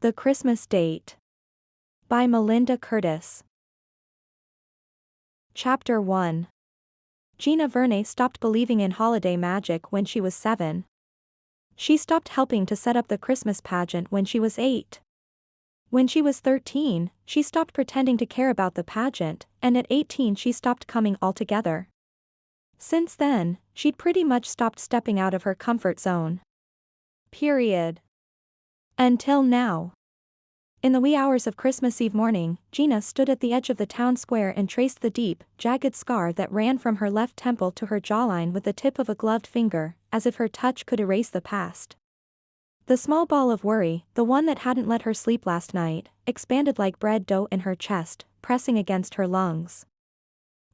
The Christmas Date. By Melinda Curtis. Chapter 1. Gina Vernay stopped believing in holiday magic when she was 7. She stopped helping to set up the Christmas pageant when she was 8. When she was 13, she stopped pretending to care about the pageant, and at 18 she stopped coming altogether. Since then, she'd pretty much stopped stepping out of her comfort zone. Period. Until now. In the wee hours of Christmas Eve morning, Gina stood at the edge of the town square and traced the deep, jagged scar that ran from her left temple to her jawline with the tip of a gloved finger, as if her touch could erase the past. The small ball of worry, the one that hadn't let her sleep last night, expanded like bread dough in her chest, pressing against her lungs.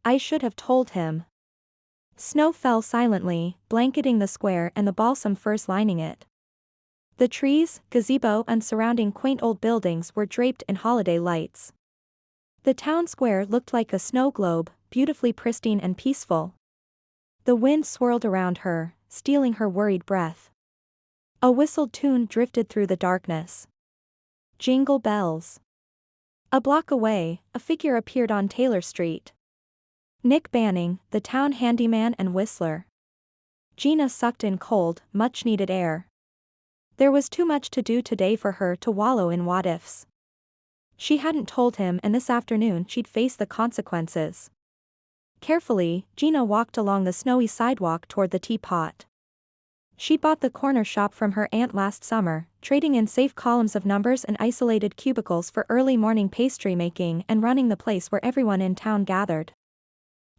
I should have told him. Snow fell silently, blanketing the square and the balsam firs lining it. The trees, gazebo and surrounding quaint old buildings were draped in holiday lights. The town square looked like a snow globe, beautifully pristine and peaceful. The wind swirled around her, stealing her worried breath. A whistled tune drifted through the darkness. Jingle bells. A block away, a figure appeared on Taylor Street. Nick Banning, the town handyman and whistler. Gina sucked in cold, much-needed air. There was too much to do today for her to wallow in what-ifs. She hadn't told him, and this afternoon she'd face the consequences. Carefully, Gina walked along the snowy sidewalk toward the teapot. She'd bought the corner shop from her aunt last summer, trading in safe columns of numbers and isolated cubicles for early morning pastry making and running the place where everyone in town gathered.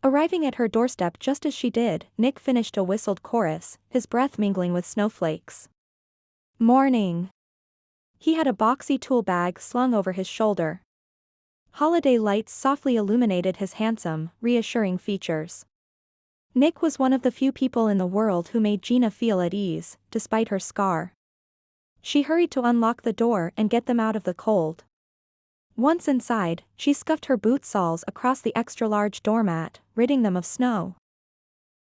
Arriving at her doorstep just as she did, Nick finished a whistled chorus, his breath mingling with snowflakes. Morning. He had a boxy tool bag slung over his shoulder. Holiday lights softly illuminated his handsome, reassuring features. Nick was one of the few people in the world who made Gina feel at ease, despite her scar. She hurried to unlock the door and get them out of the cold. Once inside, she scuffed her boot soles across the extra-large doormat, ridding them of snow.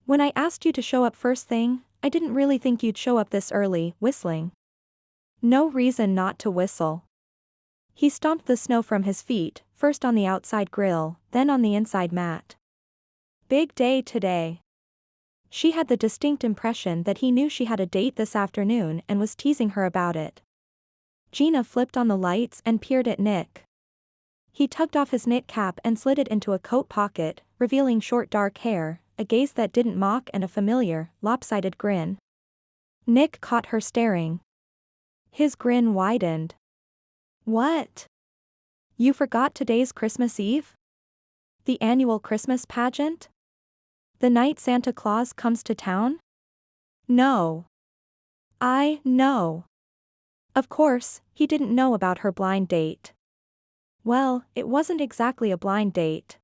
When I asked you to show up first thing, I didn't really think you'd show up this early, whistling. No reason not to whistle. He stomped the snow from his feet, first on the outside grill, then on the inside mat. Big day today. She had the distinct impression that he knew she had a date this afternoon and was teasing her about it. Gina flipped on the lights and peered at Nick. He tugged off his knit cap and slid it into a coat pocket, revealing short dark hair, a gaze that didn't mock and a familiar, lopsided grin. Nick caught her staring. His grin widened. What? You forgot today's Christmas Eve? The annual Christmas pageant? The night Santa Claus comes to town? No. I know. Of course, he didn't know about her blind date. Well, it wasn't exactly a blind date.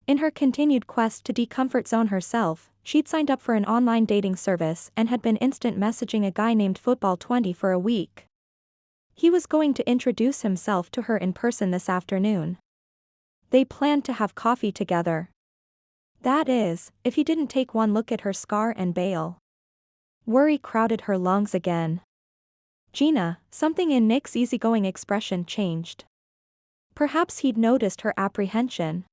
In her continued quest to decomfort zone herself, she'd signed up for an online dating service and had been instant messaging a guy named Football20 for a week. He was going to introduce himself to her in person this afternoon. They planned to have coffee together. That is, if he didn't take one look at her scar and bail. Worry crowded her lungs again. Gina, something in Nick's easygoing expression changed. Perhaps he'd noticed her apprehension.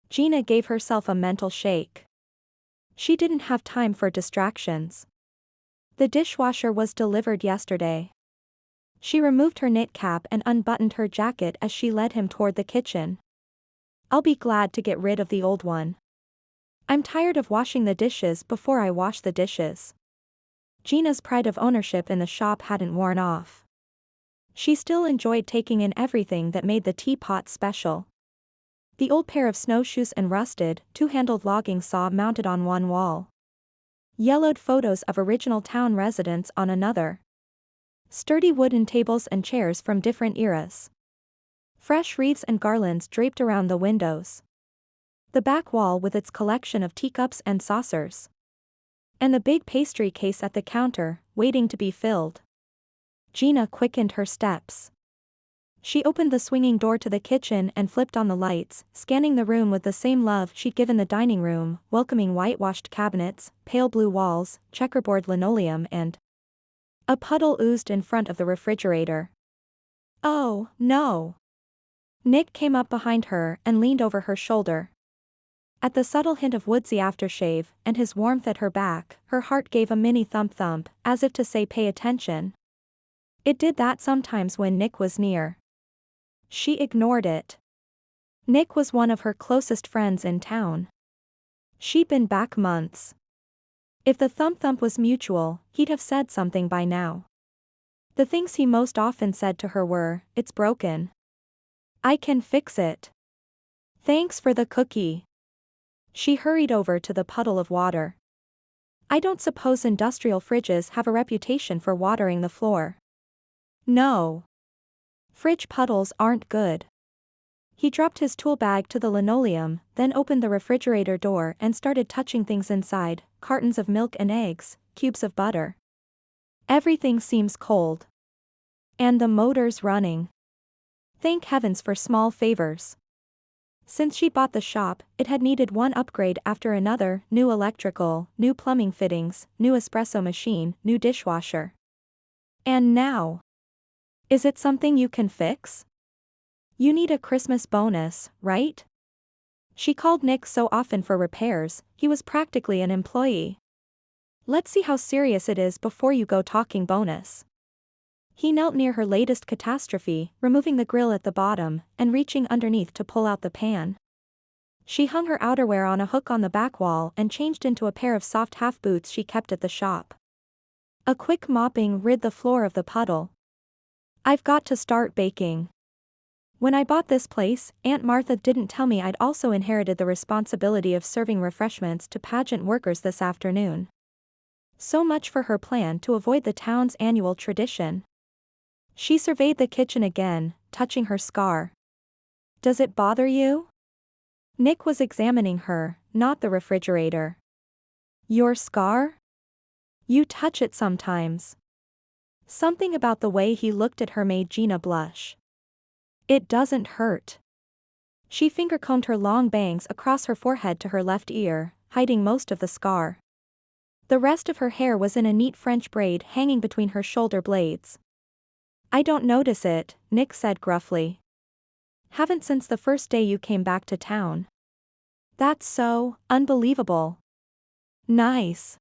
Gina gave herself a mental shake. She didn't have time for distractions. The dishwasher was delivered yesterday. She removed her knit cap and unbuttoned her jacket as she led him toward the kitchen. I'll be glad to get rid of the old one. I'm tired of washing the dishes before I wash the dishes. Gina's pride of ownership in the shop hadn't worn off. She still enjoyed taking in everything that made the teapot special. The old pair of snowshoes and rusted, two-handled logging saw mounted on one wall. Yellowed photos of original town residents on another. Sturdy wooden tables and chairs from different eras. Fresh wreaths and garlands draped around the windows. The back wall with its collection of teacups and saucers. And the big pastry case at the counter, waiting to be filled. Gina quickened her steps. She opened the swinging door to the kitchen and flipped on the lights, scanning the room with the same love she'd given the dining room, welcoming whitewashed cabinets, pale blue walls, checkerboard linoleum and... A puddle oozed in front of the refrigerator. Oh, no. Nick came up behind her and leaned over her shoulder. At the subtle hint of woodsy aftershave and his warmth at her back, her heart gave a mini thump-thump, as if to say pay attention. It did that sometimes when Nick was near. She ignored it. Nick was one of her closest friends in town. She'd been back months. If the thump-thump was mutual, he'd have said something by now. The things he most often said to her were, "It's broken. I can fix it. Thanks for the cookie." She hurried over to the puddle of water. "I don't suppose industrial fridges have a reputation for watering the floor." "No. Fridge puddles aren't good." He dropped his tool bag to the linoleum, then opened the refrigerator door and started touching things inside, cartons of milk and eggs, cubes of butter. Everything seems cold. And the motor's running. Thank heavens for small favors. Since she bought the shop, it had needed one upgrade after another: new electrical, new plumbing fittings, new espresso machine, new dishwasher. And now. Is it something you can fix? You need a Christmas bonus, right? She called Nick so often for repairs, he was practically an employee. Let's see how serious it is before you go talking bonus. He knelt near her latest catastrophe, removing the grill at the bottom, and reaching underneath to pull out the pan. She hung her outerwear on a hook on the back wall and changed into a pair of soft half boots she kept at the shop. A quick mopping rid the floor of the puddle. "I've got to start baking. When I bought this place, Aunt Martha didn't tell me I'd also inherited the responsibility of serving refreshments to pageant workers this afternoon." So much for her plan to avoid the town's annual tradition. She surveyed the kitchen again, touching her scar. "Does it bother you?" Nick was examining her, not the refrigerator. "Your scar? You touch it sometimes." Something about the way he looked at her made Gina blush. "It doesn't hurt." She finger-combed her long bangs across her forehead to her left ear, hiding most of the scar. The rest of her hair was in a neat French braid hanging between her shoulder blades. "I don't notice it," Nick said gruffly. "Haven't since the first day you came back to town." "That's so unbelievable." "Nice."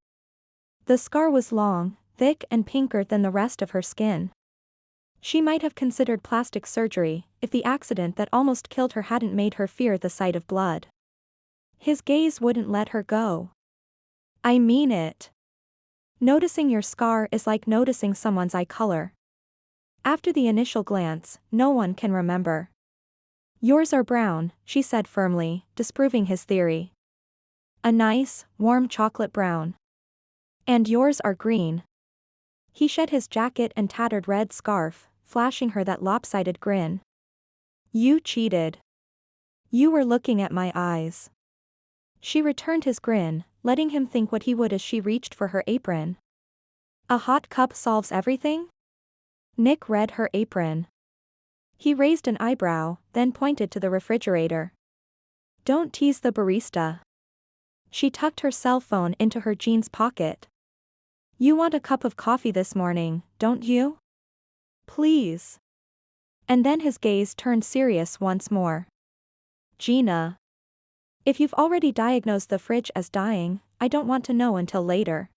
The scar was long, thick and pinker than the rest of her skin. She might have considered plastic surgery, if the accident that almost killed her hadn't made her fear the sight of blood. His gaze wouldn't let her go. "I mean it. Noticing your scar is like noticing someone's eye color. After the initial glance, no one can remember." "Yours are brown," she said firmly, disproving his theory. "A nice, warm chocolate brown. And yours are green." He shed his jacket and tattered red scarf, flashing her that lopsided grin. "You cheated. You were looking at my eyes." She returned his grin, letting him think what he would as she reached for her apron. "A hot cup solves everything?" Nick read her apron. He raised an eyebrow, then pointed to the refrigerator. "Don't tease the barista." She tucked her cell phone into her jeans pocket. "You want a cup of coffee this morning, don't you? Please." And then his gaze turned serious once more. "Gina. If you've already diagnosed the fridge as dying, I don't want to know until later.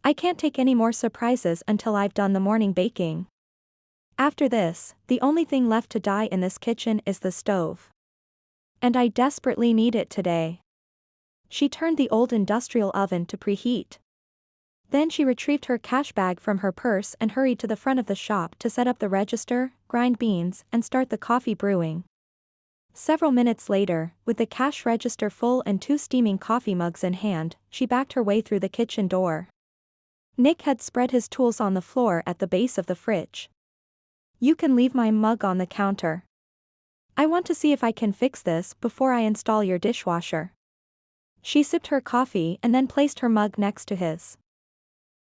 I can't take any more surprises until I've done the morning baking. After this, the only thing left to die in this kitchen is the stove. And I desperately need it today." She turned the old industrial oven to preheat. Then she retrieved her cash bag from her purse and hurried to the front of the shop to set up the register, grind beans, and start the coffee brewing. Several minutes later, with the cash register full and 2 steaming coffee mugs in hand, she backed her way through the kitchen door. Nick had spread his tools on the floor at the base of the fridge. "You can leave my mug on the counter. I want to see if I can fix this before I install your dishwasher." She sipped her coffee and then placed her mug next to his.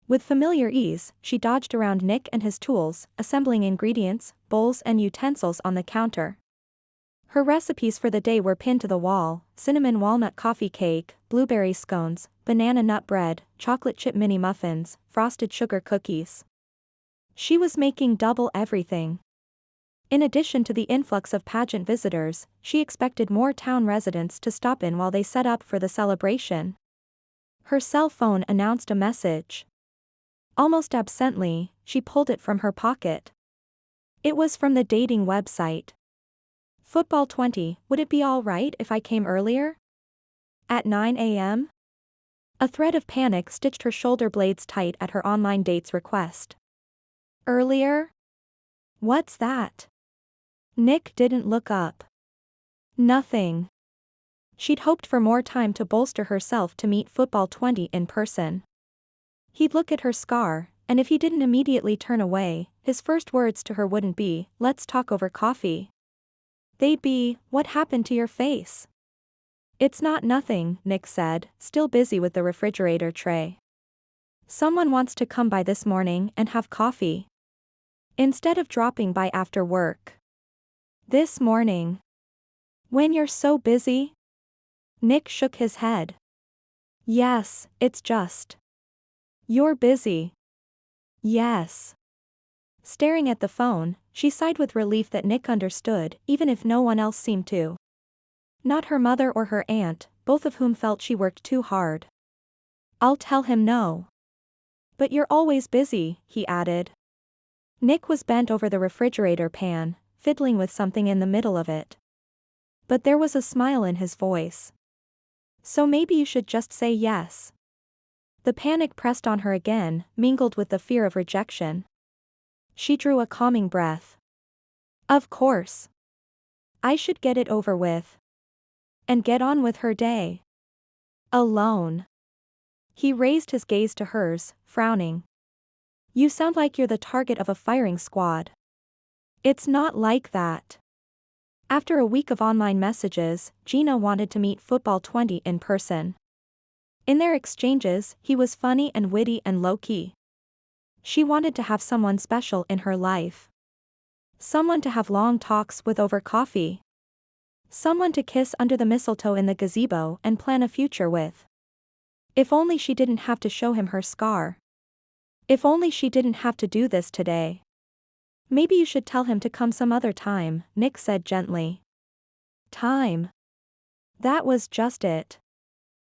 With familiar ease, she dodged around Nick and his tools, assembling ingredients, bowls and utensils on the counter. Her recipes for the day were pinned to the wall: cinnamon walnut coffee cake, blueberry scones, banana nut bread, chocolate chip mini muffins, frosted sugar cookies. She was making double everything. In addition to the influx of pageant visitors, she expected more town residents to stop in while they set up for the celebration. Her cell phone announced a message. Almost absently, she pulled it from her pocket. It was from the dating website. Football 20, would it be all right if I came earlier? At 9 a.m.? A thread of panic stitched her shoulder blades tight at her online date's request. Earlier? What's that? Nick didn't look up. Nothing. She'd hoped for more time to bolster herself to meet Football 20 in person. He'd look at her scar, and if he didn't immediately turn away, his first words to her wouldn't be, "Let's talk over coffee." They'd be, "What happened to your face?" "It's not nothing," Nick said, still busy with the refrigerator tray. "Someone wants to come by this morning and have coffee. Instead of dropping by after work." "This morning? When you're so busy?" Nick shook his head. "Yes, it's just. You're busy." "Yes." Staring at the phone, she sighed with relief that Nick understood, even if no one else seemed to. Not her mother or her aunt, both of whom felt she worked too hard. "I'll tell him no." "But you're always busy," he added. Nick was bent over the refrigerator pan, fiddling with something in the middle of it. But there was a smile in his voice. "So maybe you should just say yes." The panic pressed on her again, mingled with the fear of rejection. She drew a calming breath. "Of course. I should get it over with. And get on with her day. Alone." He raised his gaze to hers, frowning. "You sound like you're the target of a firing squad." "It's not like that." After a week of online messages, Gina wanted to meet Football 20 in person. In their exchanges, he was funny and witty and low-key. She wanted to have someone special in her life. Someone to have long talks with over coffee. Someone to kiss under the mistletoe in the gazebo and plan a future with. If only she didn't have to show him her scar. If only she didn't have to do this today. "Maybe you should tell him to come some other time," Nick said gently. Time. That was just it.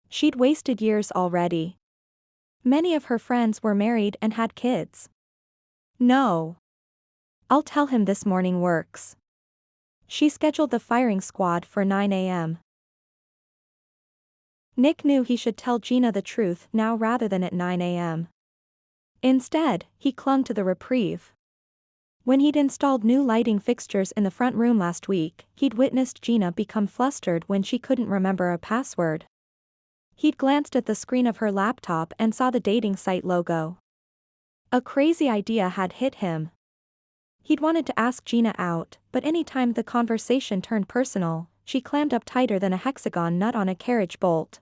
She'd wasted years already. Many of her friends were married and had kids. "No. I'll tell him this morning works." She scheduled the firing squad for 9 a.m. Nick knew he should tell Gina the truth now rather than at 9 a.m. Instead, he clung to the reprieve. When he'd installed new lighting fixtures in the front room last week, he'd witnessed Gina become flustered when she couldn't remember a password. He'd glanced at the screen of her laptop and saw the dating site logo. A crazy idea had hit him. He'd wanted to ask Gina out, but anytime the conversation turned personal, she clammed up tighter than a hexagon nut on a carriage bolt.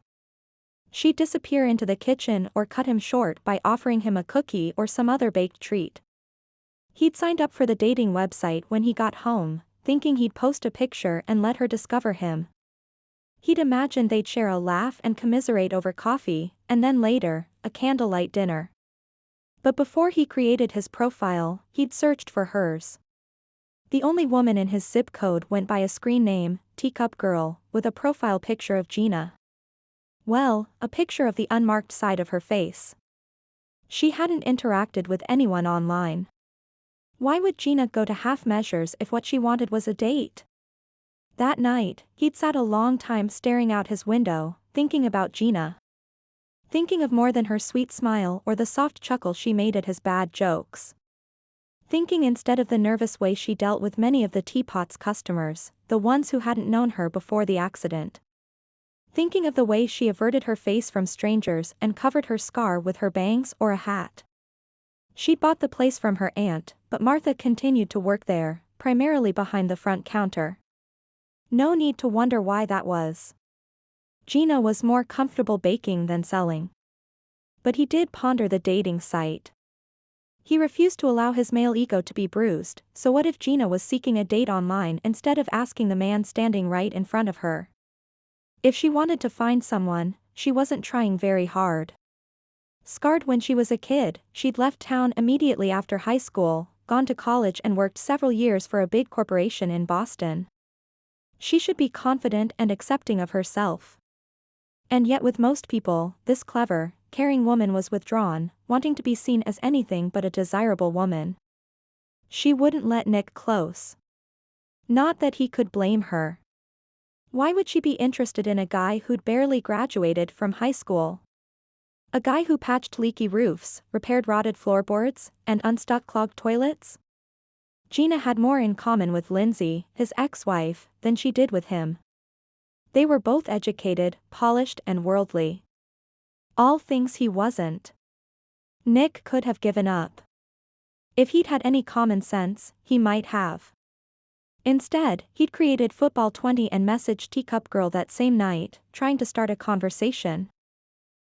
She'd disappear into the kitchen or cut him short by offering him a cookie or some other baked treat. He'd signed up for the dating website when he got home, thinking he'd post a picture and let her discover him. He'd imagined they'd share a laugh and commiserate over coffee, and then later, a candlelight dinner. But before he created his profile, he'd searched for hers. The only woman in his zip code went by a screen name, Teacup Girl, with a profile picture of Gina. Well, a picture of the unmarked side of her face. She hadn't interacted with anyone online. Why would Gina go to half measures if what she wanted was a date? That night, he'd sat a long time staring out his window, thinking about Gina. Thinking of more than her sweet smile or the soft chuckle she made at his bad jokes. Thinking instead of the nervous way she dealt with many of the Teapot's customers, the ones who hadn't known her before the accident. Thinking of the way she averted her face from strangers and covered her scar with her bangs or a hat. She'd bought the place from her aunt, but Martha continued to work there, primarily behind the front counter. No need to wonder why that was. Gina was more comfortable baking than selling. But he did ponder the dating site. He refused to allow his male ego to be bruised, so what if Gina was seeking a date online instead of asking the man standing right in front of her? If she wanted to find someone, she wasn't trying very hard. Scarred when she was a kid, she'd left town immediately after high school, gone to college and worked several years for a big corporation in Boston. She should be confident and accepting of herself. And yet with most people, this clever, caring woman was withdrawn, wanting to be seen as anything but a desirable woman. She wouldn't let Nick close. Not that he could blame her. Why would she be interested in a guy who'd barely graduated from high school? A guy who patched leaky roofs, repaired rotted floorboards, and unstuck clogged toilets? Gina had more in common with Lindsay, his ex-wife, than she did with him. They were both educated, polished and worldly. All things he wasn't. Nick could have given up. If he'd had any common sense, he might have. Instead, he'd created Football 20 and messaged Teacup Girl that same night, trying to start a conversation.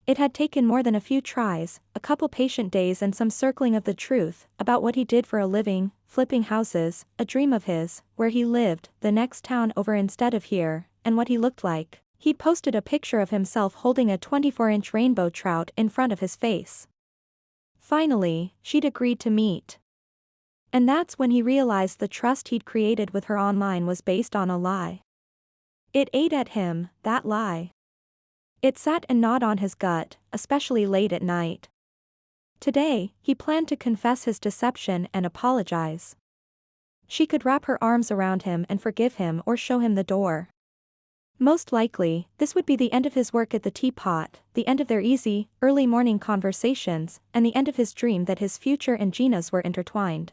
It had taken more than a few tries, a couple patient days and some circling of the truth, about what he did for a living, flipping houses, a dream of his, where he lived, the next town over instead of here, and what he looked like. He'd posted a picture of himself holding a 24-inch rainbow trout in front of his face. Finally, she'd agreed to meet. And that's when he realized the trust he'd created with her online was based on a lie. It ate at him, that lie. It sat and gnawed on his gut, especially late at night. Today, he planned to confess his deception and apologize. She could wrap her arms around him and forgive him or show him the door. Most likely, this would be the end of his work at the teapot, the end of their easy, early morning conversations, and the end of his dream that his future and Gina's were intertwined.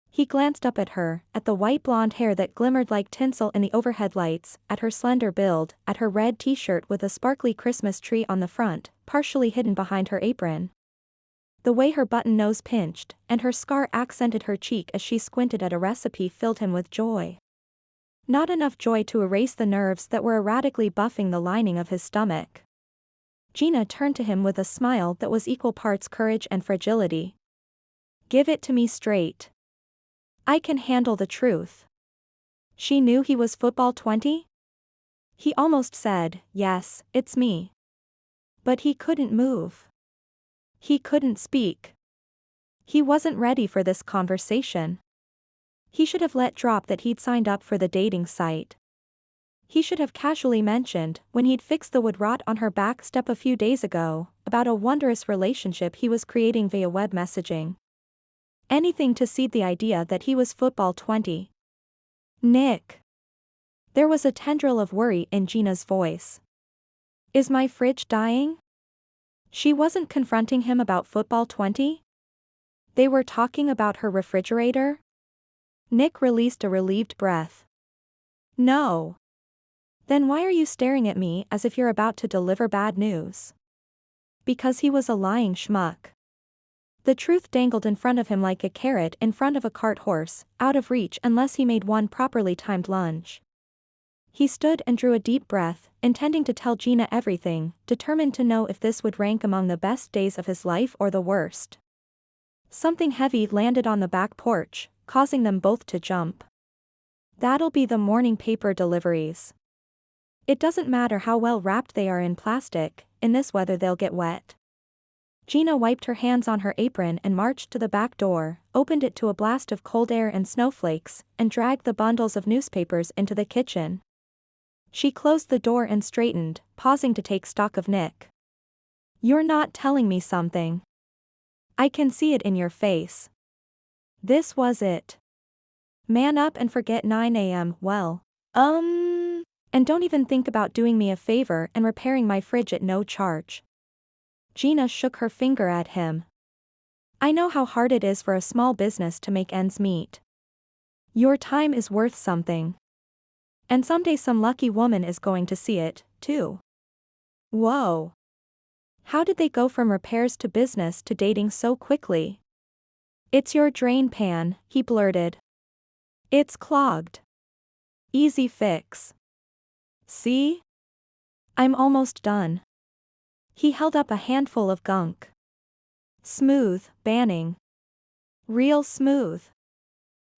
He glanced up at her, at the white blonde hair that glimmered like tinsel in the overhead lights, at her slender build, at her red t-shirt with a sparkly Christmas tree on the front, partially hidden behind her apron. The way her button nose pinched, and her scar accented her cheek as she squinted at a recipe filled him with joy. Not enough joy to erase the nerves that were erratically buffing the lining of his stomach. Gina turned to him with a smile that was equal parts courage and fragility. "Give it to me straight. I can handle the truth." She knew he was Football 20? He almost said, "Yes, it's me." But he couldn't move. He couldn't speak. He wasn't ready for this conversation. He should have let drop that he'd signed up for the dating site. He should have casually mentioned, when he'd fixed the wood rot on her back step a few days ago, about a wondrous relationship he was creating via web messaging. Anything to seed the idea that he was Football 20. "Nick." There was a tendril of worry in Gina's voice. "Is my fridge dying?" She wasn't confronting him about Football 20? They were talking about her refrigerator? Nick released a relieved breath. "No." "Then why are you staring at me as if you're about to deliver bad news?" Because he was a lying schmuck. The truth dangled in front of him like a carrot in front of a cart horse, out of reach unless he made one properly timed lunge. He stood and drew a deep breath, intending to tell Gina everything, determined to know if this would rank among the best days of his life or the worst. Something heavy landed on the back porch, causing them both to jump. "That'll be the morning paper deliveries. It doesn't matter how well wrapped they are in plastic, in this weather they'll get wet." Gina wiped her hands on her apron and marched to the back door, opened it to a blast of cold air and snowflakes, and dragged the bundles of newspapers into the kitchen. She closed the door and straightened, pausing to take stock of Nick. "You're not telling me something. I can see it in your face. This was it. Man up and forget 9 a.m., well. And don't even think about doing me a favor and repairing my fridge at no charge." Gina shook her finger at him. "I know how hard it is for a small business to make ends meet. Your time is worth something. And someday some lucky woman is going to see it, too." Whoa. How did they go from repairs to business to dating so quickly? "It's your drain pan," he blurted. "It's clogged. Easy fix. See? I'm almost done." He held up a handful of gunk. Smooth, banning. Real smooth.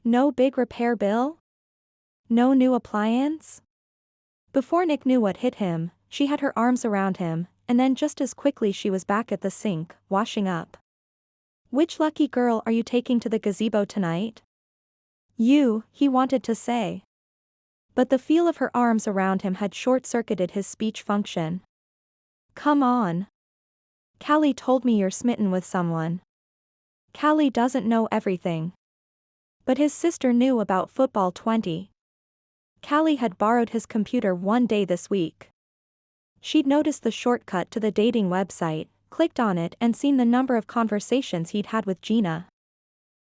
No big repair bill? No new appliance? Before Nick knew what hit him, she had her arms around him, and then just as quickly she was back at the sink, washing up. Which lucky girl are you taking to the gazebo tonight? You, he wanted to say. But the feel of her arms around him had short-circuited his speech function. Come on. Callie told me you're smitten with someone. Callie doesn't know everything. But his sister knew about football 20. Callie had borrowed his computer one day this week. She'd noticed the shortcut to the dating website, clicked on it and seen the number of conversations he'd had with Gina.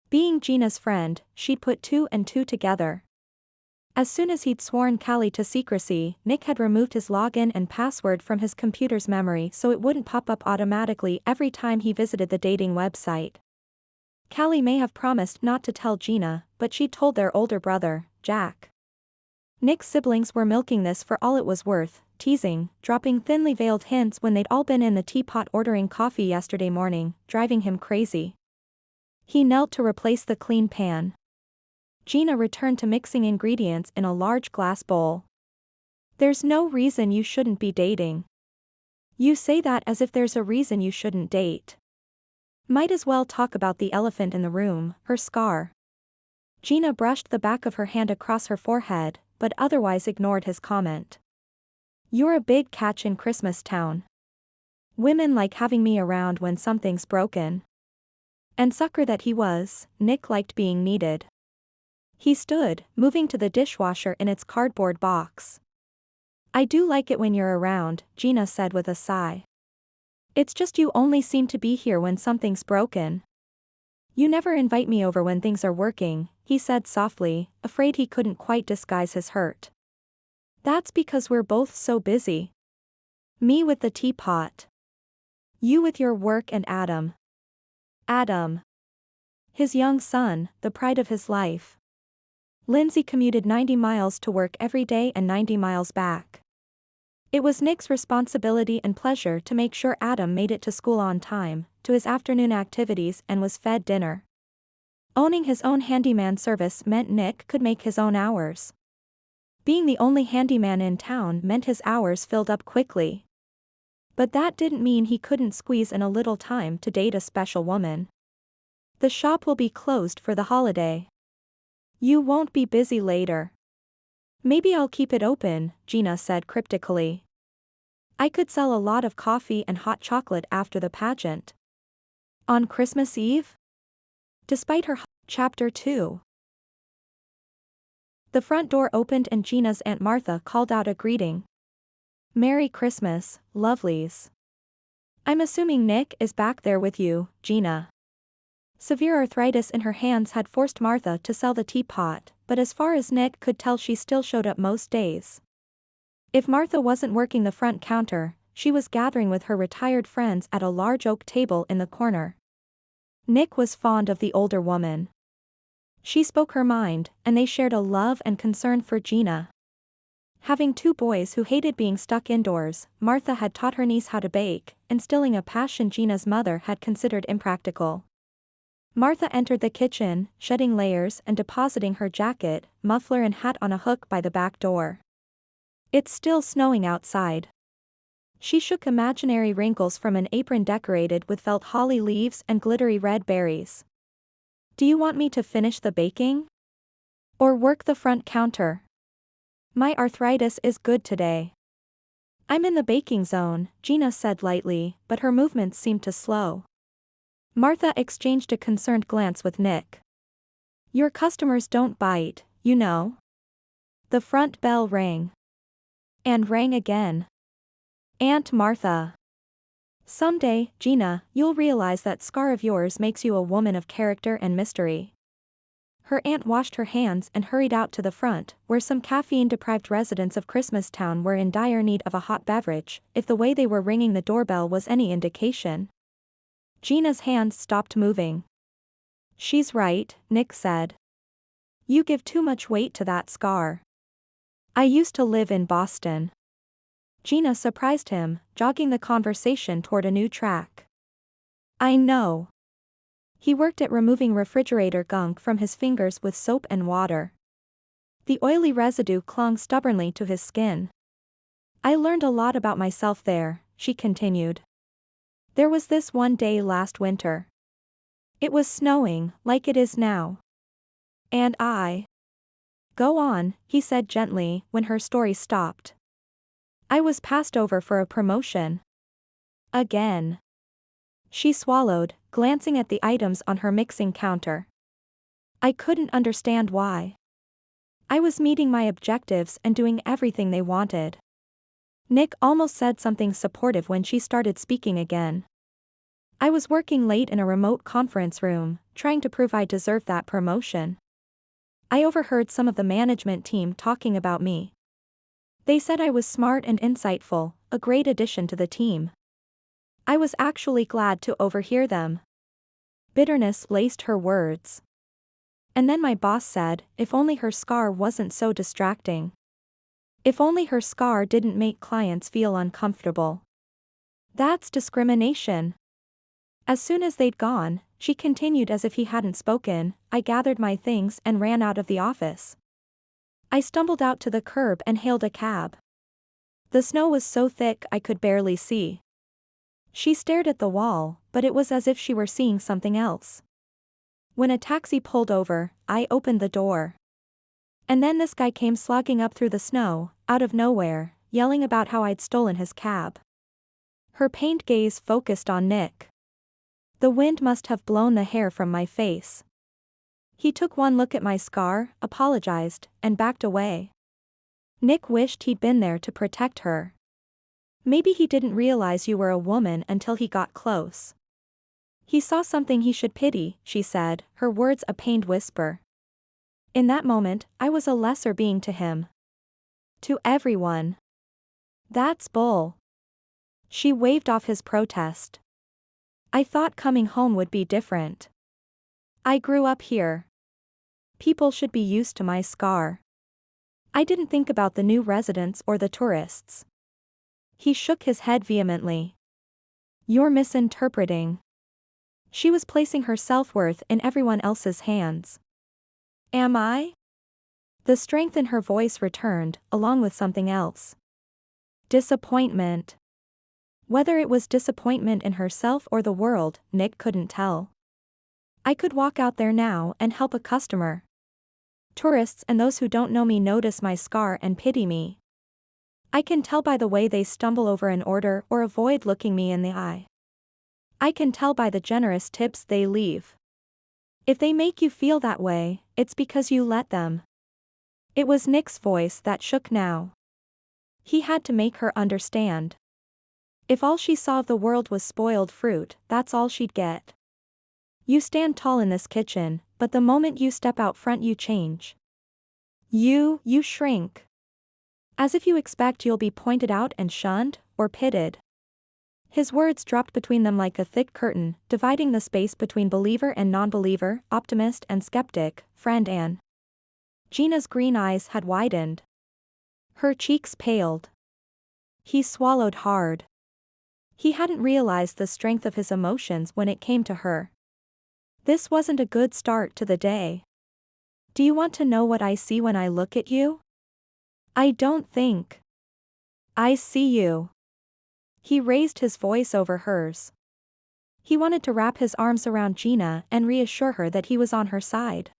Being Gina's friend, she'd put two and two together. As soon as he'd sworn Callie to secrecy, Nick had removed his login and password from his computer's memory so it wouldn't pop up automatically every time he visited the dating website. Callie may have promised not to tell Gina, but she'd told their older brother, Jack. Nick's siblings were milking this for all it was worth, teasing, dropping thinly veiled hints when they'd all been in the teapot ordering coffee yesterday morning, driving him crazy. He knelt to replace the clean pan. Gina returned to mixing ingredients in a large glass bowl. There's no reason you shouldn't be dating. You say that as if there's a reason you shouldn't date. Might as well talk about the elephant in the room, her scar. Gina brushed the back of her hand across her forehead, but otherwise ignored his comment. You're a big catch in Christmas Town. Women like having me around when something's broken. And sucker that he was, Nick liked being needed. He stood, moving to the dishwasher in its cardboard box. I do like it when you're around, Gina said with a sigh. It's just you only seem to be here when something's broken. You never invite me over when things are working, he said softly, afraid he couldn't quite disguise his hurt. That's because we're both so busy. Me with the teapot. You with your work and Adam. Adam. His young son, the pride of his life. Lindsay commuted 90 miles to work every day and 90 miles back. It was Nick's responsibility and pleasure to make sure Adam made it to school on time, to his afternoon activities and was fed dinner. Owning his own handyman service meant Nick could make his own hours. Being the only handyman in town meant his hours filled up quickly. But that didn't mean he couldn't squeeze in a little time to date a special woman. The shop will be closed for the holiday. You won't be busy later. Maybe I'll keep it open, Gina said cryptically. I could sell a lot of coffee and hot chocolate after the pageant. On Christmas Eve? Despite her Chapter 2. The front door opened and Gina's Aunt Martha called out a greeting. Merry Christmas, lovelies. I'm assuming Nick is back there with you, Gina. Severe arthritis in her hands had forced Martha to sell the teapot, but as far as Nick could tell she still showed up most days. If Martha wasn't working the front counter, she was gathering with her retired friends at a large oak table in the corner. Nick was fond of the older woman. She spoke her mind, and they shared a love and concern for Gina. Having two boys who hated being stuck indoors, Martha had taught her niece how to bake, instilling a passion Gina's mother had considered impractical. Martha entered the kitchen, shedding layers and depositing her jacket, muffler and hat on a hook by the back door. It's still snowing outside. She shook imaginary wrinkles from an apron decorated with felt holly leaves and glittery red berries. Do you want me to finish the baking? Or work the front counter? My arthritis is good today. I'm in the baking zone, Gina said lightly, but her movements seemed to slow. Martha exchanged a concerned glance with Nick. Your customers don't bite, you know. The front bell rang. And rang again. Aunt Martha. Someday, Gina, you'll realize that scar of yours makes you a woman of character and mystery. Her aunt washed her hands and hurried out to the front, where some caffeine-deprived residents of Christmastown were in dire need of a hot beverage, if the way they were ringing the doorbell was any indication. Gina's hands stopped moving. She's right, Nick said. You give too much weight to that scar. I used to live in Boston. Gina surprised him, jogging the conversation toward a new track. I know. He worked at removing refrigerator gunk from his fingers with soap and water. The oily residue clung stubbornly to his skin. I learned a lot about myself there, she continued. There was this one day last winter. It was snowing, like it is now. And I. Go on, he said gently, when her story stopped. I was passed over for a promotion. Again. She swallowed, glancing at the items on her mixing counter. I couldn't understand why. I was meeting my objectives and doing everything they wanted. Nick almost said something supportive when she started speaking again. I was working late in a remote conference room, trying to prove I deserved that promotion. I overheard some of the management team talking about me. They said I was smart and insightful, a great addition to the team. I was actually glad to overhear them. Bitterness laced her words. And then my boss said, if only her scar wasn't so distracting. If only her scar didn't make clients feel uncomfortable. That's discrimination. As soon as they'd gone, she continued as if he hadn't spoken, I gathered my things and ran out of the office. I stumbled out to the curb and hailed a cab. The snow was so thick I could barely see. She stared at the wall, but it was as if she were seeing something else. When a taxi pulled over, I opened the door. And then this guy came slogging up through the snow, out of nowhere, yelling about how I'd stolen his cab. Her pained gaze focused on Nick. The wind must have blown the hair from my face. He took one look at my scar, apologized, and backed away. Nick wished he'd been there to protect her. Maybe he didn't realize you were a woman until he got close. He saw something he should pity, she said, her words a pained whisper. In that moment, I was a lesser being to him. To everyone. That's bull. She waved off his protest. I thought coming home would be different. I grew up here. People should be used to my scar. I didn't think about the new residents or the tourists. He shook his head vehemently. You're misinterpreting. She was placing her self-worth in everyone else's hands. Am I? The strength in her voice returned, along with something else. Disappointment. Whether it was disappointment in herself or the world, Nick couldn't tell. I could walk out there now and help a customer. Tourists and those who don't know me notice my scar and pity me. I can tell by the way they stumble over an order or avoid looking me in the eye. I can tell by the generous tips they leave. If they make you feel that way, it's because you let them. It was Nick's voice that shook now. He had to make her understand. If all she saw of the world was spoiled fruit, that's all she'd get. You stand tall in this kitchen, but the moment you step out front you change. You shrink. As if you expect you'll be pointed out and shunned, or pitted. His words dropped between them like a thick curtain, dividing the space between believer and non-believer, optimist and skeptic, friend and. Gina's green eyes had widened. Her cheeks paled. He swallowed hard. He hadn't realized the strength of his emotions when it came to her. This wasn't a good start to the day. Do you want to know what I see when I look at you? I don't think. I see you. He raised his voice over hers. He wanted to wrap his arms around Gina and reassure her that he was on her side.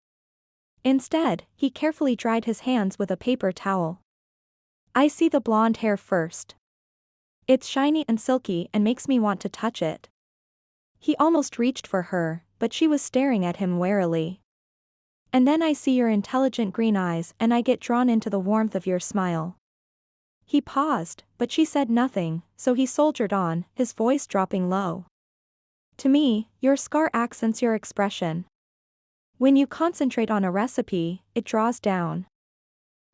Instead, he carefully dried his hands with a paper towel. I see the blonde hair first. It's shiny and silky and makes me want to touch it. He almost reached for her, but she was staring at him warily. And then I see your intelligent green eyes and I get drawn into the warmth of your smile. He paused, but she said nothing, so he soldiered on, his voice dropping low. To me, your scar accents your expression. When you concentrate on a recipe, it draws down.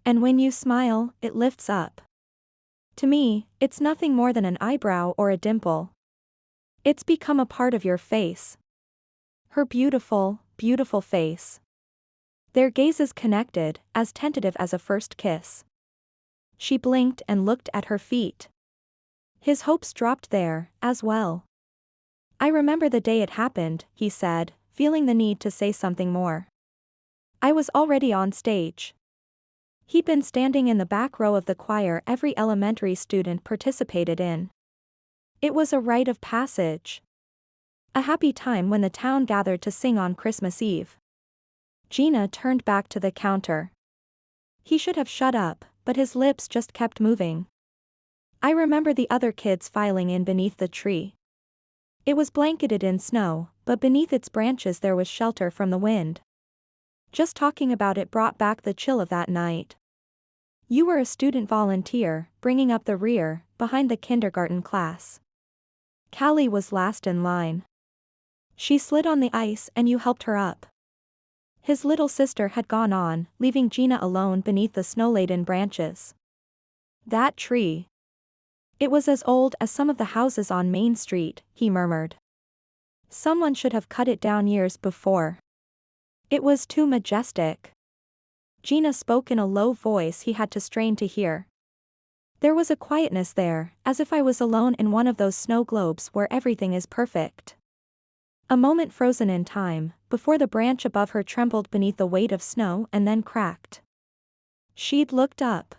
And when you smile, it lifts up. To me, it's nothing more than an eyebrow or a dimple. It's become a part of your face. Her beautiful, beautiful face. Their gazes connected, as tentative as a first kiss. She blinked and looked at her feet. His hopes dropped there, as well. I remember the day it happened, he said, feeling the need to say something more. I was already on stage. He'd been standing in the back row of the choir every elementary student participated in. It was a rite of passage. A happy time when the town gathered to sing on Christmas Eve. Gina turned back to the counter. He should have shut up, but his lips just kept moving. I remember the other kids filing in beneath the tree. It was blanketed in snow, but beneath its branches there was shelter from the wind. Just talking about it brought back the chill of that night. You were a student volunteer, bringing up the rear, behind the kindergarten class. Callie was last in line. She slid on the ice and you helped her up. His little sister had gone on, leaving Gina alone beneath the snow-laden branches. That tree. It was as old as some of the houses on Main Street, he murmured. Someone should have cut it down years before. It was too majestic. Gina spoke in a low voice he had to strain to hear. There was a quietness there, as if I was alone in one of those snow globes where everything is perfect. A moment frozen in time, before the branch above her trembled beneath the weight of snow and then cracked. She'd looked up.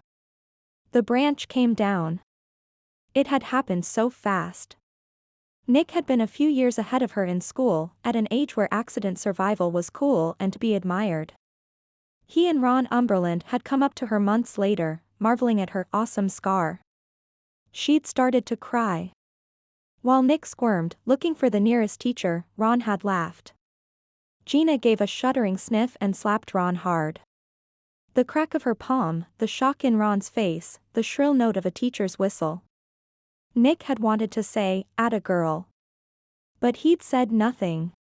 The branch came down. It had happened so fast. Nick had been a few years ahead of her in school, at an age where accident survival was cool and to be admired. He and Ron Umberland had come up to her months later, marveling at her awesome scar. She'd started to cry. While Nick squirmed, looking for the nearest teacher, Ron had laughed. Gina gave a shuddering sniff and slapped Ron hard. The crack of her palm, the shock in Ron's face, the shrill note of a teacher's whistle. Nick had wanted to say, "Atta girl." But he'd said nothing.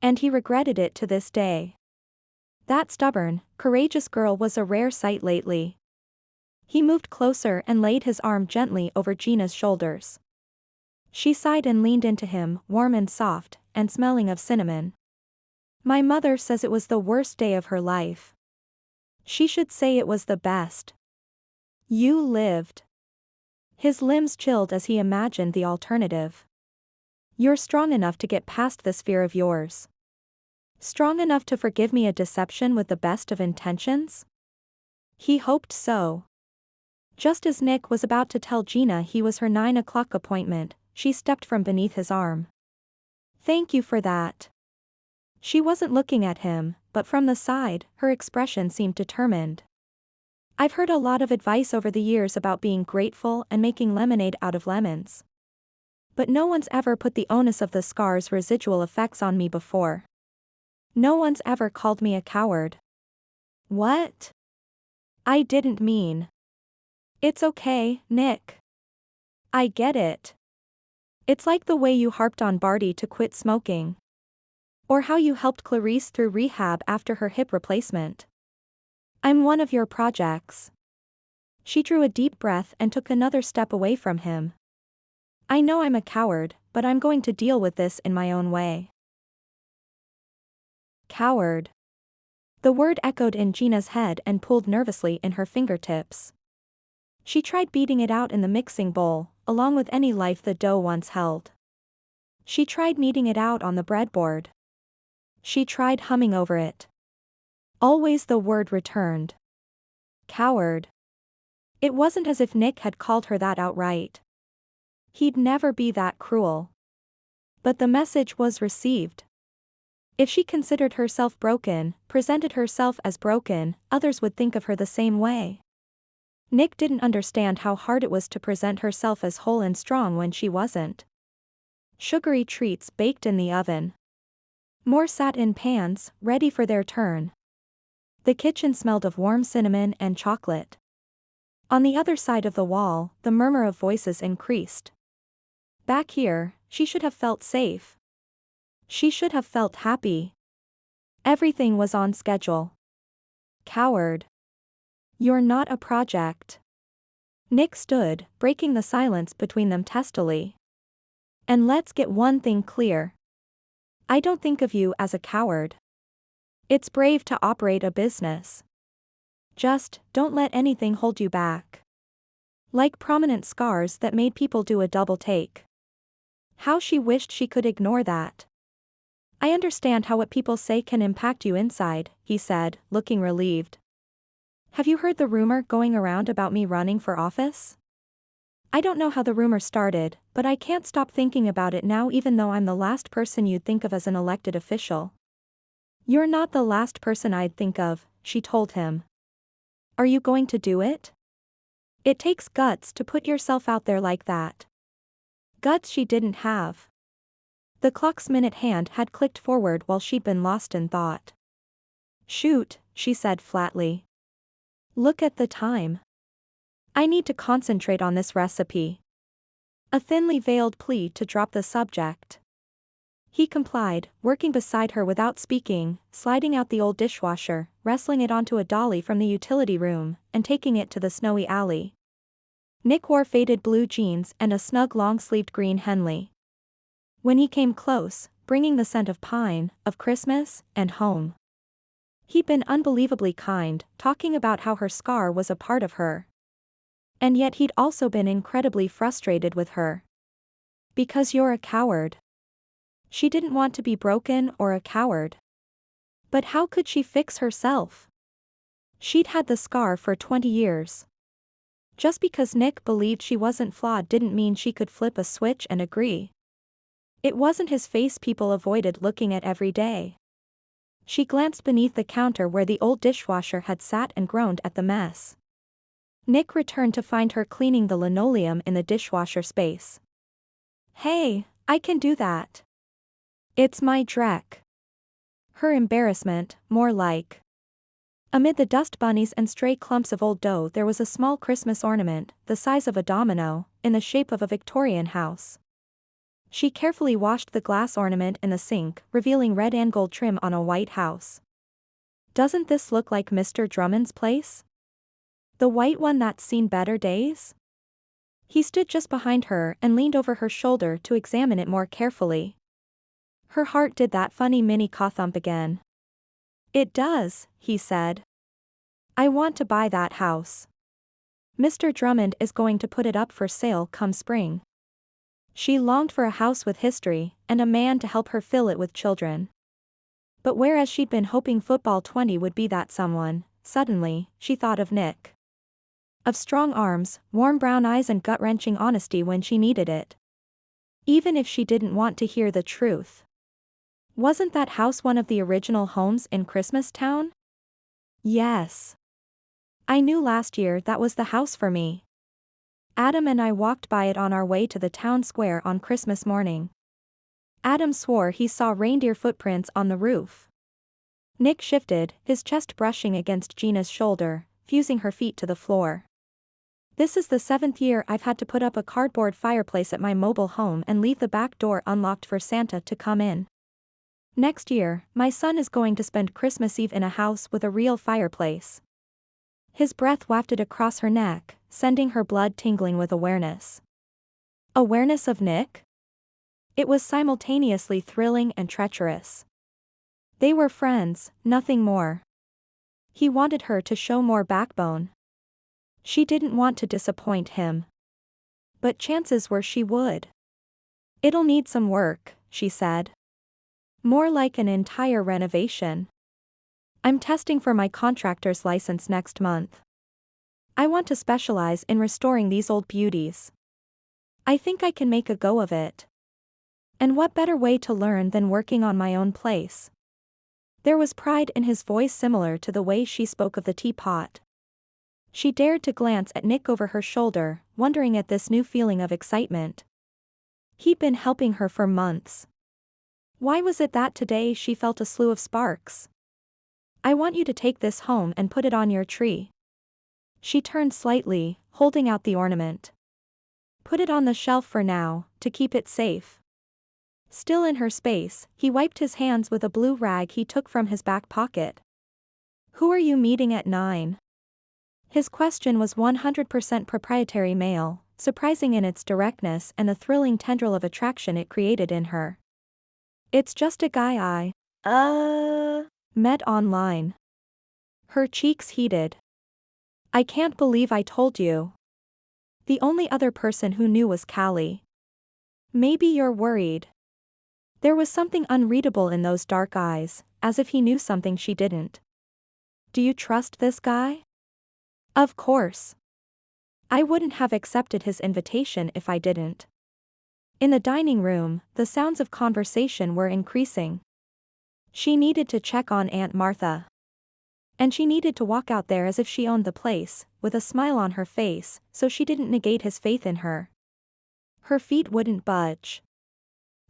And he regretted it to this day. That stubborn, courageous girl was a rare sight lately. He moved closer and laid his arm gently over Gina's shoulders. She sighed and leaned into him, warm and soft, and smelling of cinnamon. My mother says it was the worst day of her life. She should say it was the best. You lived. His limbs chilled as he imagined the alternative. You're strong enough to get past this fear of yours. Strong enough to forgive me a deception with the best of intentions? He hoped so. Just as Nick was about to tell Gina he was her 9 o'clock appointment, she stepped from beneath his arm. Thank you for that. She wasn't looking at him, but from the side, her expression seemed determined. I've heard a lot of advice over the years about being grateful and making lemonade out of lemons. But no one's ever put the onus of the scar's residual effects on me before. No one's ever called me a coward. What? I didn't mean. It's okay, Nick. I get it. It's like the way you harped on Barty to quit smoking. Or how you helped Clarice through rehab after her hip replacement. I'm one of your projects. She drew a deep breath and took another step away from him. I know I'm a coward, but I'm going to deal with this in my own way. Coward. The word echoed in Gina's head and pulled nervously in her fingertips. She tried beating it out in the mixing bowl, along with any life the dough once held. She tried kneading it out on the breadboard. She tried humming over it. Always the word returned. Coward. It wasn't as if Nick had called her that outright. He'd never be that cruel. But the message was received. If she considered herself broken, presented herself as broken, others would think of her the same way. Nick didn't understand how hard it was to present herself as whole and strong when she wasn't. Sugary treats baked in the oven. More sat in pans, ready for their turn. The kitchen smelled of warm cinnamon and chocolate. On the other side of the wall, the murmur of voices increased. Back here, she should have felt safe. She should have felt happy. Everything was on schedule. Coward. You're not a project. Nick stood, breaking the silence between them testily. And let's get one thing clear. I don't think of you as a coward. It's brave to operate a business. Just, don't let anything hold you back. Like prominent scars that made people do a double take. How she wished she could ignore that. I understand how what people say can impact you inside, he said, looking relieved. Have you heard the rumor going around about me running for office? I don't know how the rumor started, but I can't stop thinking about it now even though I'm the last person you'd think of as an elected official. You're not the last person I'd think of, she told him. Are you going to do it? It takes guts to put yourself out there like that. Guts she didn't have. The clock's minute hand had clicked forward while she'd been lost in thought. Shoot, she said flatly. Look at the time. I need to concentrate on this recipe. A thinly veiled plea to drop the subject. He complied, working beside her without speaking, sliding out the old dishwasher, wrestling it onto a dolly from the utility room, and taking it to the snowy alley. Nick wore faded blue jeans and a snug long-sleeved green Henley. When he came close, bringing the scent of pine, of Christmas, and home. He'd been unbelievably kind, talking about how her scar was a part of her. And yet he'd also been incredibly frustrated with her. Because you're a coward. She didn't want to be broken or a coward. But how could she fix herself? She'd had the scar for 20 years. Just because Nick believed she wasn't flawed didn't mean she could flip a switch and agree. It wasn't his face people avoided looking at every day. She glanced beneath the counter where the old dishwasher had sat and groaned at the mess. Nick returned to find her cleaning the linoleum in the dishwasher space. Hey, I can do that. It's my dreck. Her embarrassment, more like. Amid the dust bunnies and stray clumps of old dough there was a small Christmas ornament, the size of a domino, in the shape of a Victorian house. She carefully washed the glass ornament in the sink, revealing red and gold trim on a white house. Doesn't this look like Mr. Drummond's place? The white one that's seen better days? He stood just behind her and leaned over her shoulder to examine it more carefully. Her heart did that funny mini caw-thump again. It does, he said. I want to buy that house. Mr. Drummond is going to put it up for sale come spring. She longed for a house with history, and a man to help her fill it with children. But whereas she'd been hoping Football 20 would be that someone, suddenly, she thought of Nick. Of strong arms, warm brown eyes and gut-wrenching honesty when she needed it. Even if she didn't want to hear the truth. Wasn't that house one of the original homes in Christmas Town? Yes. I knew last year that was the house for me. Adam and I walked by it on our way to the town square on Christmas morning. Adam swore he saw reindeer footprints on the roof. Nick shifted, his chest brushing against Gina's shoulder, fusing her feet to the floor. This is the 7th year I've had to put up a cardboard fireplace at my mobile home and leave the back door unlocked for Santa to come in. Next year, my son is going to spend Christmas Eve in a house with a real fireplace. His breath wafted across her neck, sending her blood tingling with awareness. Awareness of Nick? It was simultaneously thrilling and treacherous. They were friends, nothing more. He wanted her to show more backbone. She didn't want to disappoint him. But chances were she would. It'll need some work, she said. More like an entire renovation. I'm testing for my contractor's license next month. I want to specialize in restoring these old beauties. I think I can make a go of it. And what better way to learn than working on my own place? There was pride in his voice similar to the way she spoke of the teapot. She dared to glance at Nick over her shoulder, wondering at this new feeling of excitement. He'd been helping her for months. Why was it that today she felt a slew of sparks? I want you to take this home and put it on your tree. She turned slightly, holding out the ornament. Put it on the shelf for now, to keep it safe. Still in her space, he wiped his hands with a blue rag he took from his back pocket. Who are you meeting at 9? His question was 100% proprietary male, surprising in its directness and the thrilling tendril of attraction it created in her. It's just a guy I met online. Her cheeks heated. I can't believe I told you. The only other person who knew was Callie. Maybe you're worried. There was something unreadable in those dark eyes, as if he knew something she didn't. Do you trust this guy? Of course. I wouldn't have accepted his invitation if I didn't. In the dining room, the sounds of conversation were increasing. She needed to check on Aunt Martha. And she needed to walk out there as if she owned the place, with a smile on her face, so she didn't negate his faith in her. Her feet wouldn't budge.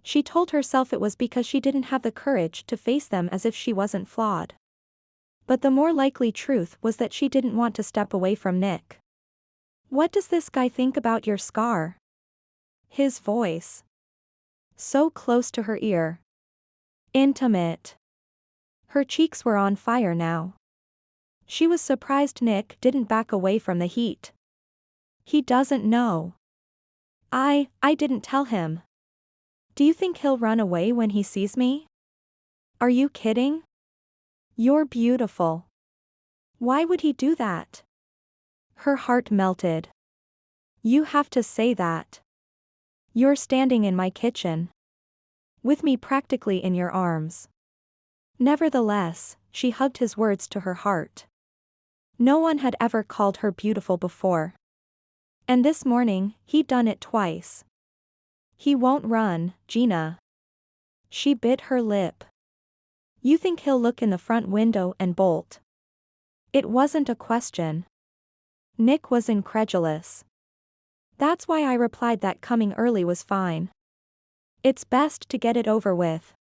She told herself it was because she didn't have the courage to face them as if she wasn't flawed. But the more likely truth was that she didn't want to step away from Nick. What does this guy think about your scar? His voice. So close to her ear. Intimate. Her cheeks were on fire now. She was surprised Nick didn't back away from the heat. He doesn't know. I didn't tell him. Do you think he'll run away when he sees me? Are you kidding? You're beautiful. Why would he do that? Her heart melted. You have to say that. You're standing in my kitchen. With me practically in your arms. Nevertheless, she hugged his words to her heart. No one had ever called her beautiful before. And this morning, he'd done it twice. He won't run, Gina. She bit her lip. You think he'll look in the front window and bolt? It wasn't a question. Nick was incredulous. That's why I replied that coming early was fine. It's best to get it over with.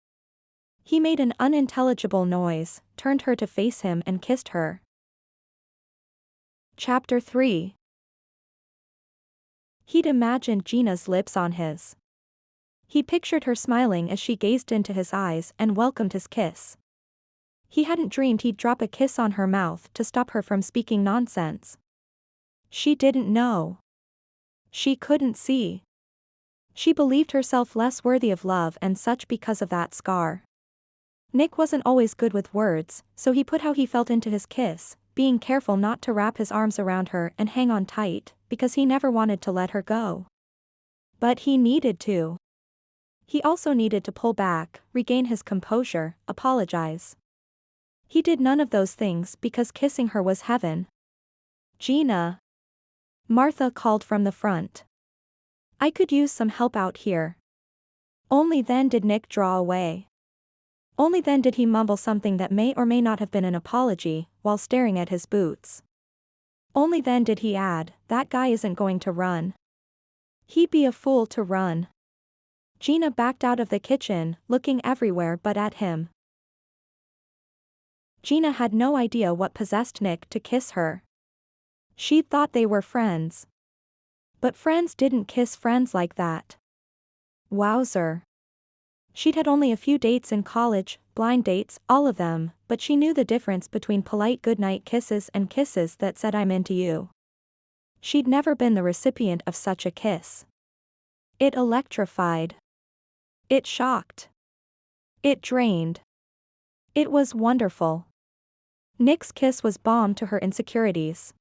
He made an unintelligible noise, turned her to face him and kissed her. Chapter 3. He'd imagined Gina's lips on his. He pictured her smiling as she gazed into his eyes and welcomed his kiss. He hadn't dreamed he'd drop a kiss on her mouth to stop her from speaking nonsense. She didn't know. She couldn't see. She believed herself less worthy of love and such because of that scar. Nick wasn't always good with words, so he put how he felt into his kiss, being careful not to wrap his arms around her and hang on tight, because he never wanted to let her go. But he needed to. He also needed to pull back, regain his composure, apologize. He did none of those things because kissing her was heaven. Gina. Martha called from the front. I could use some help out here. Only then did Nick draw away. Only then did he mumble something that may or may not have been an apology, while staring at his boots. Only then did he add, that guy isn't going to run. He'd be a fool to run. Gina backed out of the kitchen, looking everywhere but at him. Gina had no idea what possessed Nick to kiss her. She'd thought they were friends. But friends didn't kiss friends like that. Wowzer. She'd had only a few dates in college, blind dates, all of them, but she knew the difference between polite goodnight kisses and kisses that said I'm into you. She'd never been the recipient of such a kiss. It electrified. It shocked. It drained. It was wonderful. Nick's kiss was balm to her insecurities.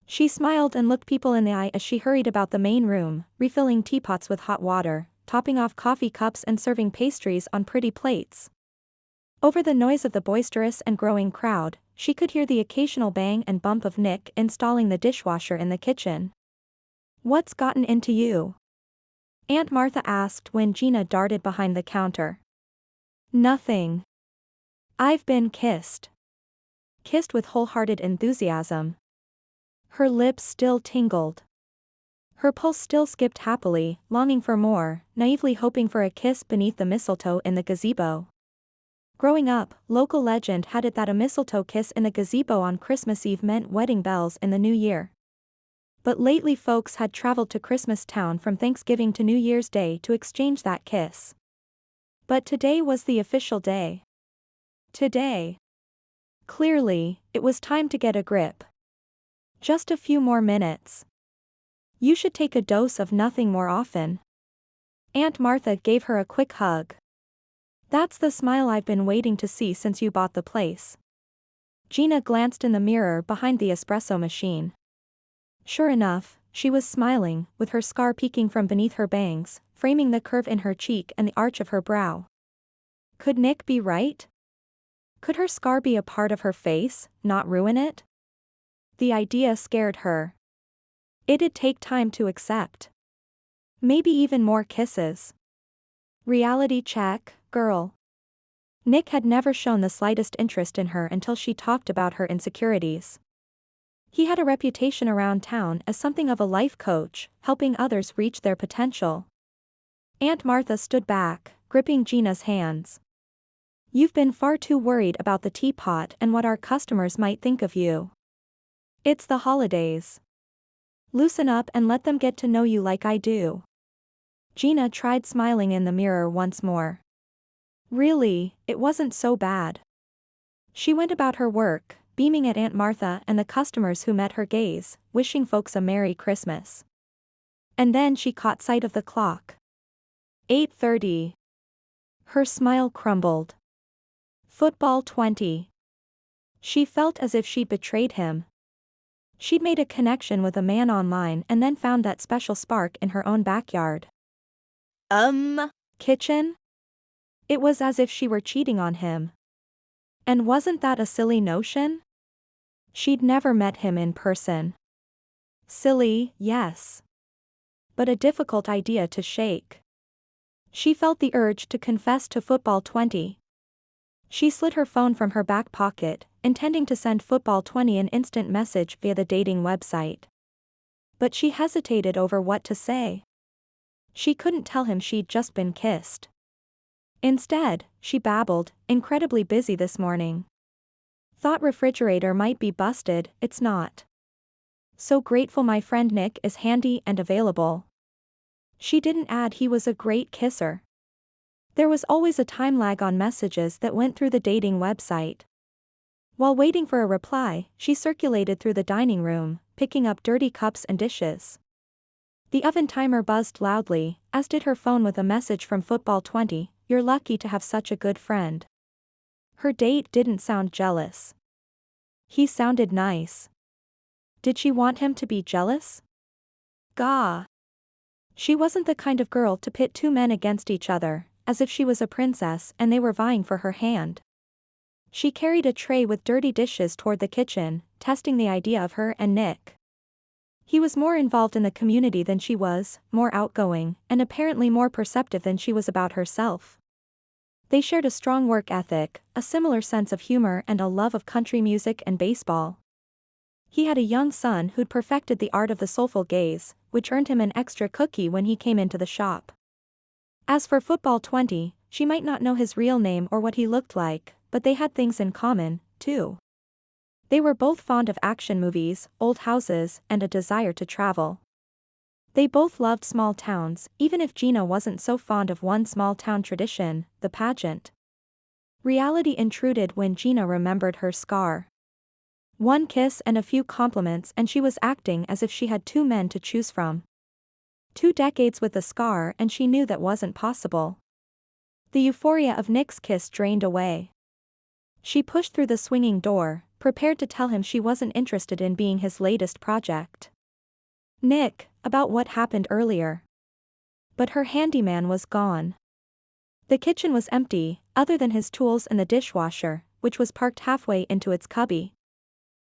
She smiled and looked people in the eye as she hurried about the main room, refilling teapots with hot water, topping off coffee cups and serving pastries on pretty plates. Over the noise of the boisterous and growing crowd, she could hear the occasional bang and bump of Nick installing the dishwasher in the kitchen. What's gotten into you? Aunt Martha asked when Gina darted behind the counter. Nothing. I've been kissed. Kissed with wholehearted enthusiasm. Her lips still tingled. Her pulse still skipped happily, longing for more, naively hoping for a kiss beneath the mistletoe in the gazebo. Growing up, local legend had it that a mistletoe kiss in the gazebo on Christmas Eve meant wedding bells in the new year. But lately folks had traveled to Christmas Town from Thanksgiving to New Year's Day to exchange that kiss. But today was the official day. Today. Clearly, it was time to get a grip. Just a few more minutes. You should take a dose of nothing more often. Aunt Martha gave her a quick hug. That's the smile I've been waiting to see since you bought the place. Gina glanced in the mirror behind the espresso machine. Sure enough, she was smiling, with her scar peeking from beneath her bangs, framing the curve in her cheek and the arch of her brow. Could Nick be right? Could her scar be a part of her face, not ruin it? The idea scared her. It'd take time to accept. Maybe even more kisses. Reality check, girl. Nick had never shown the slightest interest in her until she talked about her insecurities. He had a reputation around town as something of a life coach, helping others reach their potential. Aunt Martha stood back, gripping Gina's hands. You've been far too worried about the teapot and what our customers might think of you. It's the holidays. Loosen up and let them get to know you like I do. Gina tried smiling in the mirror once more. Really, it wasn't so bad. She went about her work, beaming at Aunt Martha and the customers who met her gaze, wishing folks a Merry Christmas. And then she caught sight of the clock. 8:30. Her smile crumbled. Football 20. She felt as if she'd betrayed him. She'd made a connection with a man online and then found that special spark in her own backyard. Kitchen? It was as if she were cheating on him. And wasn't that a silly notion? She'd never met him in person. Silly, yes. But a difficult idea to shake. She felt the urge to confess to Football 20. She slid her phone from her back pocket, intending to send Football 20 an instant message via the dating website. But she hesitated over what to say. She couldn't tell him she'd just been kissed. Instead, she babbled, incredibly busy this morning. Thought refrigerator might be busted, it's not. So grateful my friend Nick is handy and available. She didn't add he was a great kisser. There was always a time lag on messages that went through the dating website. While waiting for a reply, she circulated through the dining room, picking up dirty cups and dishes. The oven timer buzzed loudly, as did her phone with a message from Football 20, "You're lucky to have such a good friend." Her date didn't sound jealous. He sounded nice. Did she want him to be jealous? Gah. She wasn't the kind of girl to pit two men against each other, as if she was a princess and they were vying for her hand. She carried a tray with dirty dishes toward the kitchen, testing the idea of her and Nick. He was more involved in the community than she was, more outgoing, and apparently more perceptive than she was about herself. They shared a strong work ethic, a similar sense of humor and a love of country music and baseball. He had a young son who'd perfected the art of the soulful gaze, which earned him an extra cookie when he came into the shop. As for Football 20, she might not know his real name or what he looked like, but they had things in common, too. They were both fond of action movies, old houses, and a desire to travel. They both loved small towns, even if Gina wasn't so fond of one small town tradition, the pageant. Reality intruded when Gina remembered her scar. One kiss and a few compliments and she was acting as if she had two men to choose from. 2 decades with a scar and she knew that wasn't possible. The euphoria of Nick's kiss drained away. She pushed through the swinging door, prepared to tell him she wasn't interested in being his latest project. Nick, about what happened earlier. But her handyman was gone. The kitchen was empty, other than his tools and the dishwasher, which was parked halfway into its cubby.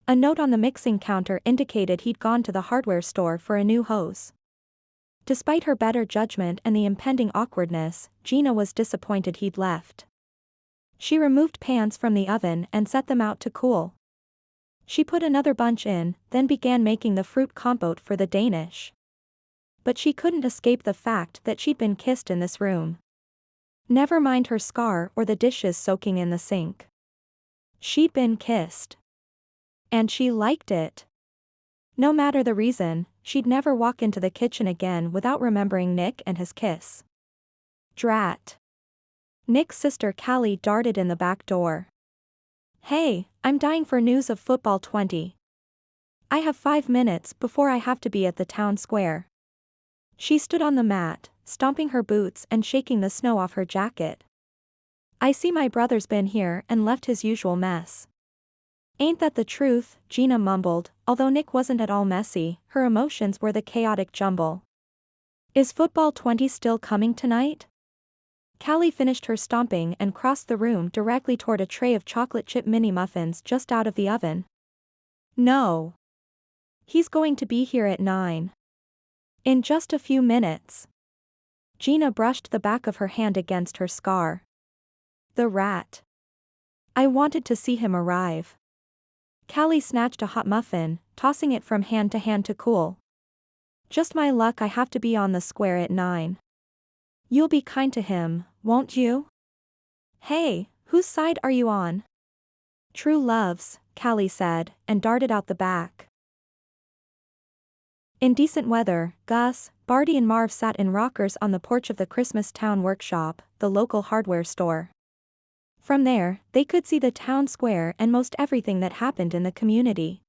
A note on the mixing counter indicated he'd gone to the hardware store for a new hose. Despite her better judgment and the impending awkwardness, Gina was disappointed he'd left. She removed pans from the oven and set them out to cool. She put another bunch in, then began making the fruit compote for the Danish. But she couldn't escape the fact that she'd been kissed in this room. Never mind her scar or the dishes soaking in the sink. She'd been kissed. And she liked it. No matter the reason, she'd never walk into the kitchen again without remembering Nick and his kiss. Drat. Nick's sister Callie darted in the back door. Hey, I'm dying for news of Football 20. I have 5 minutes before I have to be at the town square. She stood on the mat, stomping her boots and shaking the snow off her jacket. I see my brother's been here and left his usual mess. Ain't that the truth, Gina mumbled, although Nick wasn't at all messy, her emotions were the chaotic jumble. Is Football 20 still coming tonight? Callie finished her stomping and crossed the room directly toward a tray of chocolate chip mini muffins just out of the oven. No. He's going to be here at 9. In just a few minutes. Gina brushed the back of her hand against her scar. The rat. I wanted to see him arrive. Callie snatched a hot muffin, tossing it from hand to cool. Just my luck I have to be on the square at 9. You'll be kind to him, won't you? Hey, whose side are you on? True love's, Callie said, and darted out the back. In decent weather, Gus, Barty and Marv sat in rockers on the porch of the Christmas Town Workshop, the local hardware store. From there, they could see the town square and most everything that happened in the community.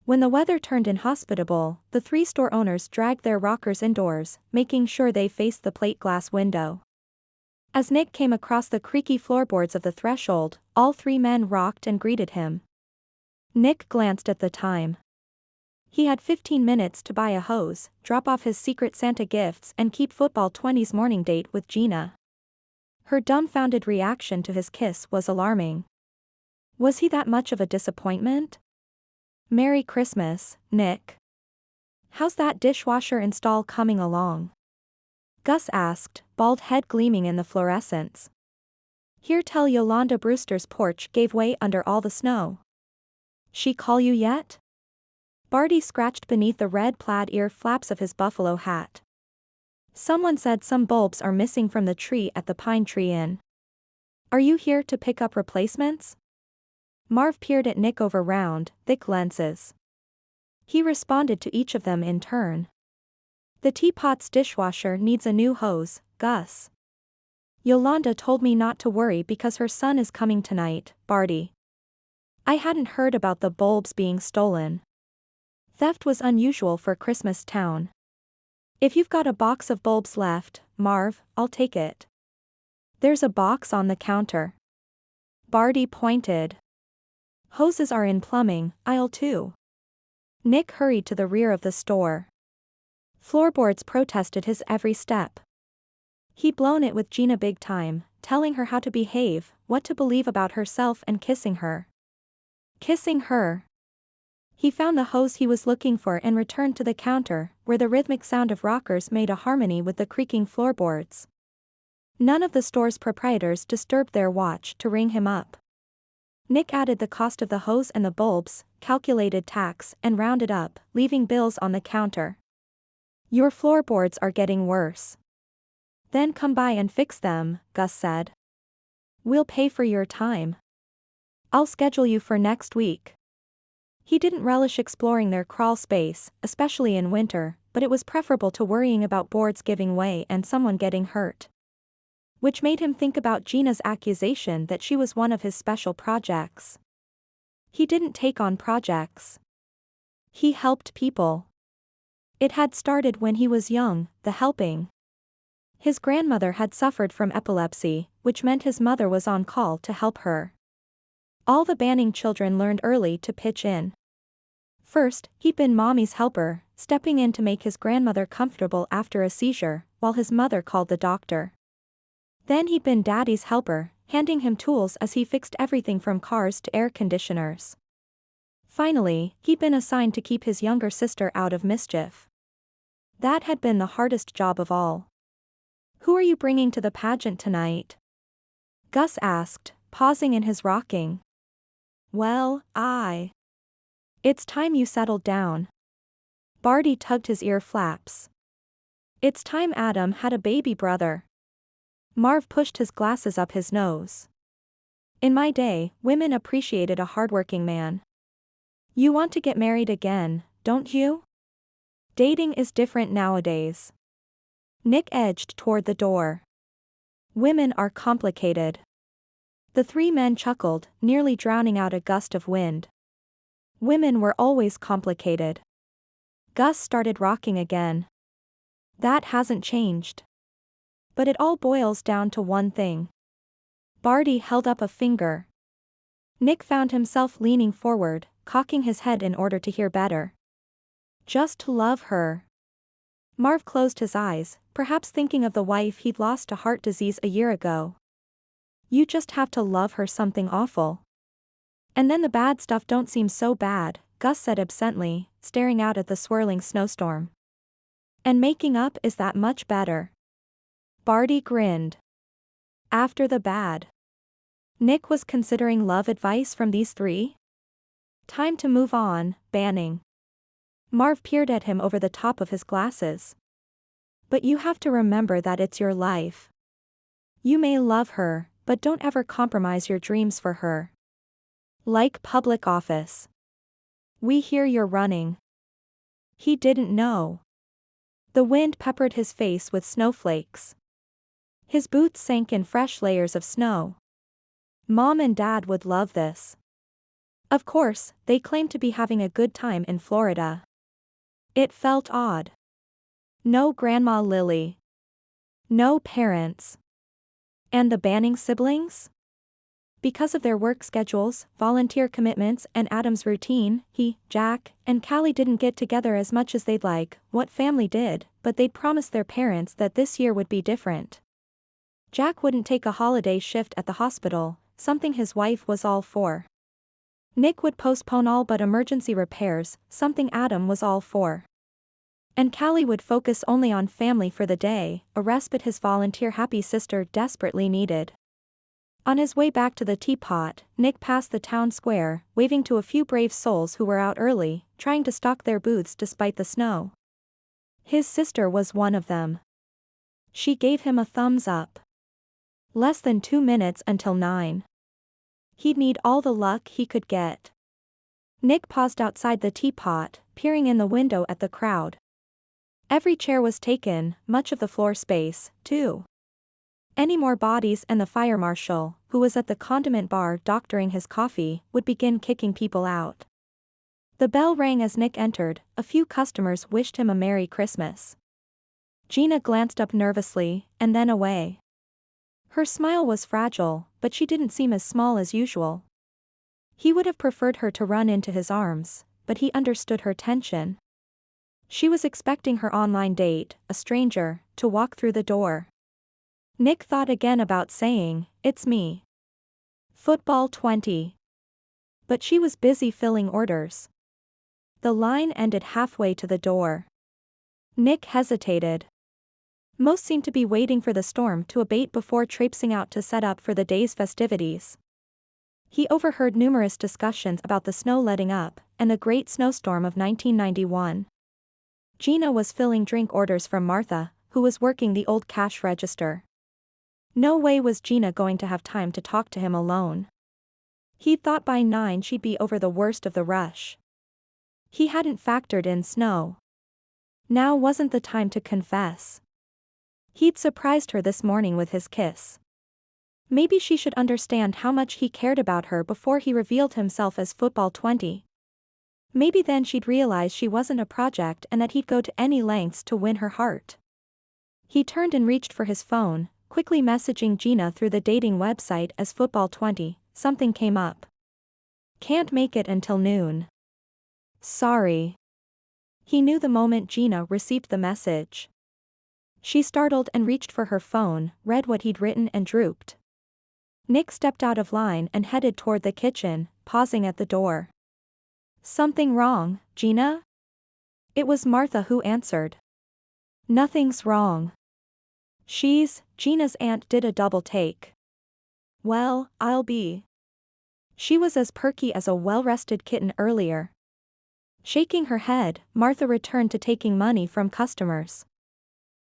When the weather turned inhospitable, the 3 store owners dragged their rockers indoors, making sure they faced the plate glass window. As Nick came across the creaky floorboards of the threshold, all 3 men rocked and greeted him. Nick glanced at the time. He had 15 minutes to buy a hose, drop off his Secret Santa gifts and keep football 20's morning date with Gina. Her dumbfounded reaction to his kiss was alarming. Was he that much of a disappointment? Merry Christmas, Nick. How's that dishwasher install coming along? Gus asked, bald head gleaming in the fluorescence. Here, tell Yolanda Brewster's porch gave way under all the snow. She call you yet? Barty scratched beneath the red plaid ear flaps of his buffalo hat. Someone said some bulbs are missing from the tree at the Pine Tree Inn. Are you here to pick up replacements? Marv peered at Nick over round, thick lenses. He responded to each of them in turn. The teapot's dishwasher needs a new hose, Gus. Yolanda told me not to worry because her son is coming tonight, Barty. I hadn't heard about the bulbs being stolen. Theft was unusual for Christmas Town. If you've got a box of bulbs left, Marv, I'll take it. There's a box on the counter. Barty pointed. Hoses are in plumbing, aisle 2. Nick hurried to the rear of the store. Floorboards protested his every step. He'd blown it with Gina big time, telling her how to behave, what to believe about herself and kissing her. Kissing her. He found the hose he was looking for and returned to the counter, where the rhythmic sound of rockers made a harmony with the creaking floorboards. None of the store's proprietors disturbed their watch to ring him up. Nick added the cost of the hose and the bulbs, calculated tax, and rounded up, leaving bills on the counter. Your floorboards are getting worse. Then come by and fix them, Gus said. We'll pay for your time. I'll schedule you for next week. He didn't relish exploring their crawl space, especially in winter, but it was preferable to worrying about boards giving way and someone getting hurt. Which made him think about Gina's accusation that she was one of his special projects. He didn't take on projects. He helped people. It had started when he was young, the helping. His grandmother had suffered from epilepsy, which meant his mother was on call to help her. All the Banning children learned early to pitch in. First, he'd been Mommy's helper, stepping in to make his grandmother comfortable after a seizure, while his mother called the doctor. Then he'd been Daddy's helper, handing him tools as he fixed everything from cars to air conditioners. Finally, he'd been assigned to keep his younger sister out of mischief. That had been the hardest job of all. Who are you bringing to the pageant tonight? Gus asked, pausing in his rocking. Well, It's time you settled down. Barty tugged his ear flaps. It's time Adam had a baby brother. Marv pushed his glasses up his nose. In my day, women appreciated a hardworking man. You want to get married again, don't you? Dating is different nowadays. Nick edged toward the door. Women are complicated. The 3 men chuckled, nearly drowning out a gust of wind. Women were always complicated. Gus started rocking again. That hasn't changed. But it all boils down to one thing. Barty held up a finger. Nick found himself leaning forward, cocking his head in order to hear better. Just love her. Marv closed his eyes, perhaps thinking of the wife he'd lost to heart disease a year ago. You just have to love her something awful. And then the bad stuff don't seem so bad, Gus said absently, staring out at the swirling snowstorm. And making up is that much better. Barty grinned. After the bad. Nick was considering love advice from these three? Time to move on, Banning. Marv peered at him over the top of his glasses. But you have to remember that it's your life. You may love her, but don't ever compromise your dreams for her. Like public office. We hear you're running. He didn't know. The wind peppered his face with snowflakes. His boots sank in fresh layers of snow. Mom and Dad would love this. Of course, they claimed to be having a good time in Florida. It felt odd. No Grandma Lily. No parents. And the Banning siblings? Because of their work schedules, volunteer commitments, and Adam's routine, he, Jack, and Callie didn't get together as much as they'd like. What family did, but they'd promised their parents that this year would be different. Jack wouldn't take a holiday shift at the hospital, something his wife was all for. Nick would postpone all but emergency repairs, something Adam was all for. And Callie would focus only on family for the day, a respite his volunteer-happy sister desperately needed. On his way back to the teapot, Nick passed the town square, waving to a few brave souls who were out early, trying to stock their booths despite the snow. His sister was one of them. She gave him a thumbs up. Less than 2 minutes until 9. He'd need all the luck he could get. Nick paused outside the teapot, peering in the window at the crowd. Every chair was taken, much of the floor space, too. Any more bodies and the fire marshal, who was at the condiment bar doctoring his coffee, would begin kicking people out. The bell rang as Nick entered. A few customers wished him a Merry Christmas. Gina glanced up nervously, and then away. Her smile was fragile, but she didn't seem as small as usual. He would have preferred her to run into his arms, but he understood her tension. She was expecting her online date, a stranger, to walk through the door. Nick thought again about saying, "It's me. Football 20. But she was busy filling orders. The line ended halfway to the door. Nick hesitated. Most seemed to be waiting for the storm to abate before traipsing out to set up for the day's festivities. He overheard numerous discussions about the snow letting up, and the great snowstorm of 1991. Gina was filling drink orders from Martha, who was working the old cash register. No way was Gina going to have time to talk to him alone. He thought by 9 she'd be over the worst of the rush. He hadn't factored in snow. Now wasn't the time to confess. He'd surprised her this morning with his kiss. Maybe she should understand how much he cared about her before he revealed himself as Football 20. Maybe then she'd realize she wasn't a project and that he'd go to any lengths to win her heart. He turned and reached for his phone, quickly messaging Gina through the dating website as Football 20. Something came up. Can't make it until noon. Sorry. He knew the moment Gina received the message. She startled and reached for her phone, read what he'd written and drooped. Nick stepped out of line and headed toward the kitchen, pausing at the door. Something wrong, Gina? It was Martha who answered. Nothing's wrong. Gina's aunt did a double take. Well, I'll be. She was as perky as a well-rested kitten earlier. Shaking her head, Martha returned to taking money from customers.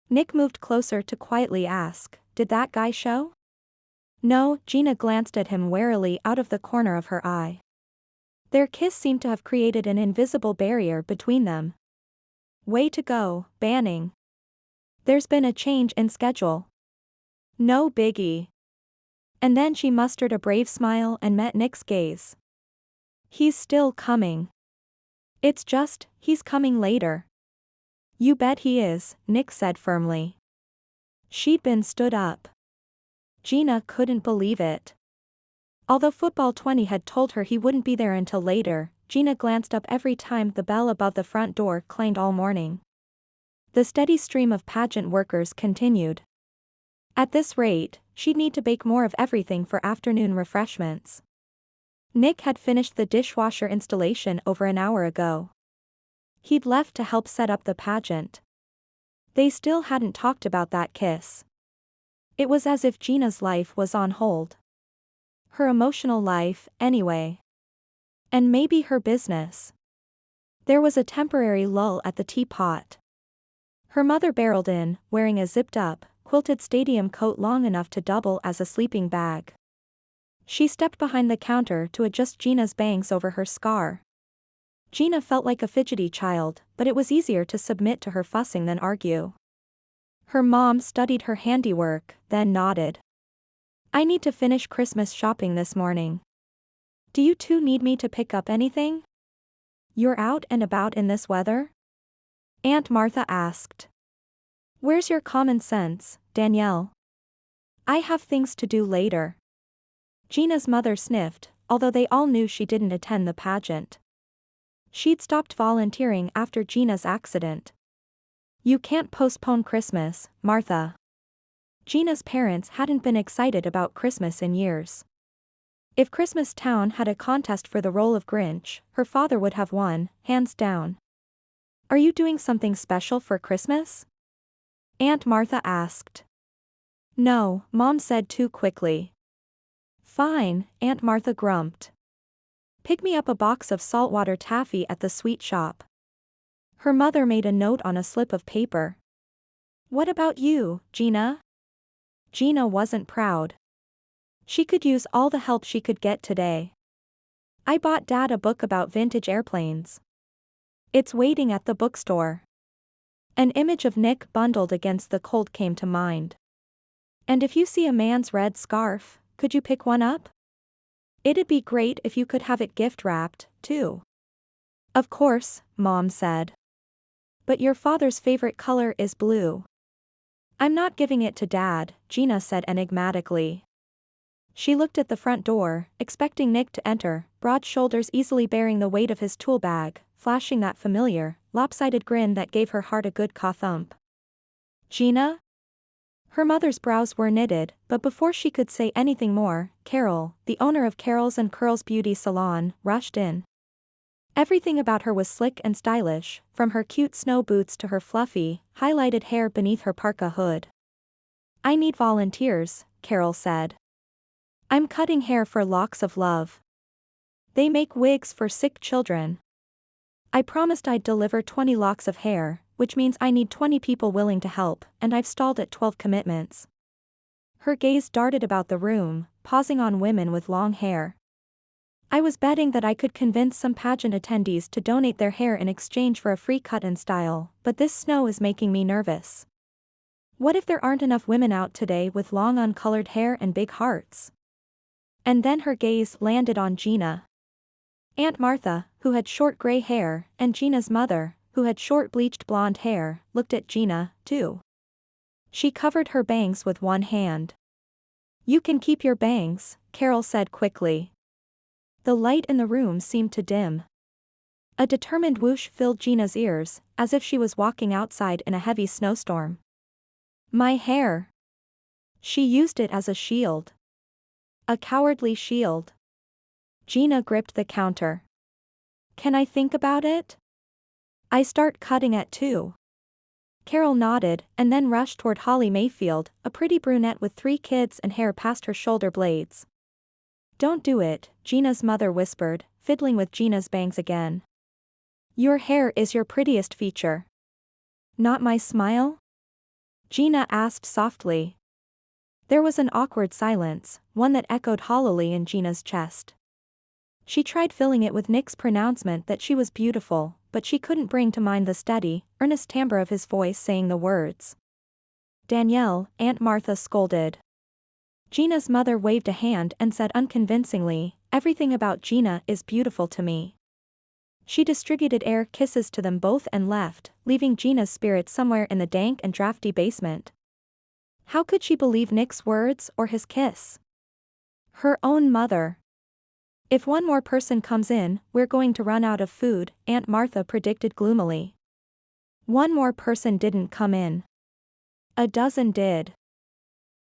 Nick moved closer to quietly ask, did that guy show? No, Gina glanced at him warily out of the corner of her eye. Their kiss seemed to have created an invisible barrier between them. Way to go, Banning. There's been a change in schedule. No biggie. And then she mustered a brave smile and met Nick's gaze. He's still coming. It's just, he's coming later. You bet he is, Nick said firmly. She'd been stood up. Gina couldn't believe it. Although Football 20 had told her he wouldn't be there until later, Gina glanced up every time the bell above the front door clanged all morning. The steady stream of pageant workers continued. At this rate, she'd need to bake more of everything for afternoon refreshments. Nick had finished the dishwasher installation over an hour ago. He'd left to help set up the pageant. They still hadn't talked about that kiss. It was as if Gina's life was on hold. Her emotional life, anyway. And maybe her business. There was a temporary lull at the teapot. Her mother barreled in, wearing a zipped-up, quilted stadium coat long enough to double as a sleeping bag. She stepped behind the counter to adjust Gina's bangs over her scar. Gina felt like a fidgety child, but it was easier to submit to her fussing than argue. Her mom studied her handiwork, then nodded. I need to finish Christmas shopping this morning. Do you two need me to pick up anything? You're out and about in this weather? Aunt Martha asked. Where's your common sense, Danielle? I have things to do later. Gina's mother sniffed, although they all knew she didn't attend the pageant. She'd stopped volunteering after Gina's accident. You can't postpone Christmas, Martha. Gina's parents hadn't been excited about Christmas in years. If Christmas Town had a contest for the role of Grinch, her father would have won, hands down. Are you doing something special for Christmas? Aunt Martha asked. No, Mom said too quickly. Fine, Aunt Martha grumped. Pick me up a box of saltwater taffy at the sweet shop. Her mother made a note on a slip of paper. What about you, Gina? Gina wasn't proud. She could use all the help she could get today. I bought Dad a book about vintage airplanes. It's waiting at the bookstore. An image of Nick bundled against the cold came to mind. And if you see a man's red scarf, could you pick one up? It'd be great if you could have it gift-wrapped, too. Of course, Mom said. But your father's favorite color is blue. I'm not giving it to Dad, Gina said enigmatically. She looked at the front door, expecting Nick to enter, broad shoulders easily bearing the weight of his tool bag, flashing that familiar, lopsided grin that gave her heart a good caw-thump. Gina? Her mother's brows were knitted, but before she could say anything more, Carol, the owner of Carol's and Curls Beauty Salon, rushed in. Everything about her was slick and stylish, from her cute snow boots to her fluffy, highlighted hair beneath her parka hood. I need volunteers, Carol said. I'm cutting hair for Locks of Love. They make wigs for sick children. I promised I'd deliver 20 locks of hair, which means I need 20 people willing to help, and I've stalled at 12 commitments. Her gaze darted about the room, pausing on women with long hair. I was betting that I could convince some pageant attendees to donate their hair in exchange for a free cut and style, but this snow is making me nervous. What if there aren't enough women out today with long uncolored hair and big hearts? And then her gaze landed on Gina. Aunt Martha, who had short gray hair, and Gina's mother, who had short bleached blonde hair, looked at Gina, too. She covered her bangs with one hand. You can keep your bangs, Carol said quickly. The light in the room seemed to dim. A determined whoosh filled Gina's ears, as if she was walking outside in a heavy snowstorm. My hair. She used it as a shield. A cowardly shield. Gina gripped the counter. Can I think about it? I start cutting at 2. Carol nodded, and then rushed toward Holly Mayfield, a pretty brunette with 3 kids and hair past her shoulder blades. Don't do it, Gina's mother whispered, fiddling with Gina's bangs again. Your hair is your prettiest feature. Not my smile? Gina asked softly. There was an awkward silence, one that echoed hollowly in Gina's chest. She tried filling it with Nick's pronouncement that she was beautiful, but she couldn't bring to mind the steady, earnest timbre of his voice saying the words. Danielle, Aunt Martha scolded. Gina's mother waved a hand and said unconvincingly, everything about Gina is beautiful to me. She distributed air kisses to them both and left, leaving Gina's spirit somewhere in the dank and drafty basement. How could she believe Nick's words or his kiss? Her own mother. If one more person comes in, we're going to run out of food, Aunt Martha predicted gloomily. One more person didn't come in. A dozen did.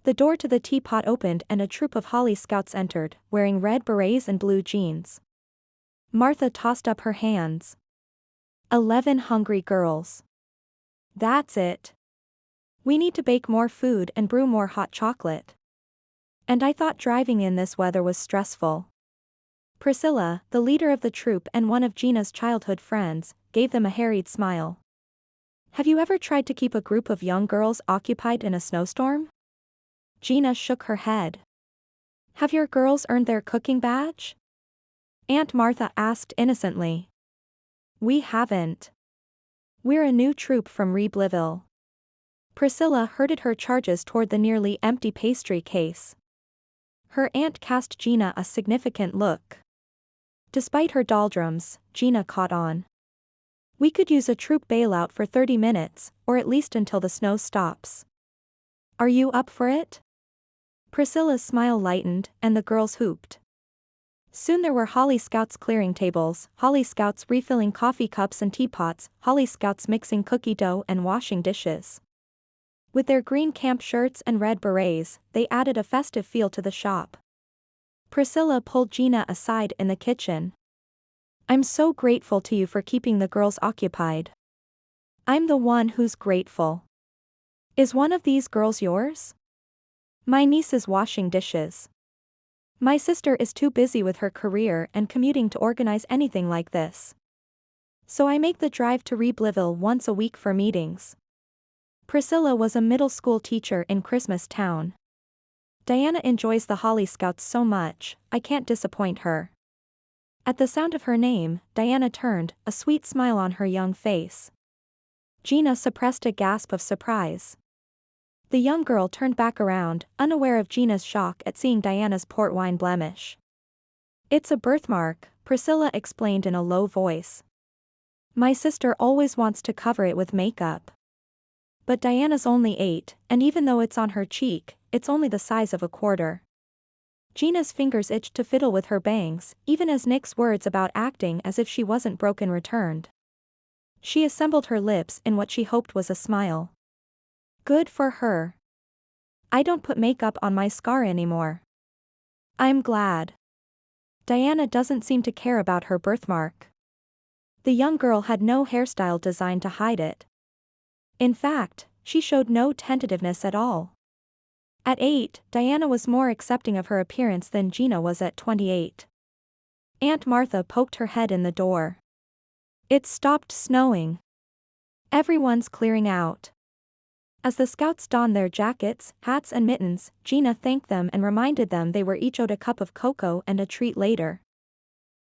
The door to the teapot opened and a troop of Holly Scouts entered, wearing red berets and blue jeans. Martha tossed up her hands. 11 hungry girls. That's it. We need to bake more food and brew more hot chocolate. And I thought driving in this weather was stressful. Priscilla, the leader of the troop and one of Gina's childhood friends, gave them a harried smile. Have you ever tried to keep a group of young girls occupied in a snowstorm? Gina shook her head. Have your girls earned their cooking badge? Aunt Martha asked innocently. We haven't. We're a new troop from Rebleville. Priscilla herded her charges toward the nearly empty pastry case. Her aunt cast Gina a significant look. Despite her doldrums, Gina caught on. We could use a troop bailout for 30 minutes, or at least until the snow stops. Are you up for it? Priscilla's smile lightened, and the girls hooped. Soon there were Holly Scouts clearing tables, Holly Scouts refilling coffee cups and teapots, Holly Scouts mixing cookie dough and washing dishes. With their green camp shirts and red berets, they added a festive feel to the shop. Priscilla pulled Gina aside in the kitchen. I'm so grateful to you for keeping the girls occupied. I'm the one who's grateful. Is one of these girls yours? My niece is washing dishes. My sister is too busy with her career and commuting to organize anything like this. So I make the drive to Rebleville once a week for meetings. Priscilla was a middle school teacher in Christmas Town. Diana enjoys the Holly Scouts so much, I can't disappoint her. At the sound of her name, Diana turned, a sweet smile on her young face. Gina suppressed a gasp of surprise. The young girl turned back around, unaware of Gina's shock at seeing Diana's port wine blemish. It's a birthmark, Priscilla explained in a low voice. My sister always wants to cover it with makeup. But Diana's only 8, and even though it's on her cheek, it's only the size of a quarter. Gina's fingers itched to fiddle with her bangs, even as Nick's words about acting as if she wasn't broken returned. She assembled her lips in what she hoped was a smile. Good for her. I don't put makeup on my scar anymore. I'm glad. Diana doesn't seem to care about her birthmark. The young girl had no hairstyle designed to hide it. In fact, she showed no tentativeness at all. At 8, Diana was more accepting of her appearance than Gina was at 28. Aunt Martha poked her head in the door. It stopped snowing. Everyone's clearing out. As the scouts donned their jackets, hats and mittens, Gina thanked them and reminded them they were each owed a cup of cocoa and a treat later.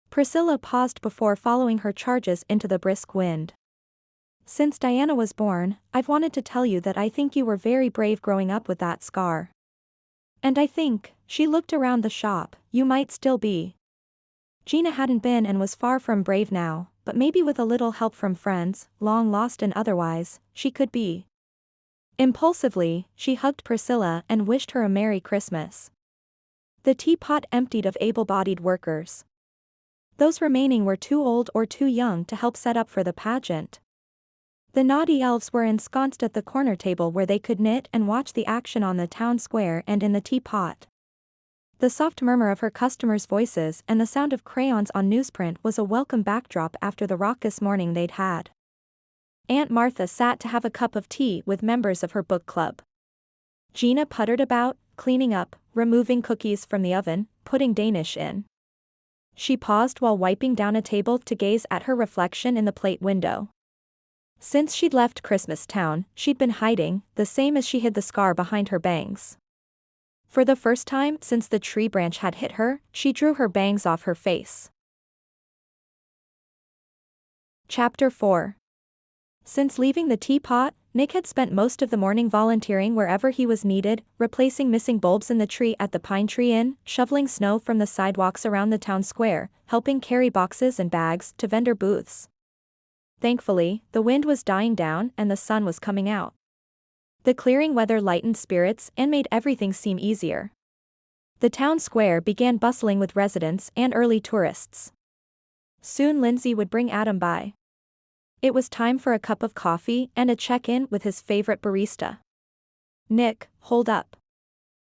Priscilla paused before following her charges into the brisk wind. Since Diana was born, I've wanted to tell you that I think you were very brave growing up with that scar. And I think, she looked around the shop, you might still be. Gina hadn't been and was far from brave now, but maybe with a little help from friends, long lost and otherwise, she could be. Impulsively, she hugged Priscilla and wished her a Merry Christmas. The teapot emptied of able-bodied workers. Those remaining were too old or too young to help set up for the pageant. The naughty elves were ensconced at the corner table where they could knit and watch the action on the town square and in the teapot. The soft murmur of her customers' voices and the sound of crayons on newsprint was a welcome backdrop after the raucous morning they'd had. Aunt Martha sat to have a cup of tea with members of her book club. Gina puttered about, cleaning up, removing cookies from the oven, putting Danish in. She paused while wiping down a table to gaze at her reflection in the plate window. Since she'd left Christmas Town, she'd been hiding, the same as she hid the scar behind her bangs. For the first time since the tree branch had hit her, she drew her bangs off her face. Chapter 4. Since leaving the teapot, Nick had spent most of the morning volunteering wherever he was needed, replacing missing bulbs in the tree at the Pine Tree Inn, shoveling snow from the sidewalks around the town square, helping carry boxes and bags to vendor booths. Thankfully, the wind was dying down and the sun was coming out. The clearing weather lightened spirits and made everything seem easier. The town square began bustling with residents and early tourists. Soon Lindsay would bring Adam by. It was time for a cup of coffee and a check-in with his favorite barista. Nick, hold up.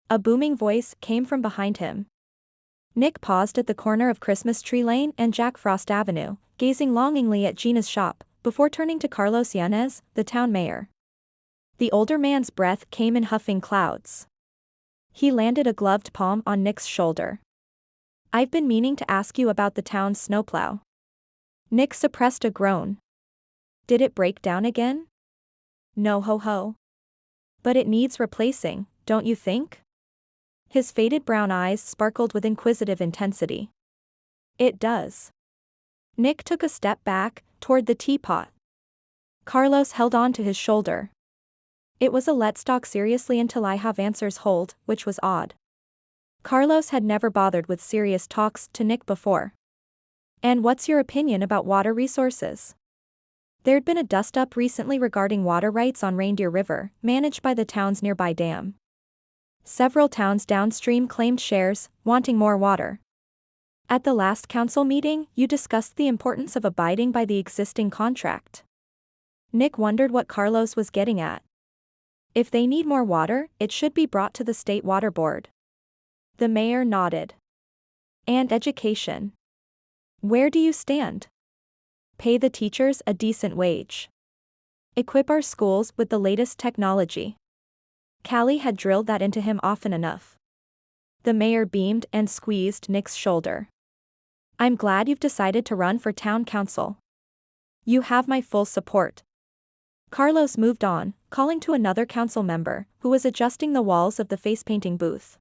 A booming voice came from behind him. Nick paused at the corner of Christmas Tree Lane and Jack Frost Avenue, gazing longingly at Gina's shop, before turning to Carlos Yanez, the town mayor. The older man's breath came in huffing clouds. He landed a gloved palm on Nick's shoulder. I've been meaning to ask you about the town's snowplow. Nick suppressed a groan. Did it break down again? No ho ho. But it needs replacing, don't you think? His faded brown eyes sparkled with inquisitive intensity. It does. Nick took a step back, toward the teapot. Carlos held on to his shoulder. It was a let's talk seriously until I have answers hold, which was odd. Carlos had never bothered with serious talks to Nick before. And what's your opinion about water resources? There'd been a dust-up recently regarding water rights on Reindeer River, managed by the town's nearby dam. Several towns downstream claimed shares, wanting more water. At the last council meeting, you discussed the importance of abiding by the existing contract. Nick wondered what Carlos was getting at. If they need more water, it should be brought to the state water board. The mayor nodded. And education. Where do you stand? Pay the teachers a decent wage. Equip our schools with the latest technology. Callie had drilled that into him often enough. The mayor beamed and squeezed Nick's shoulder. I'm glad you've decided to run for town council. You have my full support. Carlos moved on, calling to another council member, who was adjusting the walls of the face-painting booth.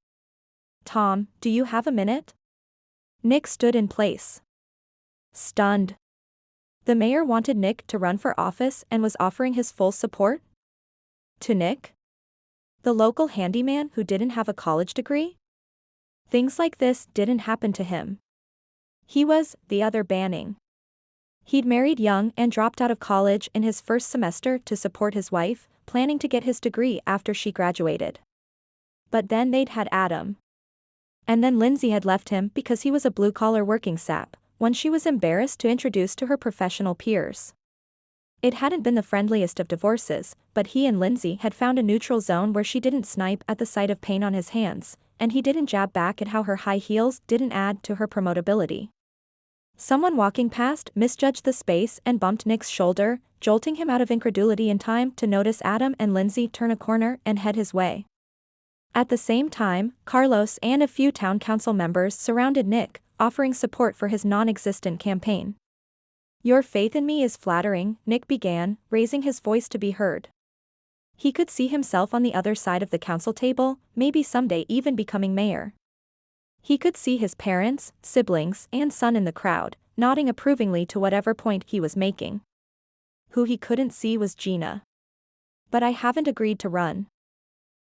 Tom, do you have a minute? Nick stood in place. Stunned. The mayor wanted Nick to run for office and was offering his full support? To Nick? The local handyman who didn't have a college degree? Things like this didn't happen to him. He was the other Banning. He'd married young and dropped out of college in his first semester to support his wife, planning to get his degree after she graduated. But then they'd had Adam. And then Lindsay had left him because he was a blue-collar working sap, one she was embarrassed to introduce to her professional peers. It hadn't been the friendliest of divorces, but he and Lindsay had found a neutral zone where she didn't snipe at the sight of pain on his hands, and he didn't jab back at how her high heels didn't add to her promotability. Someone walking past misjudged the space and bumped Nick's shoulder, jolting him out of incredulity in time to notice Adam and Lindsay turn a corner and head his way. At the same time, Carlos and a few town council members surrounded Nick, offering support for his non-existent campaign. Your faith in me is flattering, Nick began, raising his voice to be heard. He could see himself on the other side of the council table, maybe someday even becoming mayor. He could see his parents, siblings, and son in the crowd, nodding approvingly to whatever point he was making. Who he couldn't see was Gina. But I haven't agreed to run.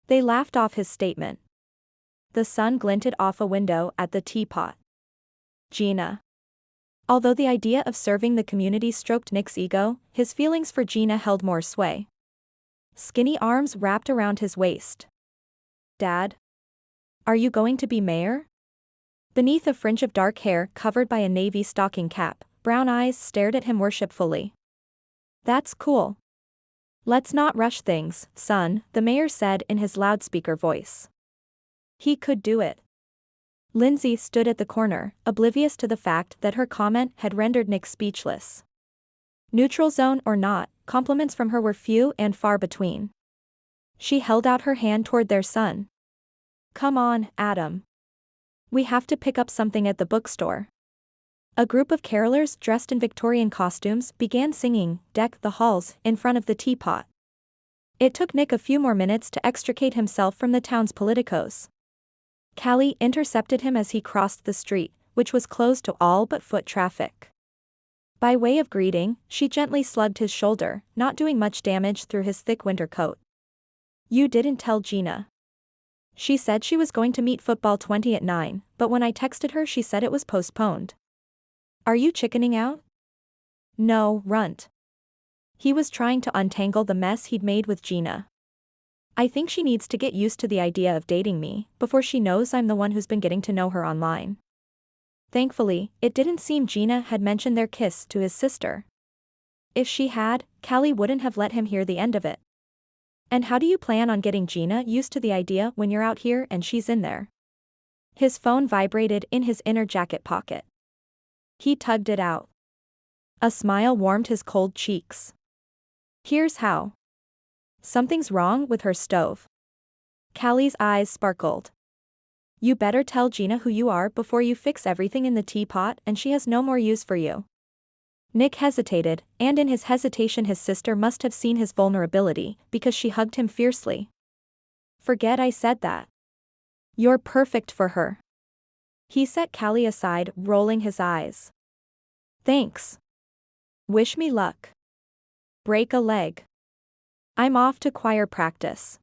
They laughed off his statement. The sun glinted off a window at the teapot. Gina. Although the idea of serving the community stroked Nick's ego, his feelings for Gina held more sway. Skinny arms wrapped around his waist. Dad? Are you going to be mayor? Beneath a fringe of dark hair covered by a navy stocking cap, brown eyes stared at him worshipfully. That's cool. Let's not rush things, son, the mayor said in his loudspeaker voice. He could do it. Lindsay stood at the corner, oblivious to the fact that her comment had rendered Nick speechless. Neutral zone or not, compliments from her were few and far between. She held out her hand toward their son. Come on, Adam. We have to pick up something at the bookstore. A group of carolers dressed in Victorian costumes began singing, Deck the Halls, in front of the teapot. It took Nick a few more minutes to extricate himself from the town's politicos. Callie intercepted him as he crossed the street, which was closed to all but foot traffic. By way of greeting, she gently slugged his shoulder, not doing much damage through his thick winter coat. You didn't tell Gina. She said she was going to meet football 20 at 9, but when I texted her she said it was postponed. Are you chickening out? No, runt. He was trying to untangle the mess he'd made with Gina. I think she needs to get used to the idea of dating me, before she knows I'm the one who's been getting to know her online. Thankfully, it didn't seem Gina had mentioned their kiss to his sister. If she had, Callie wouldn't have let him hear the end of it. And how do you plan on getting Gina used to the idea when you're out here and she's in there? His phone vibrated in his inner jacket pocket. He tugged it out. A smile warmed his cold cheeks. Here's how. Something's wrong with her stove. Callie's eyes sparkled. You better tell Gina who you are before you fix everything in the teapot and she has no more use for you. Nick hesitated, and in his hesitation his sister must have seen his vulnerability, because she hugged him fiercely. Forget I said that. You're perfect for her. He set Callie aside, rolling his eyes. Thanks. Wish me luck. Break a leg. I'm off to choir practice.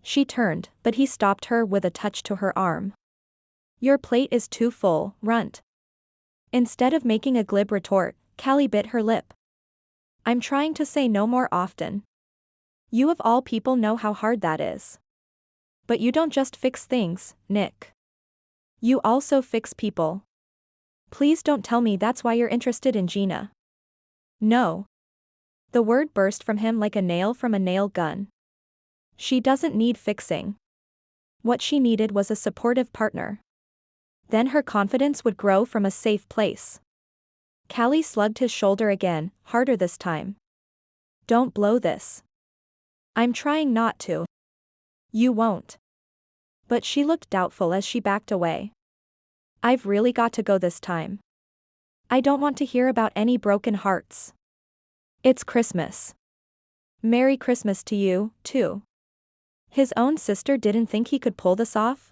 She turned, but he stopped her with a touch to her arm. Your plate is too full, runt. Instead of making a glib retort, Callie bit her lip. I'm trying to say no more often. You of all people know how hard that is. But you don't just fix things, Nick. You also fix people. Please don't tell me that's why you're interested in Gina. No. The word burst from him like a nail from a nail gun. She doesn't need fixing. What she needed was a supportive partner. Then her confidence would grow from a safe place. Callie slugged his shoulder again, harder this time. Don't blow this. I'm trying not to. You won't. But she looked doubtful as she backed away. I've really got to go this time. I don't want to hear about any broken hearts. It's Christmas. Merry Christmas to you, too. His own sister didn't think he could pull this off?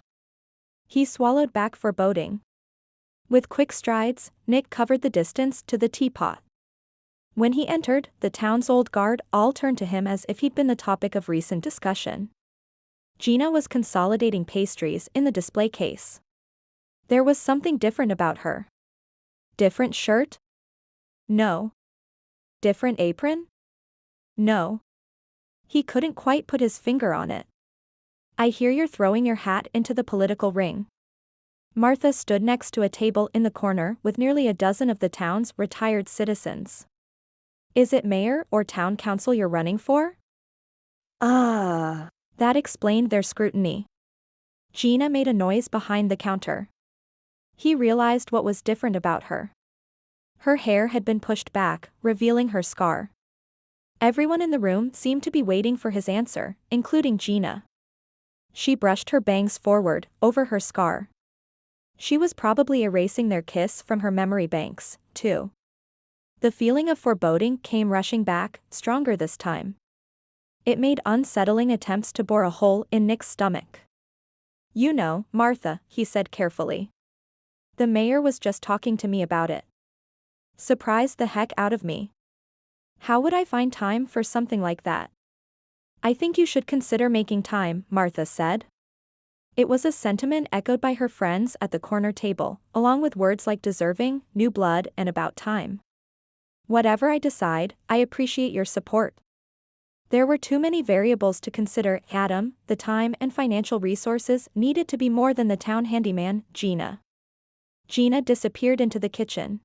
He swallowed back foreboding. With quick strides, Nick covered the distance to the teapot. When he entered, the town's old guard all turned to him as if he'd been the topic of recent discussion. Gina was consolidating pastries in the display case. There was something different about her. Different shirt? No. Different apron? No. He couldn't quite put his finger on it. I hear you're throwing your hat into the political ring. Martha stood next to a table in the corner with nearly a dozen of the town's retired citizens. Is it mayor or town council you're running for? That explained their scrutiny. Gina made a noise behind the counter. He realized what was different about her. Her hair had been pushed back, revealing her scar. Everyone in the room seemed to be waiting for his answer, including Gina. She brushed her bangs forward, over her scar. She was probably erasing their kiss from her memory banks, too. The feeling of foreboding came rushing back, stronger this time. It made unsettling attempts to bore a hole in Nick's stomach. You know, Martha, he said carefully. The mayor was just talking to me about it. Surprised the heck out of me. How would I find time for something like that? I think you should consider making time, Martha said. It was a sentiment echoed by her friends at the corner table, along with words like deserving, new blood, and about time. Whatever I decide, I appreciate your support. There were too many variables to consider, Adam, the time and financial resources needed to be more than the town handyman, Gina. Gina disappeared into the kitchen.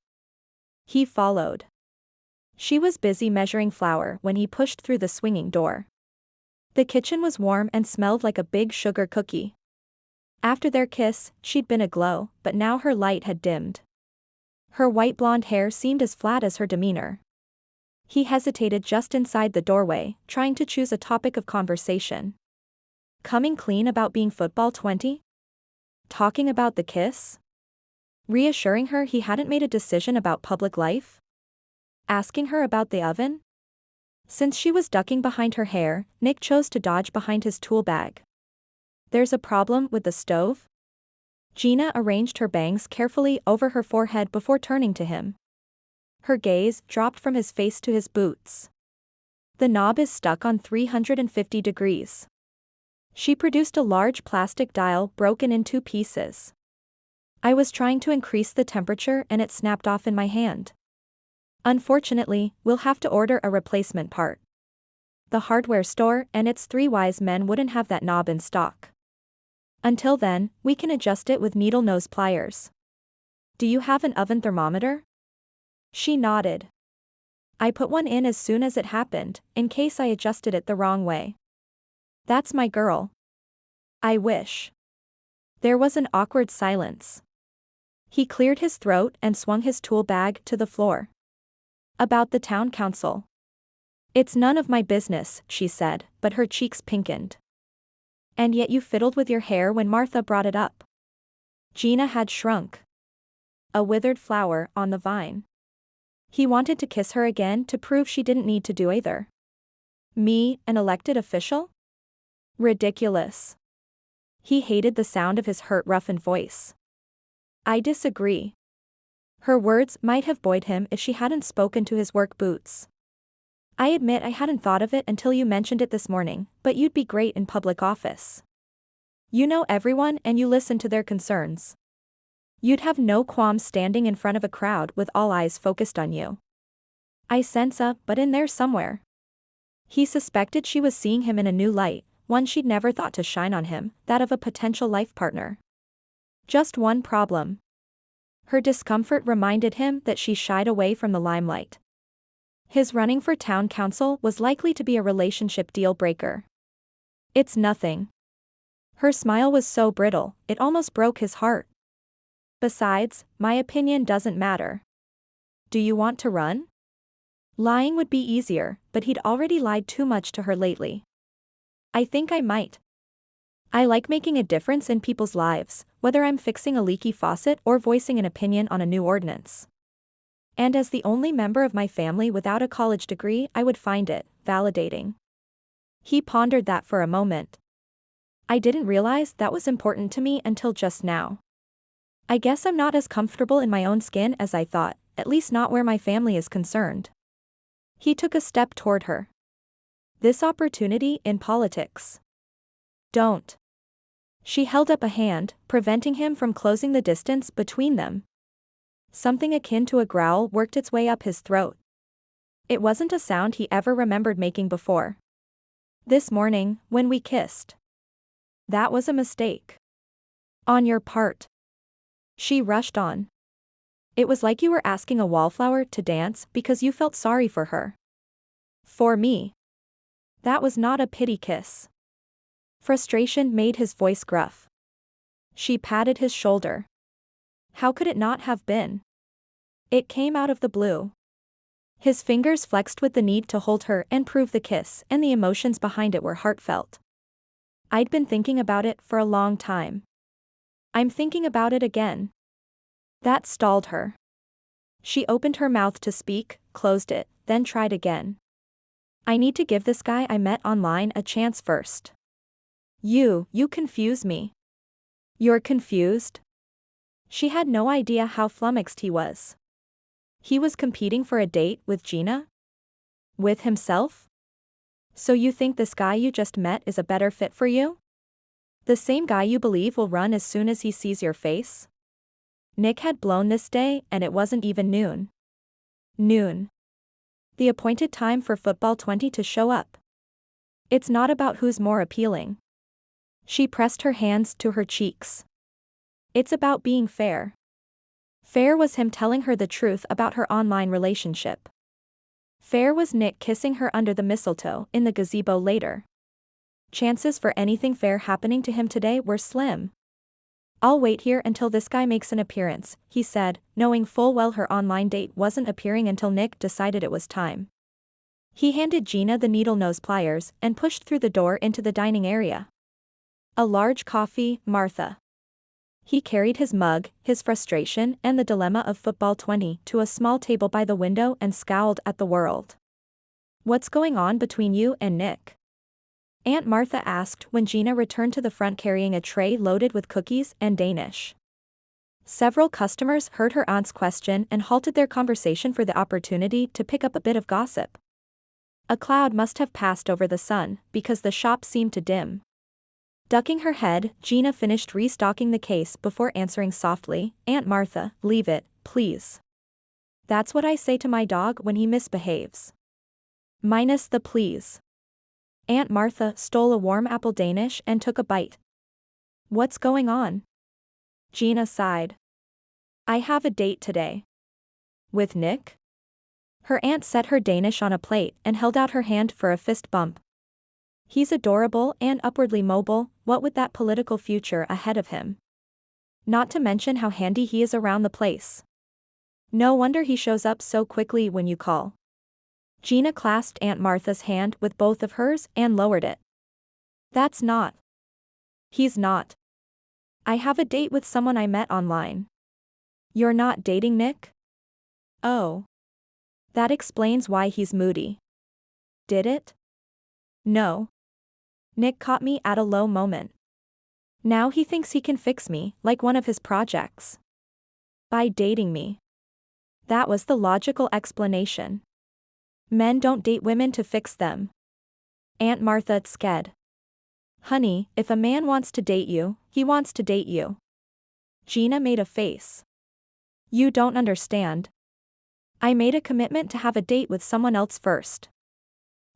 He followed. She was busy measuring flour when he pushed through the swinging door. The kitchen was warm and smelled like a big sugar cookie. After their kiss, she'd been aglow, but now her light had dimmed. Her white blonde hair seemed as flat as her demeanor. He hesitated just inside the doorway, trying to choose a topic of conversation. Coming clean about being football 20? Talking about the kiss? Reassuring her he hadn't made a decision about public life? Asking her about the oven? Since she was ducking behind her hair, Nick chose to dodge behind his tool bag. There's a problem with the stove? Gina arranged her bangs carefully over her forehead before turning to him. Her gaze dropped from his face to his boots. The knob is stuck on 350 degrees. She produced a large plastic dial broken in 2 pieces. I was trying to increase the temperature and it snapped off in my hand. Unfortunately, we'll have to order a replacement part. The hardware store and its 3 wise men wouldn't have that knob in stock. Until then, we can adjust it with needle nose pliers. Do you have an oven thermometer? She nodded. I put one in as soon as it happened, in case I adjusted it the wrong way. That's my girl. I wish. There was an awkward silence. He cleared his throat and swung his tool bag to the floor. About the town council. It's none of my business, she said, but her cheeks pinkened. And yet you fiddled with your hair when Martha brought it up. Gina had shrunk. A withered flower on the vine. He wanted to kiss her again to prove she didn't need to do either. Me, an elected official? Ridiculous. He hated the sound of his hurt, roughened voice. I disagree. Her words might have buoyed him if she hadn't spoken to his work boots. I admit I hadn't thought of it until you mentioned it this morning, but you'd be great in public office. You know everyone and you listen to their concerns. You'd have no qualms standing in front of a crowd with all eyes focused on you. I sense a but in there somewhere. He suspected she was seeing him in a new light, one she'd never thought to shine on him, that of a potential life partner. Just one problem. Her discomfort reminded him that she shied away from the limelight. His running for town council was likely to be a relationship deal breaker. It's nothing. Her smile was so brittle, it almost broke his heart. Besides, my opinion doesn't matter. Do you want to run? Lying would be easier, but he'd already lied too much to her lately. I think I might. I like making a difference in people's lives, whether I'm fixing a leaky faucet or voicing an opinion on a new ordinance. And as the only member of my family without a college degree, I would find it validating. He pondered that for a moment. I didn't realize that was important to me until just now. I guess I'm not as comfortable in my own skin as I thought, at least not where my family is concerned. He took a step toward her. This opportunity in politics. Don't. She held up a hand, preventing him from closing the distance between them. Something akin to a growl worked its way up his throat. It wasn't a sound he ever remembered making before. This morning, when we kissed. That was a mistake. On your part. She rushed on. It was like you were asking a wallflower to dance because you felt sorry for her. For me. That was not a pity kiss. Frustration made his voice gruff. She patted his shoulder. How could it not have been? It came out of the blue. His fingers flexed with the need to hold her and prove the kiss, and the emotions behind it were heartfelt. I'd been thinking about it for a long time. I'm thinking about it again. That stalled her. She opened her mouth to speak, closed it, then tried again. I need to give this guy I met online a chance first. You confuse me. You're confused? She had no idea how flummoxed he was. He was competing for a date with Gina? With himself? So you think this guy you just met is a better fit for you? The same guy you believe will run as soon as he sees your face? Nick had blown this day and it wasn't even noon. Noon. The appointed time for football 20 to show up. It's not about who's more appealing. She pressed her hands to her cheeks. It's about being fair. Fair was him telling her the truth about her online relationship. Fair was Nick kissing her under the mistletoe in the gazebo later. Chances for anything fair happening to him today were slim. I'll wait here until this guy makes an appearance, he said, knowing full well her online date wasn't appearing until Nick decided it was time. He handed Gina the needle-nose pliers and pushed through the door into the dining area. A large coffee, Martha. He carried his mug, his frustration and the dilemma of football 20 to a small table by the window and scowled at the world. What's going on between you and Nick? Aunt Martha asked when Gina returned to the front carrying a tray loaded with cookies and Danish. Several customers heard her aunt's question and halted their conversation for the opportunity to pick up a bit of gossip. A cloud must have passed over the sun, because the shop seemed to dim. Ducking her head, Gina finished restocking the case before answering softly, Aunt Martha, leave it, please. That's what I say to my dog when he misbehaves. Minus the please. Aunt Martha stole a warm apple Danish and took a bite. What's going on? Gina sighed. I have a date today. With Nick? Her aunt set her Danish on a plate and held out her hand for a fist bump. He's adorable and upwardly mobile, what with that political future ahead of him. Not to mention how handy he is around the place. No wonder he shows up so quickly when you call. Gina clasped Aunt Martha's hand with both of hers and lowered it. That's not. He's not. I have a date with someone I met online. You're not dating Nick? Oh. That explains why he's moody. Did it? No. Nick caught me at a low moment. Now he thinks he can fix me, like one of his projects. By dating me. That was the logical explanation. Men don't date women to fix them. Aunt Martha scared. Honey, if a man wants to date you, he wants to date you. Gina made a face. You don't understand. I made a commitment to have a date with someone else first.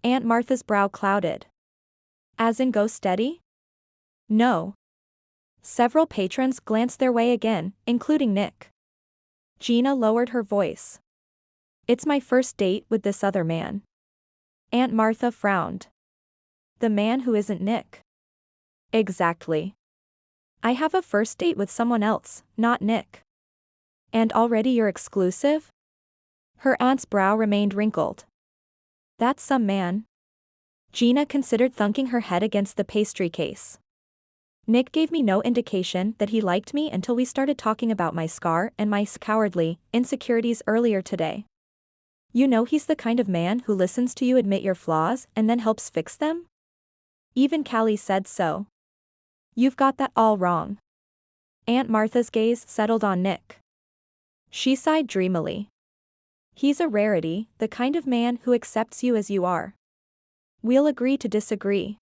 Aunt Martha's brow clouded. As in go steady? No. Several patrons glanced their way again, including Nick. Gina lowered her voice. It's my first date with this other man. Aunt Martha frowned. The man who isn't Nick. Exactly. I have a first date with someone else, not Nick. And already you're exclusive? Her aunt's brow remained wrinkled. That's some man. Gina considered thunking her head against the pastry case. Nick gave me no indication that he liked me until we started talking about my scar and my cowardly insecurities earlier today. You know he's the kind of man who listens to you admit your flaws and then helps fix them? Even Callie said so. You've got that all wrong. Aunt Martha's gaze settled on Nick. She sighed dreamily. He's a rarity, the kind of man who accepts you as you are. We'll agree to disagree.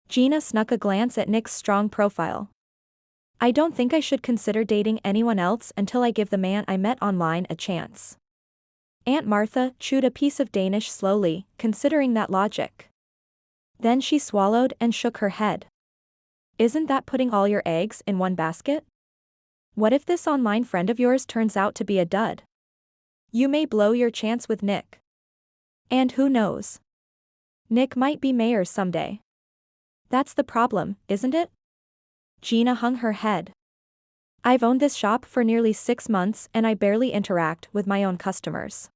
Gina snuck a glance at Nick's strong profile. I don't think I should consider dating anyone else until I give the man I met online a chance. Aunt Martha chewed a piece of Danish slowly, considering that logic. Then she swallowed and shook her head. Isn't that putting all your eggs in one basket? What if this online friend of yours turns out to be a dud? You may blow your chance with Nick. And who knows? Nick might be mayor someday. That's the problem, isn't it? Gina hung her head. I've owned this shop for nearly 6 months and I barely interact with my own customers.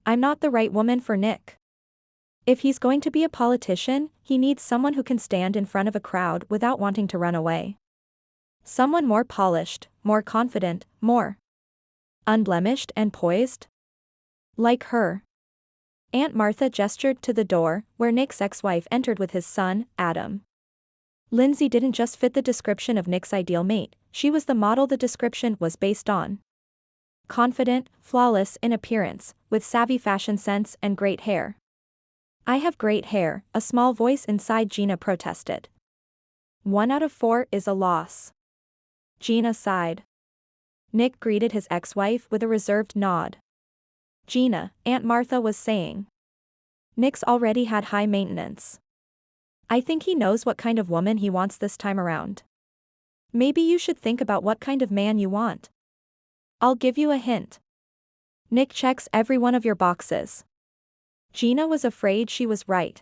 I'm not the right woman for Nick. If he's going to be a politician, he needs someone who can stand in front of a crowd without wanting to run away. Someone more polished, more confident, more unblemished and poised. Like her. Aunt Martha gestured to the door, where Nick's ex-wife entered with his son, Adam. Lindsay didn't just fit the description of Nick's ideal mate, she was the model the description was based on. Confident, flawless in appearance, with savvy fashion sense and great hair. I have great hair, a small voice inside Gina protested. 1 out of 4 is a loss. Gina sighed. Nick greeted his ex-wife with a reserved nod. Gina, Aunt Martha was saying. Nick's already had high maintenance. I think he knows what kind of woman he wants this time around. Maybe you should think about what kind of man you want. I'll give you a hint. Nick checks every one of your boxes. Gina was afraid she was right.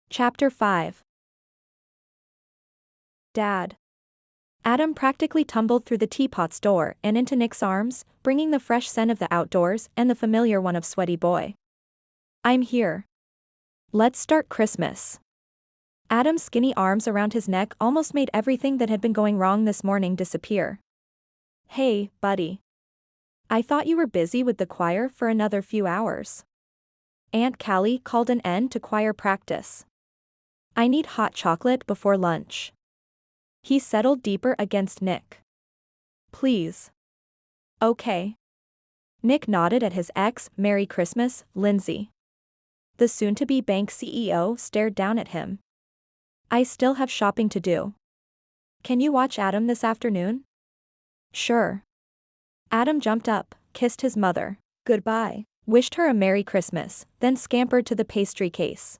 Chapter 5. Dad. Adam practically tumbled through the teapot's door and into Nick's arms, bringing the fresh scent of the outdoors and the familiar one of sweaty boy. I'm here. Let's start Christmas. Adam's skinny arms around his neck almost made everything that had been going wrong this morning disappear. Hey, buddy. I thought you were busy with the choir for another few hours. Aunt Callie called an end to choir practice. I need hot chocolate before lunch. He settled deeper against Nick. Please. Okay. Nick nodded at his ex, Merry Christmas, Lindsay. The soon-to-be bank CEO stared down at him. I still have shopping to do. Can you watch Adam this afternoon? Sure. Adam jumped up, kissed his mother. Goodbye. Wished her a Merry Christmas, then scampered to the pastry case.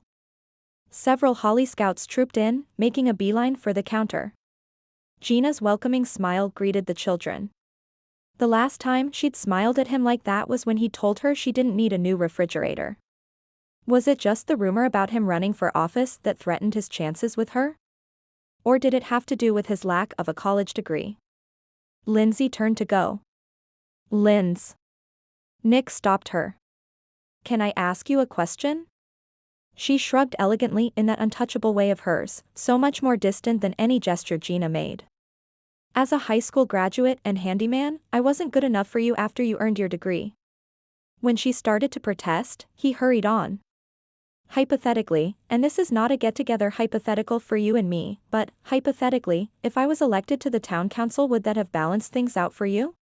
Several Holly Scouts trooped in, making a beeline for the counter. Gina's welcoming smile greeted the children. The last time she'd smiled at him like that was when he told her she didn't need a new refrigerator. Was it just the rumor about him running for office that threatened his chances with her? Or did it have to do with his lack of a college degree? Lindsay turned to go. Linz. Nick stopped her. Can I ask you a question? She shrugged elegantly in that untouchable way of hers, so much more distant than any gesture Gina made. As a high school graduate and handyman, I wasn't good enough for you after you earned your degree. When she started to protest, he hurried on. Hypothetically, and this is not a get-together hypothetical for you and me, but, hypothetically, if I was elected to the town council, would that have balanced things out for you?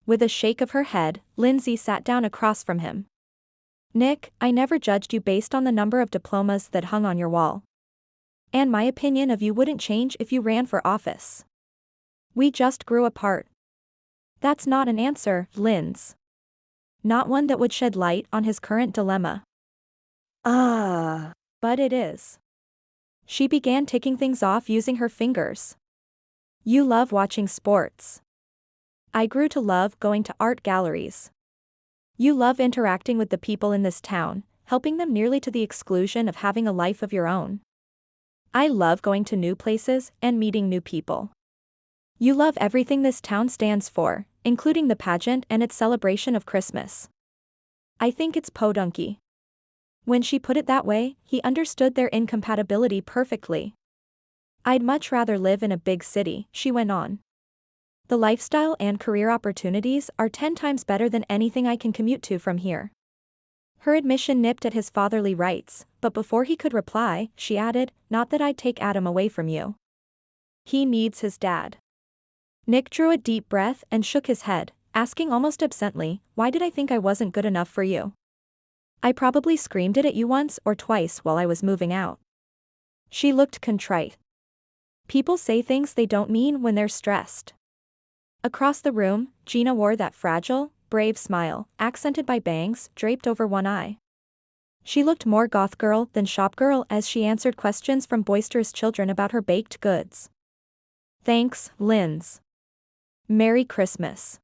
With a shake of her head, Lindsay sat down across from him. Nick, I never judged you based on the number of diplomas that hung on your wall. And my opinion of you wouldn't change if you ran for office. We just grew apart. That's not an answer, Linz. Not one that would shed light on his current dilemma. But it is. She began ticking things off using her fingers. You love watching sports. I grew to love going to art galleries. You love interacting with the people in this town, helping them nearly to the exclusion of having a life of your own. I love going to new places and meeting new people. You love everything this town stands for, including the pageant and its celebration of Christmas. I think it's podunky. When she put it that way, he understood their incompatibility perfectly. I'd much rather live in a big city, she went on. The lifestyle and career opportunities are 10 times better than anything I can commute to from here. Her admission nipped at his fatherly rights, but before he could reply, she added, not that I'd take Adam away from you. He needs his dad. Nick drew a deep breath and shook his head, asking almost absently, why did I think I wasn't good enough for you? I probably screamed it at you once or twice while I was moving out. She looked contrite. People say things they don't mean when they're stressed. Across the room, Gina wore that fragile, brave smile, accented by bangs draped over one eye. She looked more goth girl than shop girl as she answered questions from boisterous children about her baked goods. Thanks, Linz. Merry Christmas.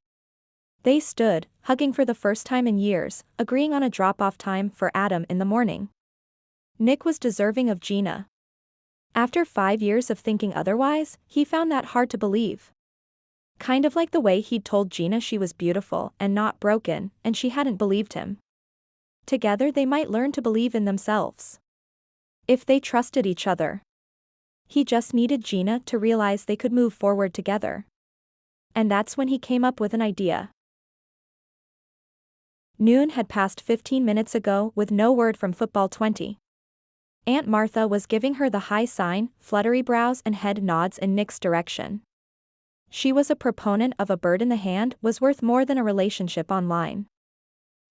They stood, hugging for the first time in years, agreeing on a drop-off time for Adam in the morning. Nick was deserving of Gina. After 5 years of thinking otherwise, he found that hard to believe. Kind of like the way he'd told Gina she was beautiful and not broken, and she hadn't believed him. Together they might learn to believe in themselves. If they trusted each other. He just needed Gina to realize they could move forward together. And that's when he came up with an idea. Noon had passed 15 minutes ago with no word from Football 20. Aunt Martha was giving her the high sign, fluttery brows and head nods in Nick's direction. She was a proponent of a bird in the hand was worth more than a relationship online.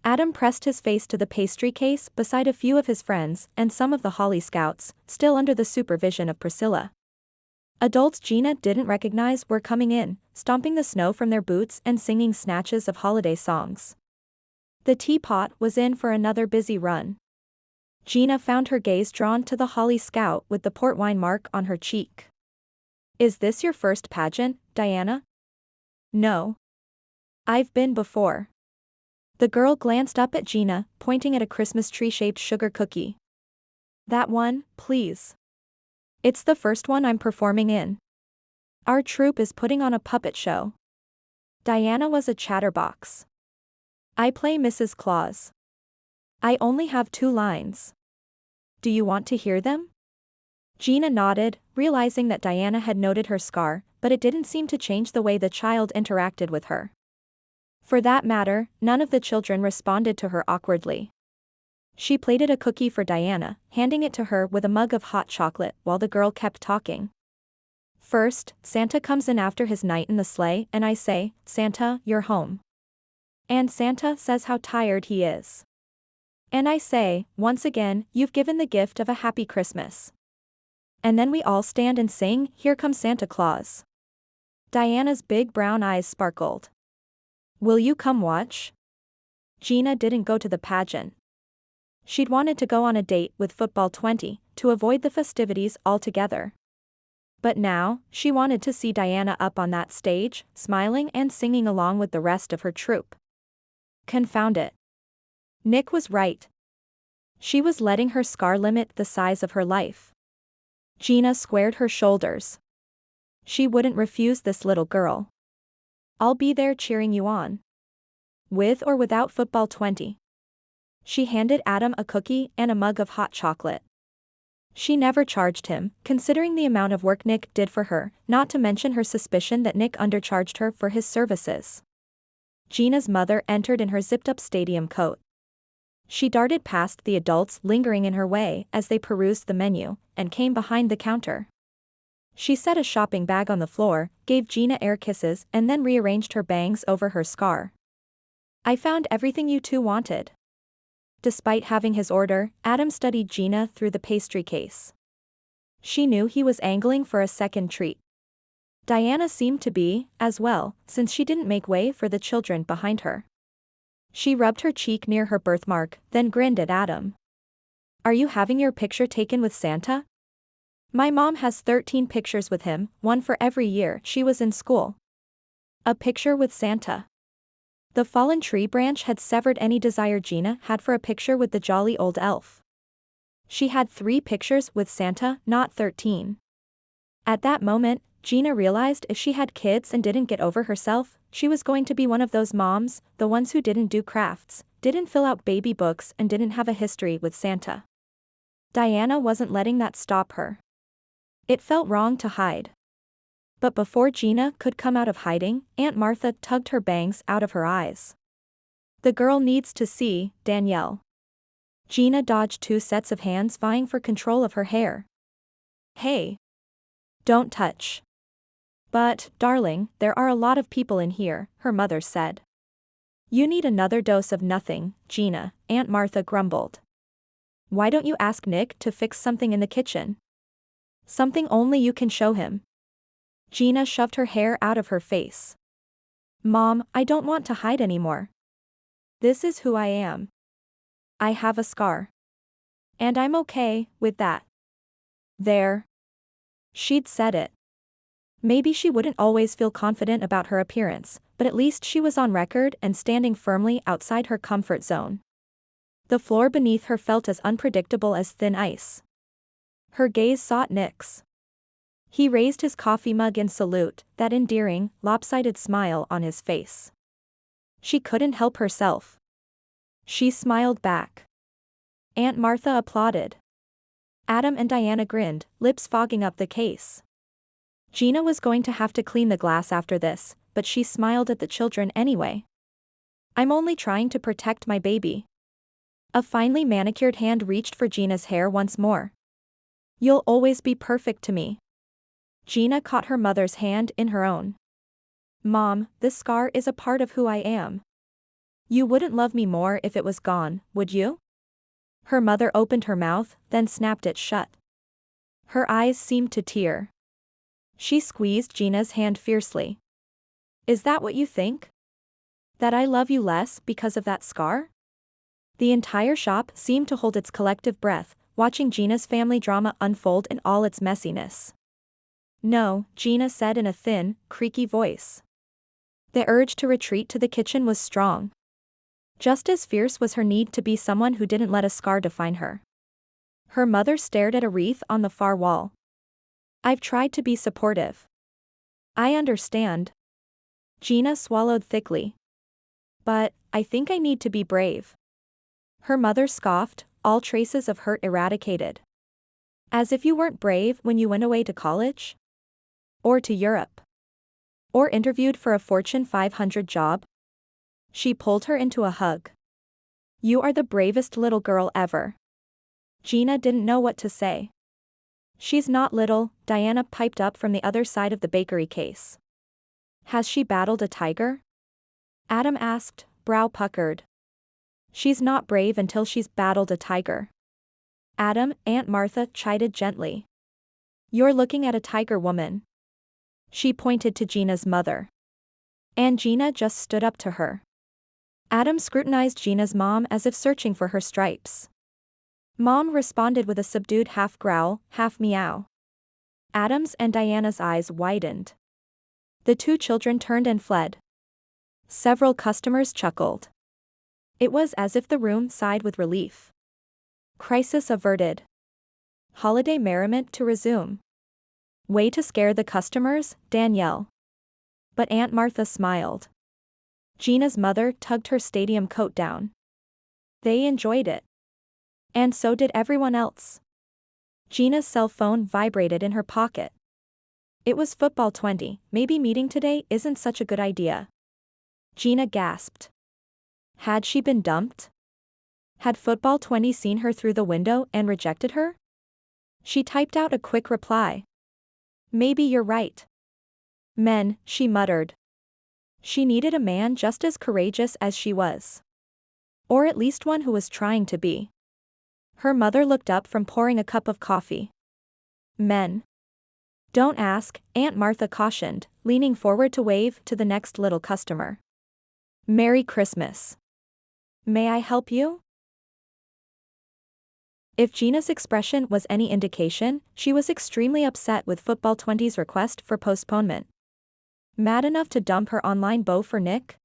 Adam pressed his face to the pastry case beside a few of his friends and some of the Holly Scouts, still under the supervision of Priscilla. Adults Gina didn't recognize were coming in, stomping the snow from their boots and singing snatches of holiday songs. The teapot was in for another busy run. Gina found her gaze drawn to the Holly Scout with the port wine mark on her cheek. Is this your first pageant, Diana? No. I've been before. The girl glanced up at Gina, pointing at a Christmas tree-shaped sugar cookie. That one, please. It's the first one I'm performing in. Our troupe is putting on a puppet show. Diana was a chatterbox. I play Mrs. Claus. I only have 2 lines. Do you want to hear them? Gina nodded, realizing that Diana had noted her scar, but it didn't seem to change the way the child interacted with her. For that matter, none of the children responded to her awkwardly. She plated a cookie for Diana, handing it to her with a mug of hot chocolate while the girl kept talking. First, Santa comes in after his night in the sleigh and I say, Santa, you're home. And Santa says how tired he is. And I say, once again, you've given the gift of a happy Christmas. And then we all stand and sing, Here Comes Santa Claus. Diana's big brown eyes sparkled. Will you come watch? Gina didn't go to the pageant. She'd wanted to go on a date with Football 20, to avoid the festivities altogether. But now, she wanted to see Diana up on that stage, smiling and singing along with the rest of her troupe. Confound it. Nick was right. She was letting her scar limit the size of her life. Gina squared her shoulders. She wouldn't refuse this little girl. I'll be there cheering you on. With or without football 20. She handed Adam a cookie and a mug of hot chocolate. She never charged him, considering the amount of work Nick did for her, not to mention her suspicion that Nick undercharged her for his services. Gina's mother entered in her zipped-up stadium coat. She darted past the adults lingering in her way as they perused the menu, and came behind the counter. She set a shopping bag on the floor, gave Gina air kisses and then rearranged her bangs over her scar. I found everything you two wanted. Despite having his order, Adam studied Gina through the pastry case. She knew he was angling for a second treat. Diana seemed to be, as well, since she didn't make way for the children behind her. She rubbed her cheek near her birthmark, then grinned at Adam. Are you having your picture taken with Santa? My mom has 13 pictures with him, one for every year she was in school. A picture with Santa. The fallen tree branch had severed any desire Gina had for a picture with the jolly old elf. She had 3 pictures with Santa, not 13. At that moment, Gina realized if she had kids and didn't get over herself, she was going to be one of those moms, the ones who didn't do crafts, didn't fill out baby books and didn't have a history with Santa. Diana wasn't letting that stop her. It felt wrong to hide. But before Gina could come out of hiding, Aunt Martha tugged her bangs out of her eyes. The girl needs to see, Danielle. Gina dodged 2 sets of hands vying for control of her hair. Hey. Don't touch. But, darling, there are a lot of people in here, her mother said. You need another dose of nothing, Gina, Aunt Martha grumbled. Why don't you ask Nick to fix something in the kitchen? Something only you can show him. Gina shoved her hair out of her face. Mom, I don't want to hide anymore. This is who I am. I have a scar. And I'm okay with that. There. She'd said it. Maybe she wouldn't always feel confident about her appearance, but at least she was on record and standing firmly outside her comfort zone. The floor beneath her felt as unpredictable as thin ice. Her gaze sought Nick's. He raised his coffee mug in salute, that endearing, lopsided smile on his face. She couldn't help herself. She smiled back. Aunt Martha applauded. Adam and Diana grinned, lips fogging up the case. Gina was going to have to clean the glass after this, but she smiled at the children anyway. I'm only trying to protect my baby. A finely manicured hand reached for Gina's hair once more. You'll always be perfect to me. Gina caught her mother's hand in her own. Mom, this scar is a part of who I am. You wouldn't love me more if it was gone, would you? Her mother opened her mouth, then snapped it shut. Her eyes seemed to tear. She squeezed Gina's hand fiercely. Is that what you think? That I love you less because of that scar? The entire shop seemed to hold its collective breath, watching Gina's family drama unfold in all its messiness. No, Gina said in a thin, creaky voice. The urge to retreat to the kitchen was strong. Just as fierce was her need to be someone who didn't let a scar define her. Her mother stared at a wreath on the far wall. I've tried to be supportive. I understand. Gina swallowed thickly. But, I think I need to be brave. Her mother scoffed, all traces of hurt eradicated. As if you weren't brave when you went away to college? Or to Europe? Or interviewed for a Fortune 500 job? She pulled her into a hug. You are the bravest little girl ever. Gina didn't know what to say. She's not little, Diana piped up from the other side of the bakery case. Has she battled a tiger? Adam asked, brow puckered. She's not brave until she's battled a tiger. Adam, Aunt Martha chided gently. You're looking at a tiger woman. She pointed to Gina's mother. And Gina just stood up to her. Adam scrutinized Gina's mom as if searching for her stripes. Mom responded with a subdued half growl, half meow. Adam's and Diana's eyes widened. The 2 children turned and fled. Several customers chuckled. It was as if the room sighed with relief. Crisis averted. Holiday merriment to resume. Way to scare the customers, Danielle. But Aunt Martha smiled. Gina's mother tugged her stadium coat down. They enjoyed it. And so did everyone else. Gina's cell phone vibrated in her pocket. It was football 20, maybe meeting today isn't such a good idea. Gina gasped. Had she been dumped? Had football 20 seen her through the window and rejected her? She typed out a quick reply. Maybe you're right. Men, she muttered. She needed a man just as courageous as she was. Or at least one who was trying to be. Her mother looked up from pouring a cup of coffee. Men. Don't ask, Aunt Martha cautioned, leaning forward to wave to the next little customer. Merry Christmas. May I help you? If Gina's expression was any indication, she was extremely upset with Football 20's request for postponement. Mad enough to dump her online beau for Nick?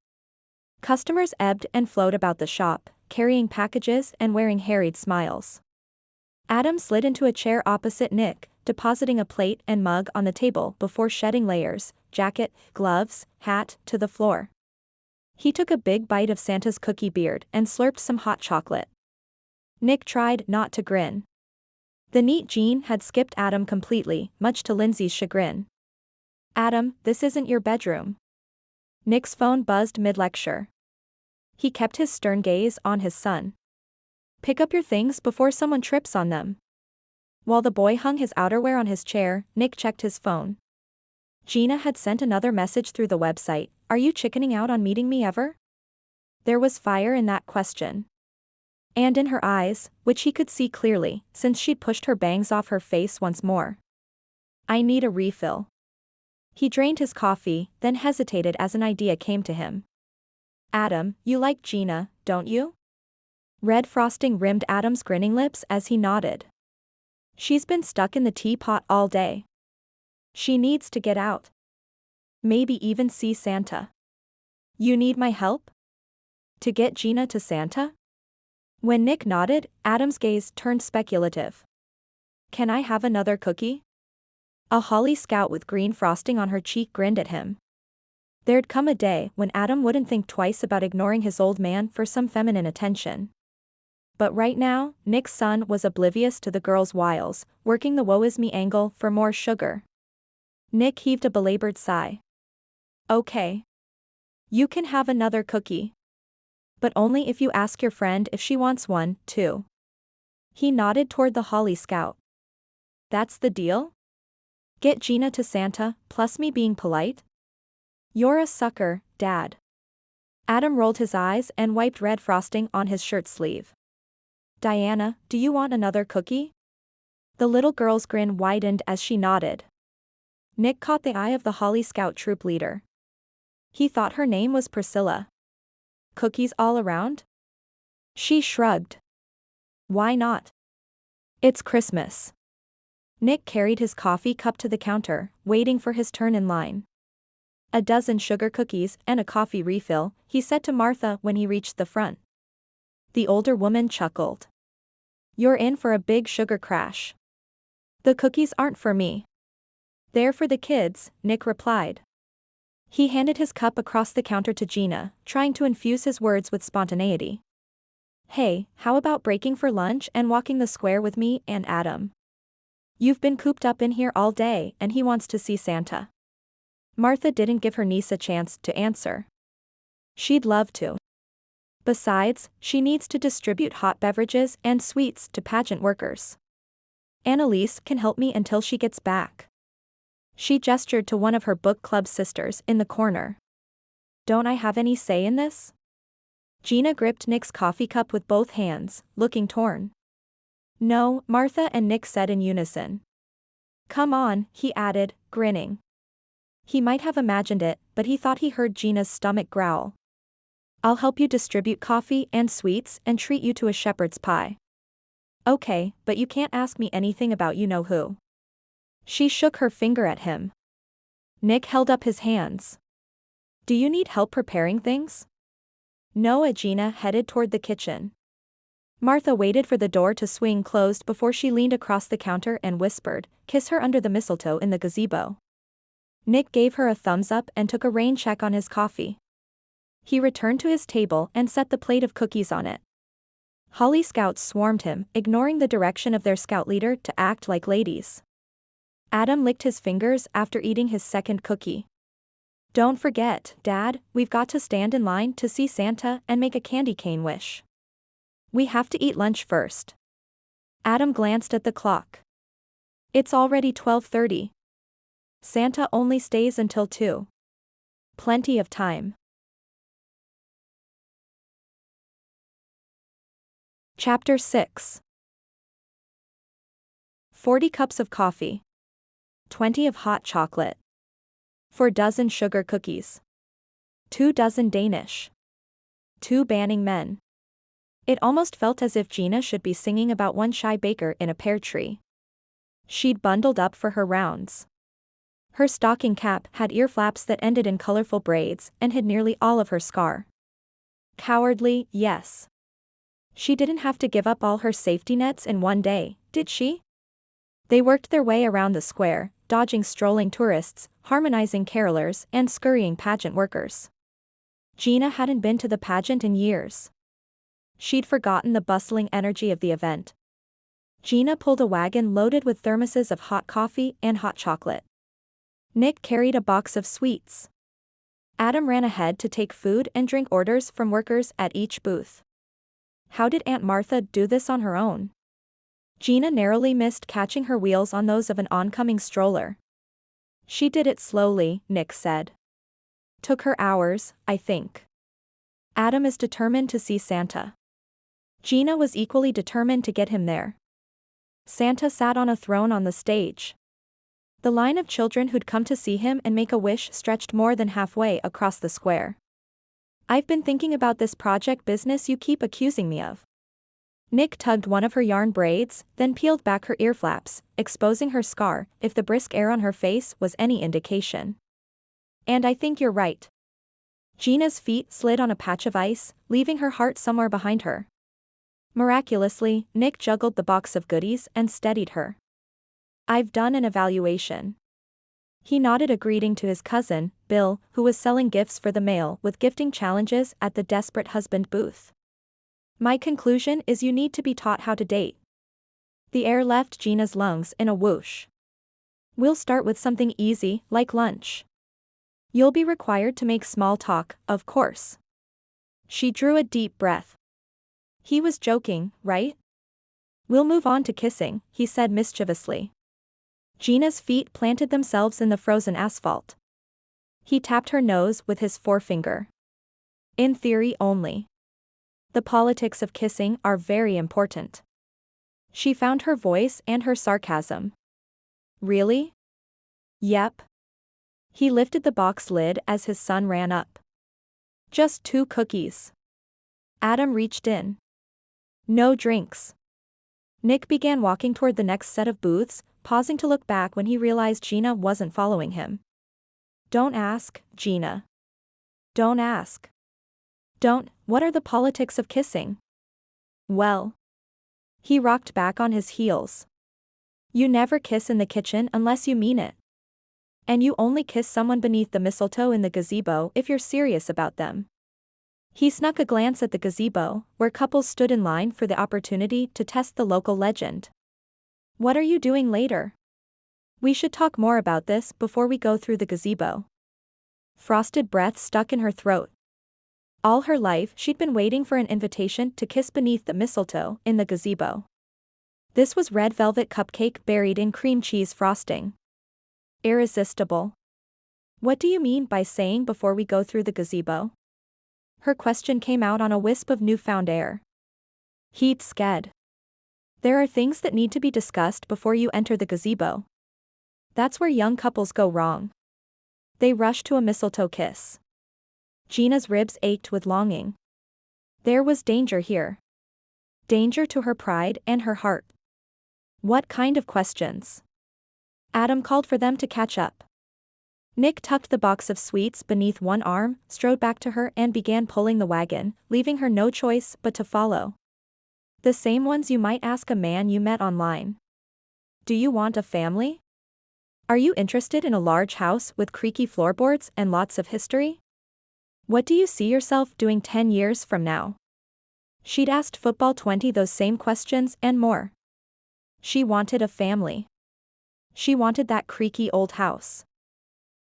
Customers ebbed and flowed about the shop, carrying packages and wearing harried smiles. Adam slid into a chair opposite Nick, depositing a plate and mug on the table before shedding layers, jacket, gloves, hat, to the floor. He took a big bite of Santa's cookie beard and slurped some hot chocolate. Nick tried not to grin. The neat Jean had skipped Adam completely, much to Lindsay's chagrin. Adam, this isn't your bedroom. Nick's phone buzzed mid-lecture. He kept his stern gaze on his son. Pick up your things before someone trips on them. While the boy hung his outerwear on his chair, Nick checked his phone. Gina had sent another message through the website. Are you chickening out on meeting me ever? There was fire in that question. And in her eyes, which he could see clearly, since she'd pushed her bangs off her face once more. I need a refill. He drained his coffee, then hesitated as an idea came to him. Adam, you like Gina, don't you? Red frosting rimmed Adam's grinning lips as he nodded. She's been stuck in the teapot all day. She needs to get out. Maybe even see Santa. You need my help? To get Gina to Santa? When Nick nodded, Adam's gaze turned speculative. Can I have another cookie? A holly scout with green frosting on her cheek grinned at him. There'd come a day when Adam wouldn't think twice about ignoring his old man for some feminine attention. But right now, Nick's son was oblivious to the girl's wiles, working the woe-is-me angle for more sugar. Nick heaved a belabored sigh. Okay. You can have another cookie. But only if you ask your friend if she wants one, too. He nodded toward the holly scout. That's the deal? Get Gina to Santa, plus me being polite? You're a sucker, Dad. Adam rolled his eyes and wiped red frosting on his shirt sleeve. Diana, do you want another cookie? The little girl's grin widened as she nodded. Nick caught the eye of the Holly Scout troop leader. He thought her name was Priscilla. Cookies all around? She shrugged. Why not? It's Christmas. Nick carried his coffee cup to the counter, waiting for his turn in line. A dozen sugar cookies and a coffee refill, he said to Martha when he reached the front. The older woman chuckled. You're in for a big sugar crash. The cookies aren't for me. They're for the kids, Nick replied. He handed his cup across the counter to Gina, trying to infuse his words with spontaneity. Hey, how about breaking for lunch and walking the square with me and Adam? You've been cooped up in here all day and he wants to see Santa. Martha didn't give her niece a chance to answer. She'd love to. Besides, she needs to distribute hot beverages and sweets to pageant workers. Annalise can help me until she gets back. She gestured to one of her book club sisters in the corner. Don't I have any say in this? Gina gripped Nick's coffee cup with both hands, looking torn. No, Martha and Nick said in unison. Come on, he added, grinning. He might have imagined it, but he thought he heard Gina's stomach growl. I'll help you distribute coffee and sweets and treat you to a shepherd's pie. Okay, but you can't ask me anything about you-know-who. She shook her finger at him. Nick held up his hands. Do you need help preparing things? No, Gina headed toward the kitchen. Martha waited for the door to swing closed before she leaned across the counter and whispered, "Kiss her under the mistletoe in the gazebo." Nick gave her a thumbs up and took a rain check on his coffee. He returned to his table and set the plate of cookies on it. Holly Scouts swarmed him, ignoring the direction of their scout leader to act like ladies. Adam licked his fingers after eating his second cookie. "Don't forget, Dad, we've got to stand in line to see Santa and make a candy cane wish. We have to eat lunch first." Adam glanced at the clock. "It's already 12:30. Santa only stays until 2. Plenty of time." Chapter 6. 40 cups of coffee. 20 of hot chocolate. 4 dozen sugar cookies. 2 dozen Danish. 2 banning men. It almost felt as if Gina should be singing about one shy baker in a pear tree. She'd bundled up for her rounds. Her stocking cap had ear flaps that ended in colorful braids and hid nearly all of her scar. Cowardly, yes. She didn't have to give up all her safety nets in one day, did she? They worked their way around the square, dodging strolling tourists, harmonizing carolers, and scurrying pageant workers. Gina hadn't been to the pageant in years. She'd forgotten the bustling energy of the event. Gina pulled a wagon loaded with thermoses of hot coffee and hot chocolate. Nick carried a box of sweets. Adam ran ahead to take food and drink orders from workers at each booth. How did Aunt Martha do this on her own? Gina narrowly missed catching her wheels on those of an oncoming stroller. "She did it slowly," Nick said. "Took her hours, I think." Adam is determined to see Santa. Gina was equally determined to get him there. Santa sat on a throne on the stage. The line of children who'd come to see him and make a wish stretched more than halfway across the square. "I've been thinking about this project business you keep accusing me of." Nick tugged one of her yarn braids, then peeled back her ear flaps, exposing her scar, if the brisk air on her face was any indication. "And I think you're right." Gina's feet slid on a patch of ice, leaving her heart somewhere behind her. Miraculously, Nick juggled the box of goodies and steadied her. "I've done an evaluation." He nodded a greeting to his cousin, Bill, who was selling gifts for the mail with gifting challenges at the Desperate Husband booth. "My conclusion is you need to be taught how to date." The air left Gina's lungs in a whoosh. "We'll start with something easy, like lunch. You'll be required to make small talk, of course." She drew a deep breath. He was joking, right? "We'll move on to kissing," he said mischievously. Gina's feet planted themselves in the frozen asphalt. He tapped her nose with his forefinger. "In theory only. The politics of kissing are very important." She found her voice and her sarcasm. "Really?" "Yep." He lifted the box lid as his son ran up. "Just 2 cookies." Adam reached in. "No drinks." Nick began walking toward the next set of booths, pausing to look back when he realized Gina wasn't following him. "Don't ask, Gina. Don't ask." What are the politics of kissing?" "Well." He rocked back on his heels. "You never kiss in the kitchen unless you mean it. And you only kiss someone beneath the mistletoe in the gazebo if you're serious about them." He snuck a glance at the gazebo, where couples stood in line for the opportunity to test the local legend. "What are you doing later? We should talk more about this before we go through the gazebo." Frosted breath stuck in her throat. All her life she'd been waiting for an invitation to kiss beneath the mistletoe in the gazebo. This was red velvet cupcake buried in cream cheese frosting. Irresistible. "What do you mean by saying before we go through the gazebo?" Her question came out on a wisp of newfound air. He'd sked. "There are things that need to be discussed before you enter the gazebo. That's where young couples go wrong. They rush to a mistletoe kiss." Gina's ribs ached with longing. There was danger here. Danger to her pride and her heart. What kind of questions? Adam called for them to catch up. Nick tucked the box of sweets beneath one arm, strode back to her and began pulling the wagon, leaving her no choice but to follow. The same ones you might ask a man you met online. Do you want a family? Are you interested in a large house with creaky floorboards and lots of history? What do you see yourself doing 10 years from now? She'd asked Football 20 those same questions and more. She wanted a family. She wanted that creaky old house.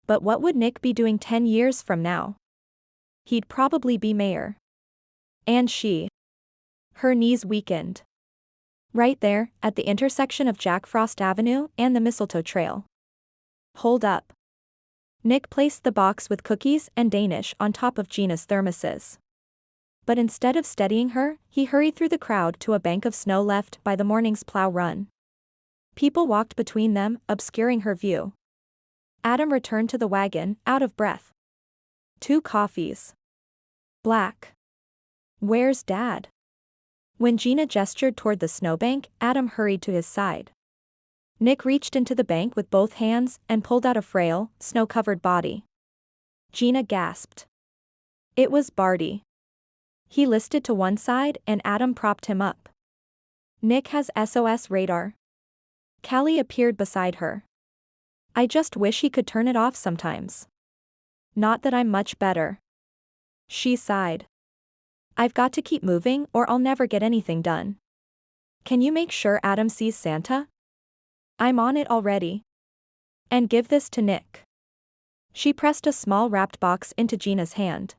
But what would Nick be doing 10 years from now? He'd probably be mayor. And she. Her knees weakened. Right there, at the intersection of Jack Frost Avenue and the Mistletoe Trail. Hold up. Nick placed the box with cookies and Danish on top of Gina's thermoses. But instead of steadying her, he hurried through the crowd to a bank of snow left by the morning's plow run. People walked between them, obscuring her view. Adam returned to the wagon, out of breath. 2 coffees. Black. Where's Dad? When Gina gestured toward the snowbank, Adam hurried to his side. Nick reached into the bank with both hands and pulled out a frail, snow-covered body. Gina gasped. It was Barty. He listed to one side and Adam propped him up. Nick has SOS radar. Callie appeared beside her. I just wish he could turn it off sometimes. Not that I'm much better. She sighed. I've got to keep moving or I'll never get anything done. Can you make sure Adam sees Santa? I'm on it already. And give this to Nick. She pressed a small wrapped box into Gina's hand.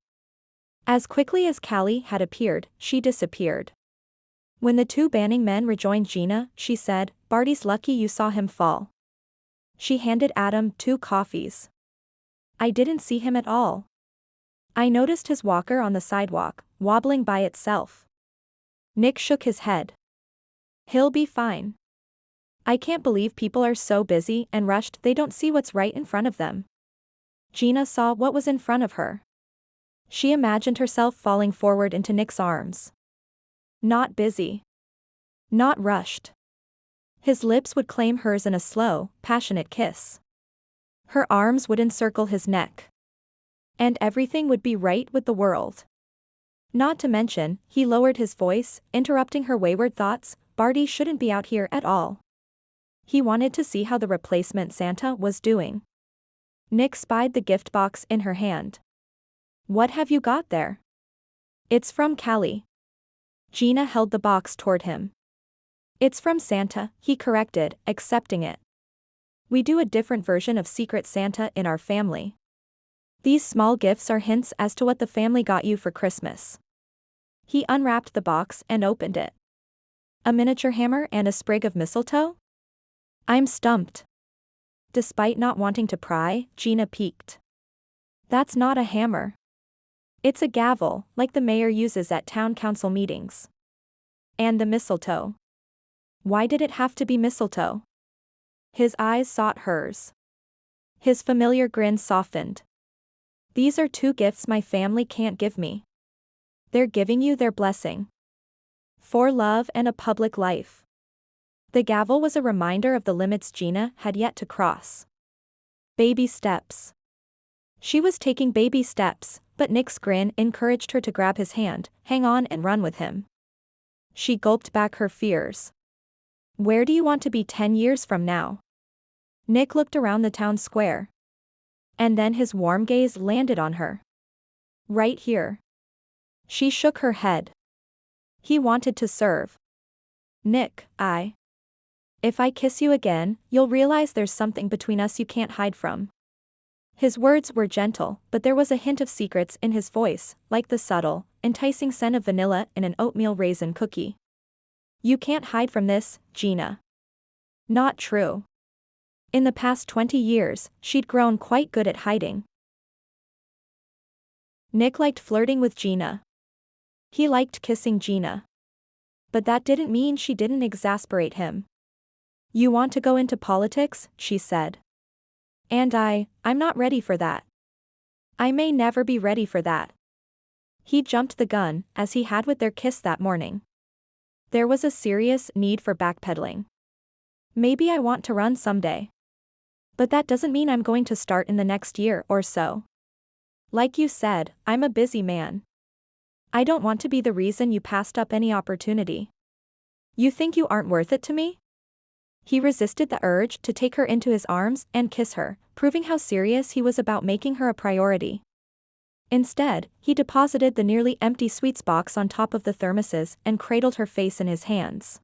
As quickly as Callie had appeared, she disappeared. When the 2 Banning men rejoined Gina, she said, Barty's lucky you saw him fall. She handed Adam 2 coffees. I didn't see him at all. I noticed his walker on the sidewalk, wobbling by itself. Nick shook his head. He'll be fine. I can't believe people are so busy and rushed they don't see what's right in front of them. Gina saw what was in front of her. She imagined herself falling forward into Nick's arms. Not busy. Not rushed. His lips would claim hers in a slow, passionate kiss. Her arms would encircle his neck. And everything would be right with the world. Not to mention, he lowered his voice, interrupting her wayward thoughts, Barty shouldn't be out here at all. He wanted to see how the replacement Santa was doing. Nick spied the gift box in her hand. What have you got there? It's from Callie. Gina held the box toward him. It's from Santa, he corrected, accepting it. We do a different version of Secret Santa in our family. These small gifts are hints as to what the family got you for Christmas. He unwrapped the box and opened it. A miniature hammer and a sprig of mistletoe? I'm stumped. Despite not wanting to pry, Gina peeked. That's not a hammer. It's a gavel, like the mayor uses at town council meetings. And the mistletoe. Why did it have to be mistletoe? His eyes sought hers. His familiar grin softened. These are 2 gifts my family can't give me. They're giving you their blessing. For love and a public life. The gavel was a reminder of the limits Gina had yet to cross. Baby steps. She was taking baby steps, but Nick's grin encouraged her to grab his hand, hang on and run with him. She gulped back her fears. Where do you want to be 10 years from now? Nick looked around the town square. And then his warm gaze landed on her. Right here. She shook her head. He wanted to serve. Nick, if I kiss you again, you'll realize there's something between us you can't hide from. His words were gentle, but there was a hint of secrets in his voice, like the subtle, enticing scent of vanilla in an oatmeal raisin cookie. You can't hide from this, Gina. Not true. In the past 20 years, she'd grown quite good at hiding. Nick liked flirting with Gina. He liked kissing Gina. But that didn't mean she didn't exasperate him. You want to go into politics, she said. And I'm not ready for that. I may never be ready for that. He jumped the gun, as he had with their kiss that morning. There was a serious need for backpedaling. Maybe I want to run someday. But that doesn't mean I'm going to start in the next year or so. Like you said, I'm a busy man. I don't want to be the reason you passed up any opportunity. You think you aren't worth it to me? He resisted the urge to take her into his arms and kiss her, proving how serious he was about making her a priority. Instead, he deposited the nearly empty sweets box on top of the thermoses and cradled her face in his hands.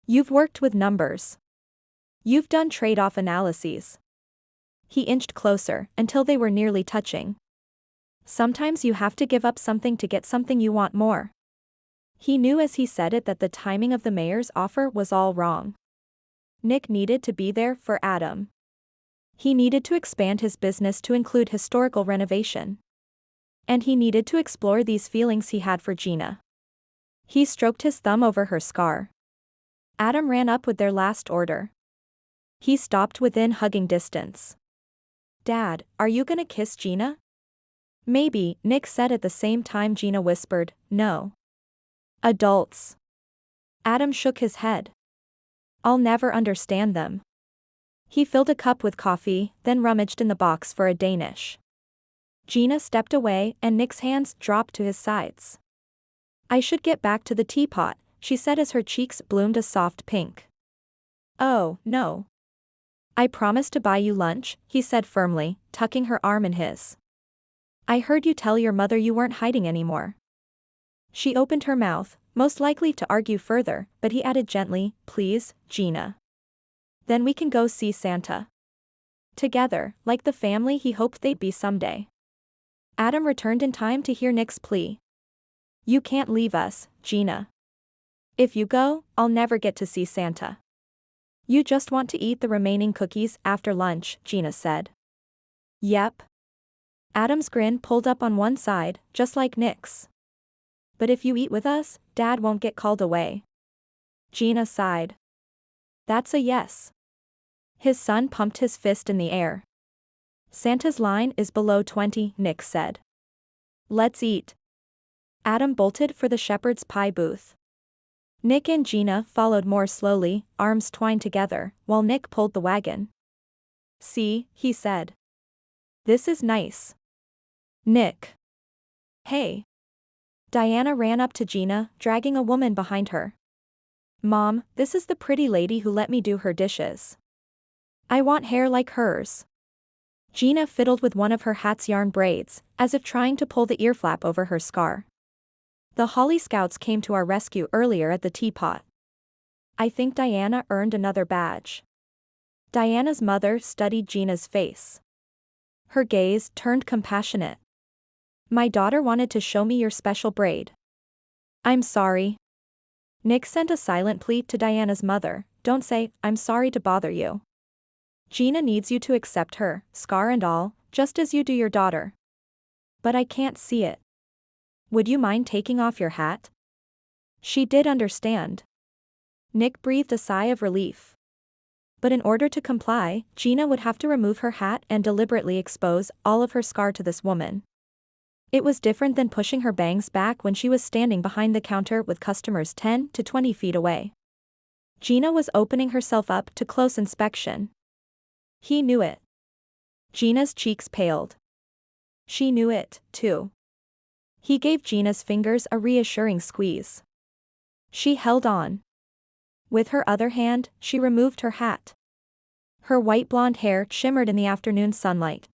You've worked with numbers. You've done trade-off analyses. He inched closer, until they were nearly touching. Sometimes you have to give up something to get something you want more. He knew as he said it that the timing of the mayor's offer was all wrong. Nick needed to be there for Adam. He needed to expand his business to include historical renovation. And he needed to explore these feelings he had for Gina. He stroked his thumb over her scar. Adam ran up with their last order. He stopped within hugging distance. Dad, are you gonna kiss Gina? Maybe, Nick said at the same time Gina whispered, no. Adults. Adam shook his head. I'll never understand them. He filled a cup with coffee, then rummaged in the box for a Danish. Gina stepped away and Nick's hands dropped to his sides. I should get back to the teapot, she said as her cheeks bloomed a soft pink. Oh, no. I promised to buy you lunch, he said firmly, tucking her arm in his. I heard you tell your mother you weren't hiding anymore. She opened her mouth, most likely to argue further, but he added gently, please, Gina. Then we can go see Santa. Together, like the family he hoped they'd be someday. Adam returned in time to hear Nick's plea. You can't leave us, Gina. If you go, I'll never get to see Santa. You just want to eat the remaining cookies after lunch, Gina said. Yep. Adam's grin pulled up on one side, just like Nick's. But if you eat with us, Dad won't get called away. Gina sighed. That's a yes. His son pumped his fist in the air. Santa's line is below 20, Nick said. Let's eat. Adam bolted for the shepherd's pie booth. Nick and Gina followed more slowly, arms twined together, while Nick pulled the wagon. See, he said. This is nice. Nick. Hey. Diana ran up to Gina, dragging a woman behind her. Mom, this is the pretty lady who let me do her dishes. I want hair like hers. Gina fiddled with one of her hat's yarn braids, as if trying to pull the ear flap over her scar. The Holly Scouts came to our rescue earlier at the teapot. I think Diana earned another badge. Diana's mother studied Gina's face. Her gaze turned compassionate. My daughter wanted to show me your special braid. I'm sorry. Nick sent a silent plea to Diana's mother, don't say, I'm sorry to bother you. Gina needs you to accept her, scar and all, just as you do your daughter. But I can't see it. Would you mind taking off your hat? She did understand. Nick breathed a sigh of relief. But in order to comply, Gina would have to remove her hat and deliberately expose all of her scar to this woman. It was different than pushing her bangs back when she was standing behind the counter with customers 10 to 20 feet away. Gina was opening herself up to close inspection. He knew it. Gina's cheeks paled. She knew it, too. He gave Gina's fingers a reassuring squeeze. She held on. With her other hand, she removed her hat. Her white blonde hair shimmered in the afternoon sunlight.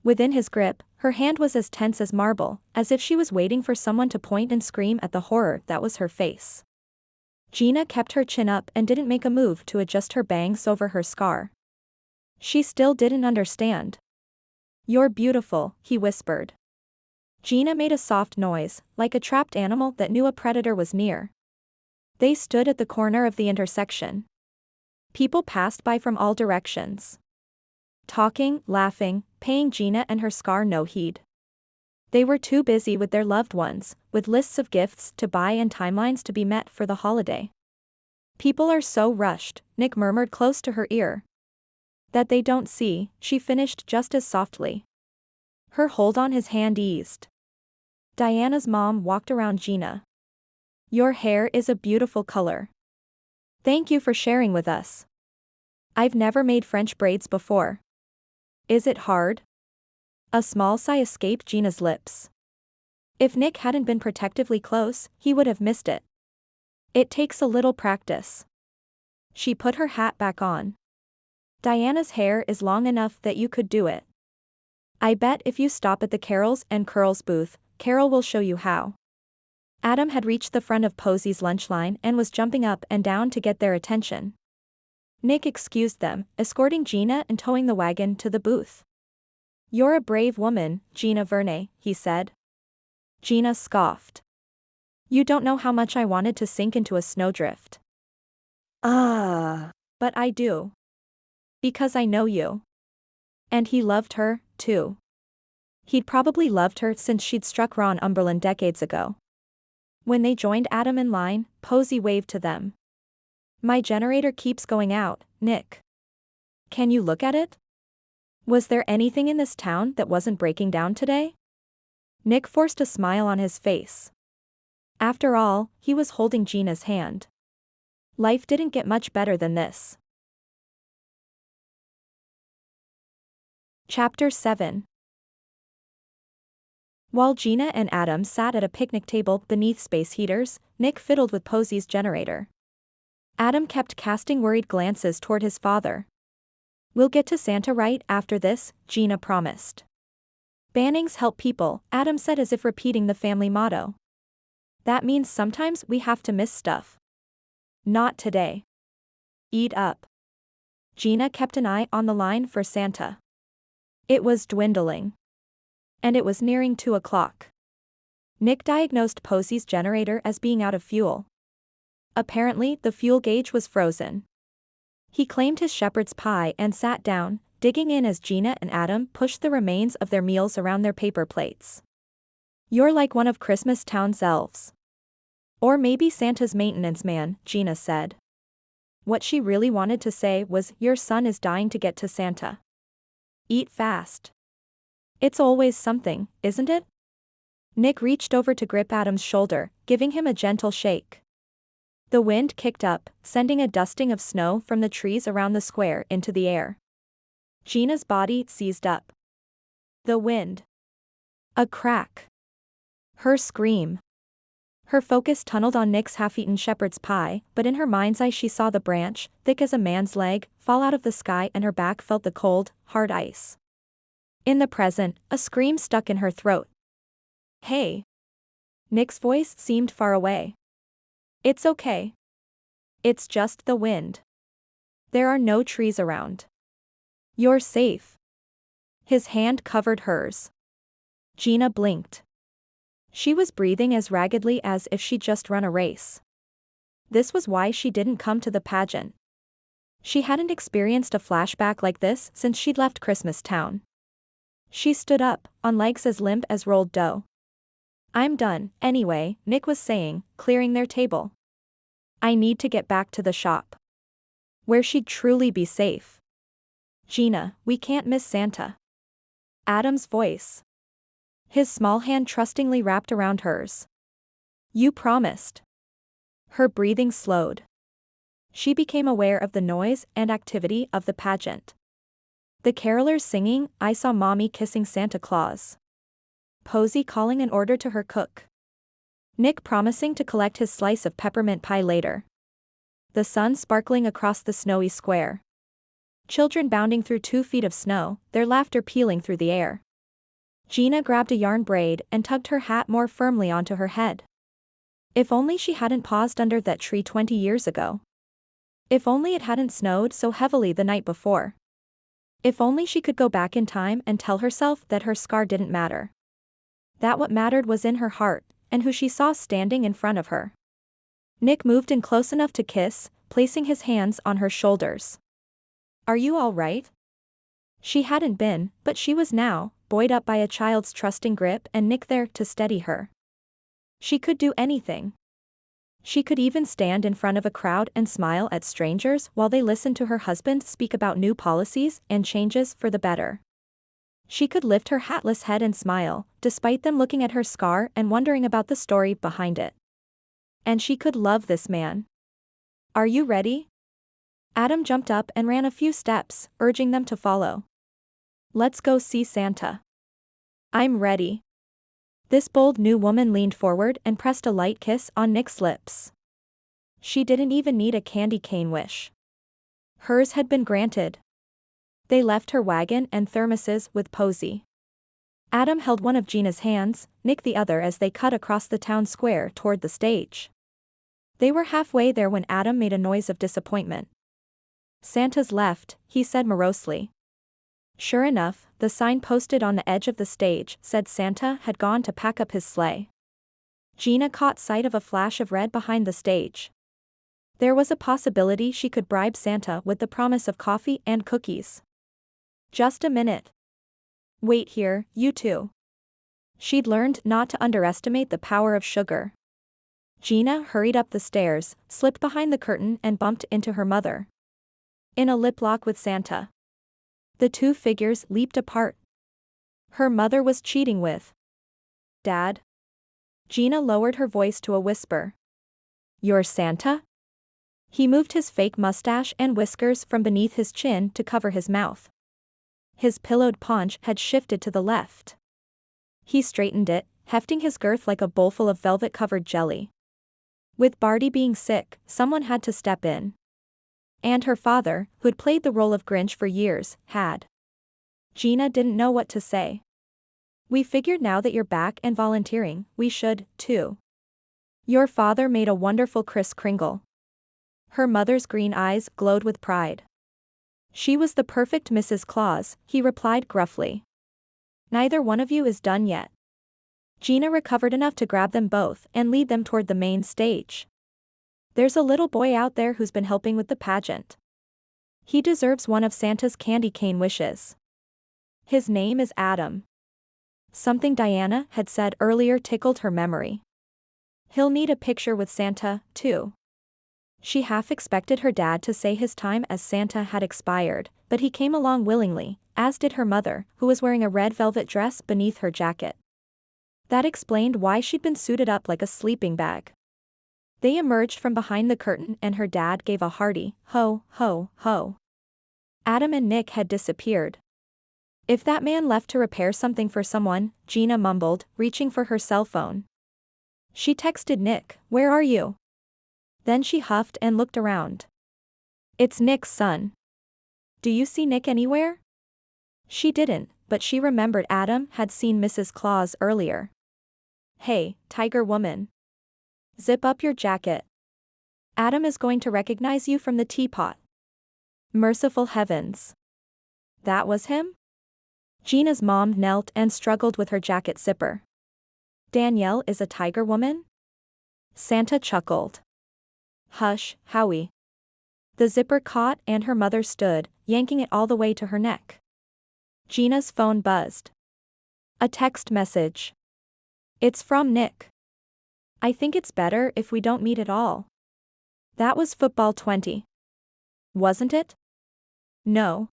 Within his grip, her hand was as tense as marble, as if she was waiting for someone to point and scream at the horror that was her face. Gina kept her chin up and didn't make a move to adjust her bangs over her scar. She still didn't understand. You're beautiful, he whispered. Gina made a soft noise, like a trapped animal that knew a predator was near. They stood at the corner of the intersection. People passed by from all directions. Talking, laughing, paying Gina and her scar no heed. They were too busy with their loved ones, with lists of gifts to buy and timelines to be met for the holiday. People are so rushed, Nick murmured close to her ear. That they don't see, she finished just as softly. Her hold on his hand eased. Diana's mom walked around Gina. Your hair is a beautiful color. Thank you for sharing with us. I've never made French braids before. Is it hard? A small sigh escaped Gina's lips. If Nick hadn't been protectively close, he would have missed it. It takes a little practice. She put her hat back on. Diana's hair is long enough that you could do it. I bet if you stop at the Carols and Curls booth, Carol will show you how. Adam had reached the front of Posey's lunch line and was jumping up and down to get their attention. Nick excused them, escorting Gina and towing the wagon to the booth. You're a brave woman, Gina Vernay, he said. Gina scoffed. You don't know how much I wanted to sink into a snowdrift. But I do. Because I know you. And he loved her, too. He'd probably loved her since she'd struck Ron Umberland decades ago. When they joined Adam in line, Posey waved to them. My generator keeps going out, Nick. Can you look at it? Was there anything in this town that wasn't breaking down today? Nick forced a smile on his face. After all, he was holding Gina's hand. Life didn't get much better than this. Chapter 7. While Gina and Adam sat at a picnic table beneath space heaters, Nick fiddled with Posey's generator. Adam kept casting worried glances toward his father. We'll get to Santa right after this, Gina promised. Bannings help people, Adam said as if repeating the family motto. That means sometimes we have to miss stuff. Not today. Eat up. Gina kept an eye on the line for Santa. It was dwindling. And it was nearing 2 o'clock. Nick diagnosed Posey's generator as being out of fuel. Apparently, the fuel gauge was frozen. He claimed his shepherd's pie and sat down, digging in as Gina and Adam pushed the remains of their meals around their paper plates. You're like one of Christmas Town's elves. Or maybe Santa's maintenance man, Gina said. What she really wanted to say was, your son is dying to get to Santa. Eat fast. It's always something, isn't it? Nick reached over to grip Adam's shoulder, giving him a gentle shake. The wind kicked up, sending a dusting of snow from the trees around the square into the air. Gina's body seized up. The wind. A crack. Her scream. Her focus tunneled on Nick's half-eaten shepherd's pie, but in her mind's eye she saw the branch, thick as a man's leg, fall out of the sky and her back felt the cold, hard ice. In the present, a scream stuck in her throat. Hey. Nick's voice seemed far away. It's okay. It's just the wind. There are no trees around. You're safe. His hand covered hers. Gina blinked. She was breathing as raggedly as if she'd just run a race. This was why she didn't come to the pageant. She hadn't experienced a flashback like this since she'd left Christmas Town. She stood up, on legs as limp as rolled dough. I'm done, anyway, Nick was saying, clearing their table. I need to get back to the shop. Where she'd truly be safe. Gina, we can't miss Santa. Adam's voice. His small hand trustingly wrapped around hers. You promised. Her breathing slowed. She became aware of the noise and activity of the pageant. The carolers singing, I Saw Mommy Kissing Santa Claus. Posey calling an order to her cook. Nick promising to collect his slice of peppermint pie later. The sun sparkling across the snowy square. Children bounding through 2 feet of snow, their laughter pealing through the air. Gina grabbed a yarn braid and tugged her hat more firmly onto her head. If only she hadn't paused under that tree 20 years ago. If only it hadn't snowed so heavily the night before. If only she could go back in time and tell herself that her scar didn't matter. That what mattered was in her heart, and who she saw standing in front of her. Nick moved in close enough to kiss, placing his hands on her shoulders. Are you all right? She hadn't been, but she was now, buoyed up by a child's trusting grip and Nick there to steady her. She could do anything. She could even stand in front of a crowd and smile at strangers while they listened to her husband speak about new policies and changes for the better. She could lift her hatless head and smile, despite them looking at her scar and wondering about the story behind it. And she could love this man. Are you ready? Adam jumped up and ran a few steps, urging them to follow. Let's go see Santa. I'm ready. This bold new woman leaned forward and pressed a light kiss on Nick's lips. She didn't even need a candy cane wish. Hers had been granted. They left her wagon and thermoses with Posey. Adam held one of Gina's hands, Nick the other as they cut across the town square toward the stage. They were halfway there when Adam made a noise of disappointment. "Santa's left," he said morosely. Sure enough, the sign posted on the edge of the stage said Santa had gone to pack up his sleigh. Gina caught sight of a flash of red behind the stage. There was a possibility she could bribe Santa with the promise of coffee and cookies. "Just a minute. Wait here, you two." She'd learned not to underestimate the power of sugar. Gina hurried up the stairs, slipped behind the curtain and bumped into her mother. In a lip lock with Santa. The two figures leaped apart. Her mother was cheating with Dad. Gina lowered her voice to a whisper. "You're Santa?" He moved his fake mustache and whiskers from beneath his chin to cover his mouth. His pillowed paunch had shifted to the left. He straightened it, hefting his girth like a bowlful of velvet-covered jelly. With Barty being sick, someone had to step in. And her father, who'd played the role of Grinch for years, had. Gina didn't know what to say. "We figured now that you're back and volunteering, we should, too." Your father made a wonderful Kris Kringle. Her mother's green eyes glowed with pride. "She was the perfect Mrs. Claus," he replied gruffly. "Neither one of you is done yet." Gina recovered enough to grab them both and lead them toward the main stage. "There's a little boy out there who's been helping with the pageant. He deserves one of Santa's candy cane wishes. His name is Adam." Something Diana had said earlier tickled her memory. "He'll need a picture with Santa, too." She half expected her dad to say his time as Santa had expired, but he came along willingly, as did her mother, who was wearing a red velvet dress beneath her jacket. That explained why she'd been suited up like a sleeping bag. They emerged from behind the curtain and her dad gave a hearty, "Ho, ho, ho." Adam and Nick had disappeared. "If that man left to repair something for someone," Gina mumbled, reaching for her cell phone. She texted Nick, "Where are you?" Then she huffed and looked around. "It's Nick's son. Do you see Nick anywhere?" She didn't, but she remembered Adam had seen Mrs. Claus earlier. "Hey, tiger woman. Zip up your jacket. Adam is going to recognize you from the teapot." Merciful heavens. That was him? Gina's mom knelt and struggled with her jacket zipper. "Danielle is a tiger woman?" Santa chuckled. "Hush, Howie." The zipper caught and her mother stood, yanking it all the way to her neck. Gina's phone buzzed. A text message. "It's from Nick. I think it's better if we don't meet at all." That was football 20. Wasn't it? No.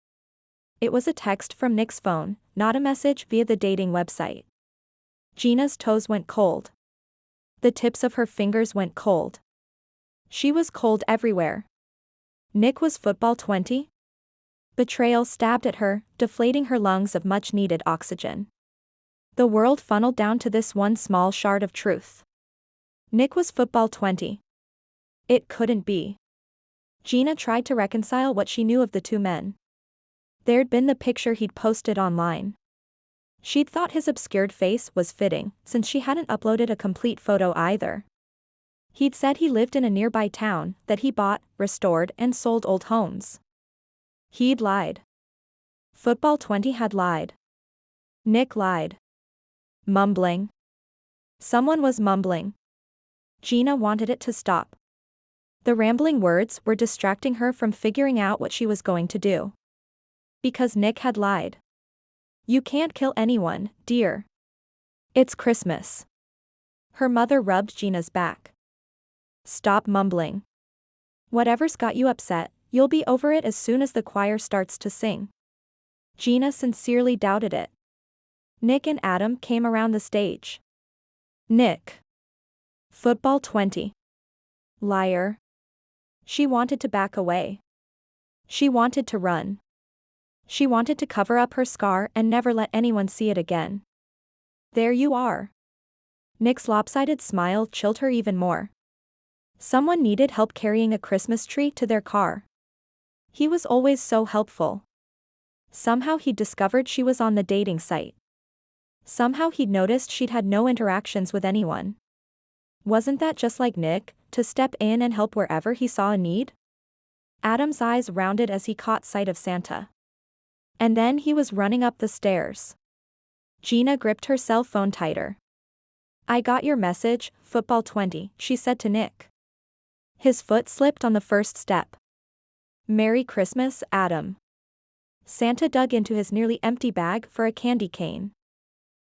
It was a text from Nick's phone, not a message via the dating website. Gina's toes went cold. The tips of her fingers went cold. She was cold everywhere. Nick was football 20? Betrayal stabbed at her, deflating her lungs of much-needed oxygen. The world funneled down to this one small shard of truth. Nick was football 20. It couldn't be. Gina tried to reconcile what she knew of the two men. There'd been the picture he'd posted online. She'd thought his obscured face was fitting, since she hadn't uploaded a complete photo either. He'd said he lived in a nearby town, that he bought, restored and sold old homes. He'd lied. Football 20 had lied. Nick lied. Mumbling. Someone was mumbling. Gina wanted it to stop. The rambling words were distracting her from figuring out what she was going to do. Because Nick had lied. "You can't kill anyone, dear. It's Christmas." Her mother rubbed Gina's back. "Stop mumbling. Whatever's got you upset, you'll be over it as soon as the choir starts to sing." Gina sincerely doubted it. Nick and Adam came around the stage. Nick. Football 20. Liar. She wanted to back away. She wanted to run. She wanted to cover up her scar and never let anyone see it again. "There you are." Nick's lopsided smile chilled her even more. Someone needed help carrying a Christmas tree to their car. He was always so helpful. Somehow he'd discovered she was on the dating site. Somehow he'd noticed she'd had no interactions with anyone. Wasn't that just like Nick, to step in and help wherever he saw a need? Adam's eyes rounded as he caught sight of Santa. And then he was running up the stairs. Gina gripped her cell phone tighter. "I got your message, football 20, she said to Nick. His foot slipped on the first step. "Merry Christmas, Adam." Santa dug into his nearly empty bag for a candy cane.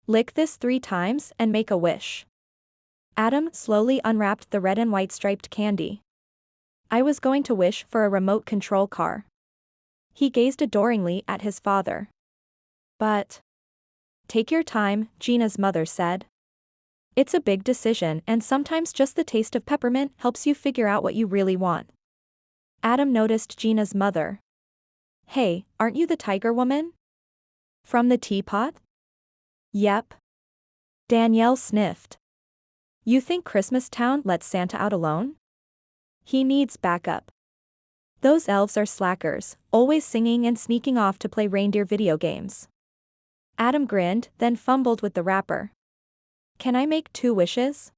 "Lick this 3 times and make a wish." Adam slowly unwrapped the red and white striped candy. "I was going to wish for a remote control car." He gazed adoringly at his father. "But..." "Take your time," Gina's mother said. "It's a big decision and sometimes just the taste of peppermint helps you figure out what you really want." Adam noticed Gina's mother. "Hey, aren't you the tiger woman? From the teapot?" "Yep." Danielle sniffed. "You think Christmas Town lets Santa out alone? He needs backup. Those elves are slackers, always singing and sneaking off to play reindeer video games." Adam grinned, then fumbled with the wrapper. "Can I make 2 wishes?"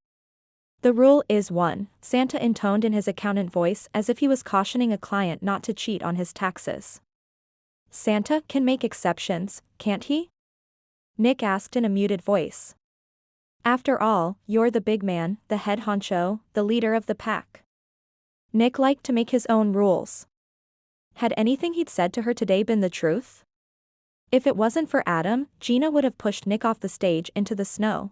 "The rule is 1, Santa intoned in his accountant voice as if he was cautioning a client not to cheat on his taxes. "Santa can make exceptions, can't he?" Nick asked in a muted voice. "After all, you're the big man, the head honcho, the leader of the pack." Nick liked to make his own rules. Had anything he'd said to her today been the truth? If it wasn't for Adam, Gina would have pushed Nick off the stage into the snow.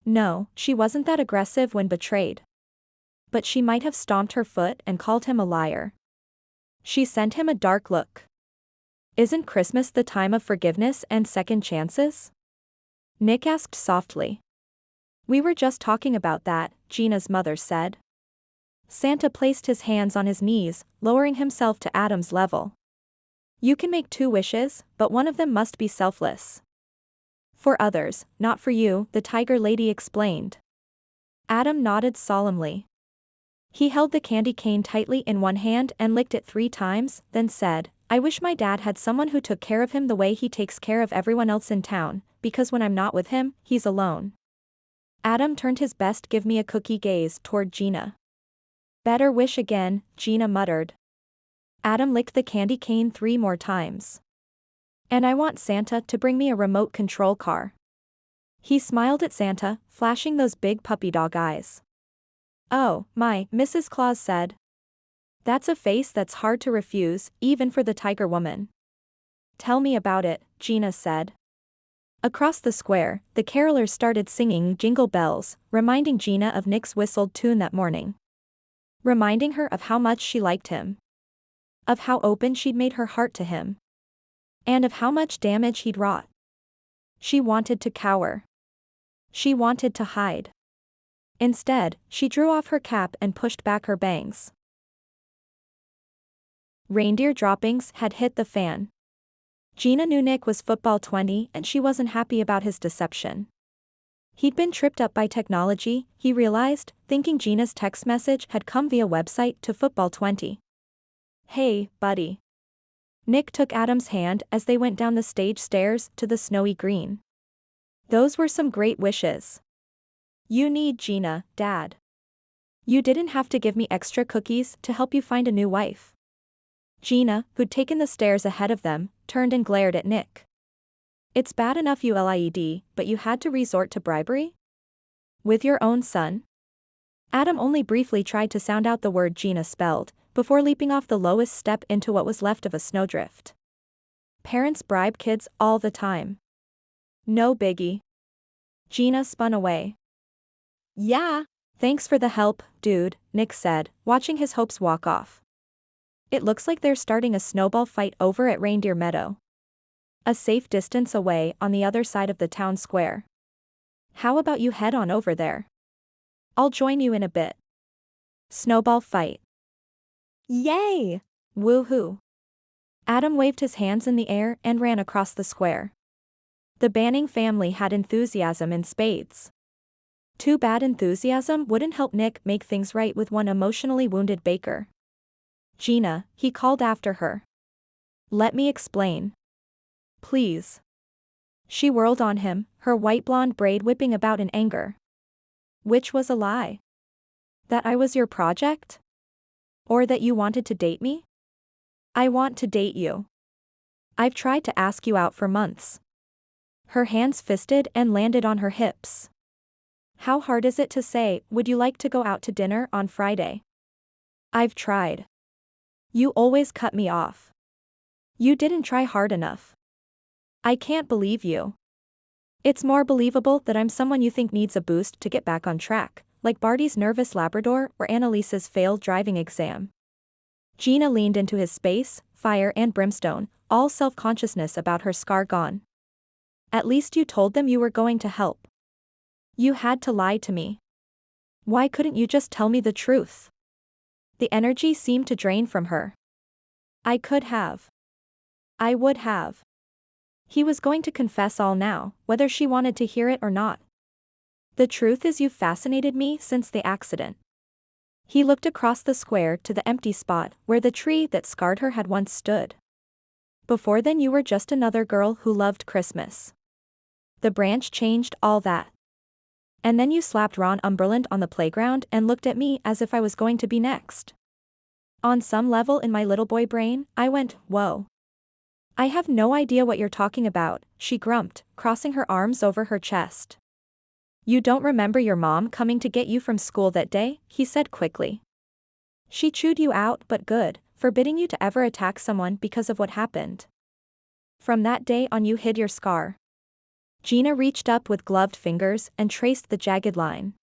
No, she wasn't that aggressive when betrayed. But she might have stomped her foot and called him a liar. She sent him a dark look. "Isn't Christmas the time of forgiveness and second chances?" Nick asked softly. "We were just talking about that," Gina's mother said. Santa placed his hands on his knees, lowering himself to Adam's level. "You can make 2 wishes, but one of them must be selfless. For others, not for you," the tiger lady explained. Adam nodded solemnly. He held the candy cane tightly in one hand and licked it 3 times, then said, "I wish my dad had someone who took care of him the way he takes care of everyone else in town, because when I'm not with him, he's alone." Adam turned his best give me a cookie gaze toward Gina. "Better wish again," Gina muttered. Adam licked the candy cane 3 more times. "And I want Santa to bring me a remote control car." He smiled at Santa, flashing those big puppy dog eyes. "Oh, my," Mrs. Claus said. "That's a face that's hard to refuse, even for the tiger woman." "Tell me about it," Gina said. Across the square, the carolers started singing Jingle Bells, reminding Gina of Nick's whistled tune that morning. Reminding her of how much she liked him. Of how open she'd made her heart to him. And of how much damage he'd wrought. She wanted to cower. She wanted to hide. Instead, she drew off her cap and pushed back her bangs. Reindeer droppings had hit the fan. Gina knew Nick was football 20 and she wasn't happy about his deception. He'd been tripped up by technology, he realized, thinking Gina's text message had come via website to football 20. "Hey, buddy." Nick took Adam's hand as they went down the stage stairs to the snowy green. "Those were some great wishes. You need Gina, Dad. You didn't have to give me extra cookies to help you find a new wife." Gina, who'd taken the stairs ahead of them, turned and glared at Nick. "It's bad enough you lied, but you had to resort to bribery? With your own son?" Adam only briefly tried to sound out the word Gina spelled, before leaping off the lowest step into what was left of a snowdrift. "Parents bribe kids all the time. No biggie." Gina spun away. "Yeah. "Thanks for the help, dude," Nick said, watching his hopes walk off. "It looks like they're starting a snowball fight over at Reindeer Meadow. A safe distance away on the other side of the town square. How about you head on over there? I'll join you in a bit." Snowball fight. Yay! Woohoo. Adam waved his hands in the air and ran across the square. The Banning family had enthusiasm in spades. Too bad enthusiasm wouldn't help Nick make things right with one emotionally wounded baker. Gina, he called after her. Let me explain. Please. She whirled on him, her white blonde braid whipping about in anger. Which was a lie? That I was your project? Or that you wanted to date me? I want to date you. I've tried to ask you out for months. Her hands fisted and landed on her hips. How hard is it to say, would you like to go out to dinner on Friday? I've tried. You always cut me off. You didn't try hard enough. I can't believe you. It's more believable that I'm someone you think needs a boost to get back on track, like Barty's nervous Labrador or Annalise's failed driving exam. Gina leaned into his space, fire and brimstone, all self-consciousness about her scar gone. At least you told them you were going to help. You had to lie to me. Why couldn't you just tell me the truth? The energy seemed to drain from her. I could have. I would have. He was going to confess all now, whether she wanted to hear it or not. The truth is you've fascinated me since the accident. He looked across the square to the empty spot where the tree that scarred her had once stood. Before then you were just another girl who loved Christmas. The branch changed all that. And then you slapped Ron Umberland on the playground and looked at me as if I was going to be next. On some level in my little boy brain, I went, whoa. I have no idea what you're talking about, she grumped, crossing her arms over her chest. You don't remember your mom coming to get you from school that day, he said quickly. She chewed you out but good, forbidding you to ever attack someone because of what happened. From that day on you hid your scar. Gina reached up with gloved fingers and traced the jagged line.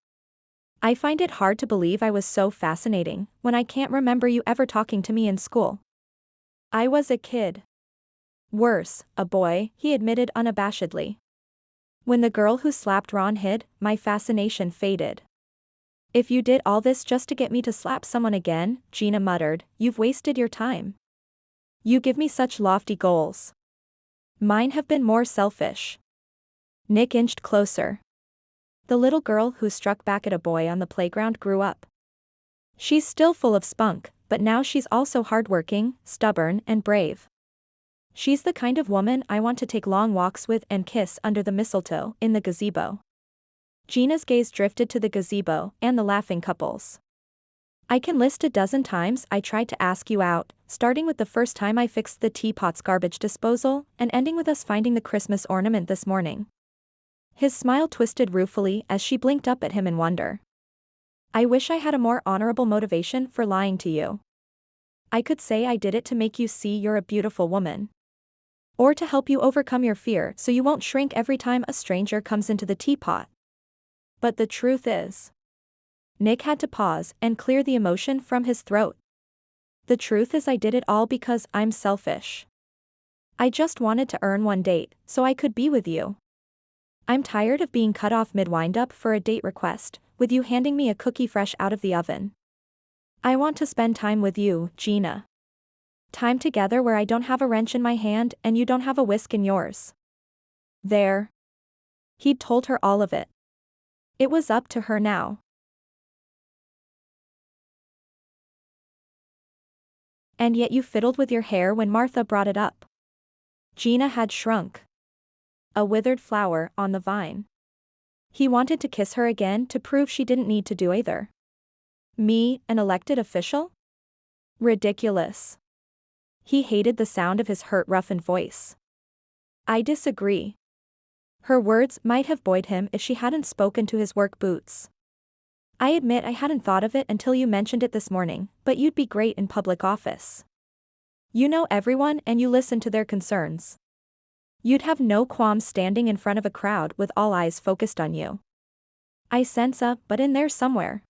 I find it hard to believe I was so fascinating when I can't remember you ever talking to me in school. I was a kid. Worse, a boy, he admitted unabashedly. When the girl who slapped Ron hid, my fascination faded. If you did all this just to get me to slap someone again, Gina muttered, you've wasted your time. You give me such lofty goals. Mine have been more selfish. Nick inched closer. The little girl who struck back at a boy on the playground grew up. She's still full of spunk, but now she's also hardworking, stubborn, and brave. She's the kind of woman I want to take long walks with and kiss under the mistletoe in the gazebo. Gina's gaze drifted to the gazebo and the laughing couples. I can list a dozen times I tried to ask you out, starting with the first time I fixed the teapot's garbage disposal, and ending with us finding the Christmas ornament this morning. His smile twisted ruefully as she blinked up at him in wonder. I wish I had a more honorable motivation for lying to you. I could say I did it to make you see you're a beautiful woman. Or to help you overcome your fear so you won't shrink every time a stranger comes into the teapot. But the truth is. Nick had to pause and clear the emotion from his throat. The truth is I did it all because I'm selfish. I just wanted to earn one date so I could be with you. I'm tired of being cut off mid-wind-up for a date request, with you handing me a cookie fresh out of the oven. I want to spend time with you, Gina. Time together where I don't have a wrench in my hand and you don't have a whisk in yours. There. He'd told her all of it. It was up to her now. And yet you fiddled with your hair when Martha brought it up. Gina had shrunk. A withered flower on the vine. He wanted to kiss her again to prove she didn't need to do either. Me, an elected official? Ridiculous. He hated the sound of his hurt, roughened voice. I disagree. Her words might have buoyed him if she hadn't spoken to his work boots. I admit I hadn't thought of it until you mentioned it this morning, but you'd be great in public office. You know everyone and you listen to their concerns. You'd have no qualms standing in front of a crowd with all eyes focused on you. I sense a but in there somewhere.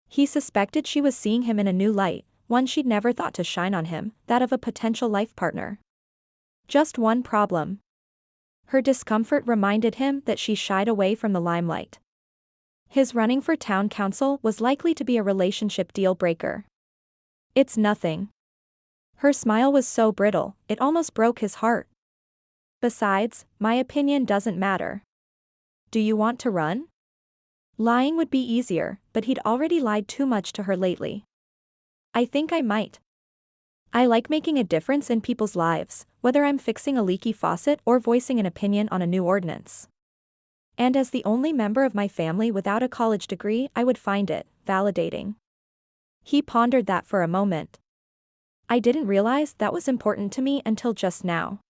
He suspected she was seeing him in a new light, one she'd never thought to shine on him, that of a potential life partner. Just one problem. Her discomfort reminded him that she shied away from the limelight. His running for town council was likely to be a relationship deal breaker. It's nothing. Her smile was so brittle, it almost broke his heart. Besides, my opinion doesn't matter. Do you want to run? Lying would be easier, but he'd already lied too much to her lately. I think I might. I like making a difference in people's lives, whether I'm fixing a leaky faucet or voicing an opinion on a new ordinance. And as the only member of my family without a college degree, I would find it validating. He pondered that for a moment. I didn't realize that was important to me until just now.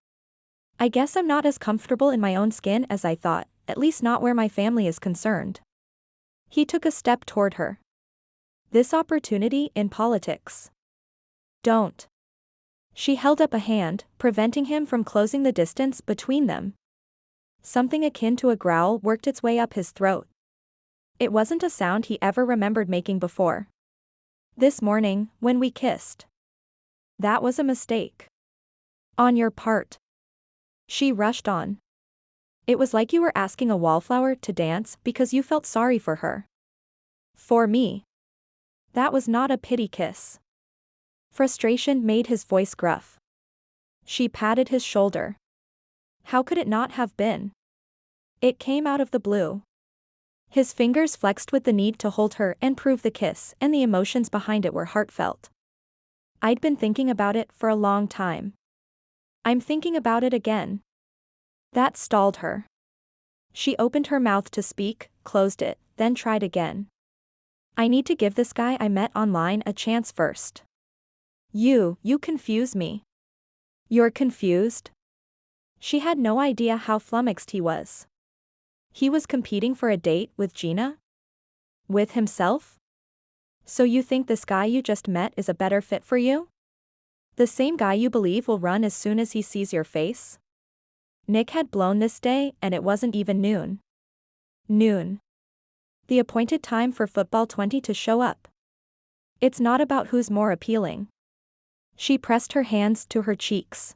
I guess I'm not as comfortable in my own skin as I thought, at least not where my family is concerned. He took a step toward her. This opportunity in politics. Don't. She held up a hand, preventing him from closing the distance between them. Something akin to a growl worked its way up his throat. It wasn't a sound he ever remembered making before. This morning, when we kissed. That was a mistake. On your part. She rushed on. It was like you were asking a wallflower to dance because you felt sorry for her. For me. That was not a pity kiss. Frustration made his voice gruff. She patted his shoulder. How could it not have been? It came out of the blue. His fingers flexed with the need to hold her and prove the kiss, and the emotions behind it were heartfelt. I'd been thinking about it for a long time. I'm thinking about it again. That stalled her. She opened her mouth to speak, closed it, then tried again. I need to give this guy I met online a chance first. You confuse me. You're confused? She had no idea how flummoxed he was. He was competing for a date with Gina? With himself? So you think this guy you just met is a better fit for you? The same guy you believe will run as soon as he sees your face? Nick had blown this day, and it wasn't even noon. Noon. The appointed time for football 20 to show up. It's not about who's more appealing. She pressed her hands to her cheeks.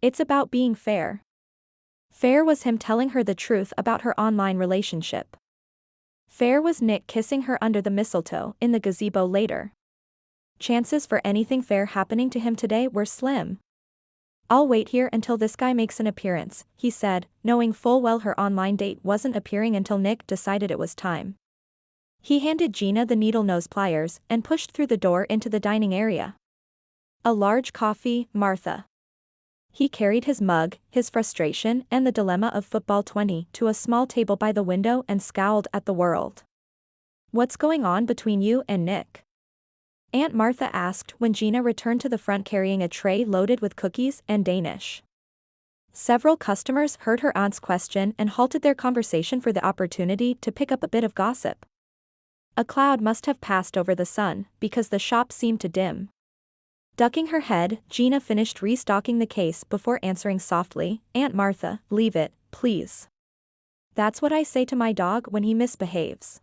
It's about being fair. Fair was him telling her the truth about her online relationship. Fair was Nick kissing her under the mistletoe in the gazebo later. Chances for anything fair happening to him today were slim. I'll wait here until this guy makes an appearance, he said, knowing full well her online date wasn't appearing until Nick decided it was time. He handed Gina the needle nose pliers and pushed through the door into the dining area. A large coffee, Martha. He carried his mug, his frustration, and the dilemma of football 20 to a small table by the window and scowled at the world. What's going on between you and Nick? Aunt Martha asked when Gina returned to the front carrying a tray loaded with cookies and Danish. Several customers heard her aunt's question and halted their conversation for the opportunity to pick up a bit of gossip. A cloud must have passed over the sun, because the shop seemed to dim. Ducking her head, Gina finished restocking the case before answering softly, Aunt Martha, leave it, please. That's what I say to my dog when he misbehaves.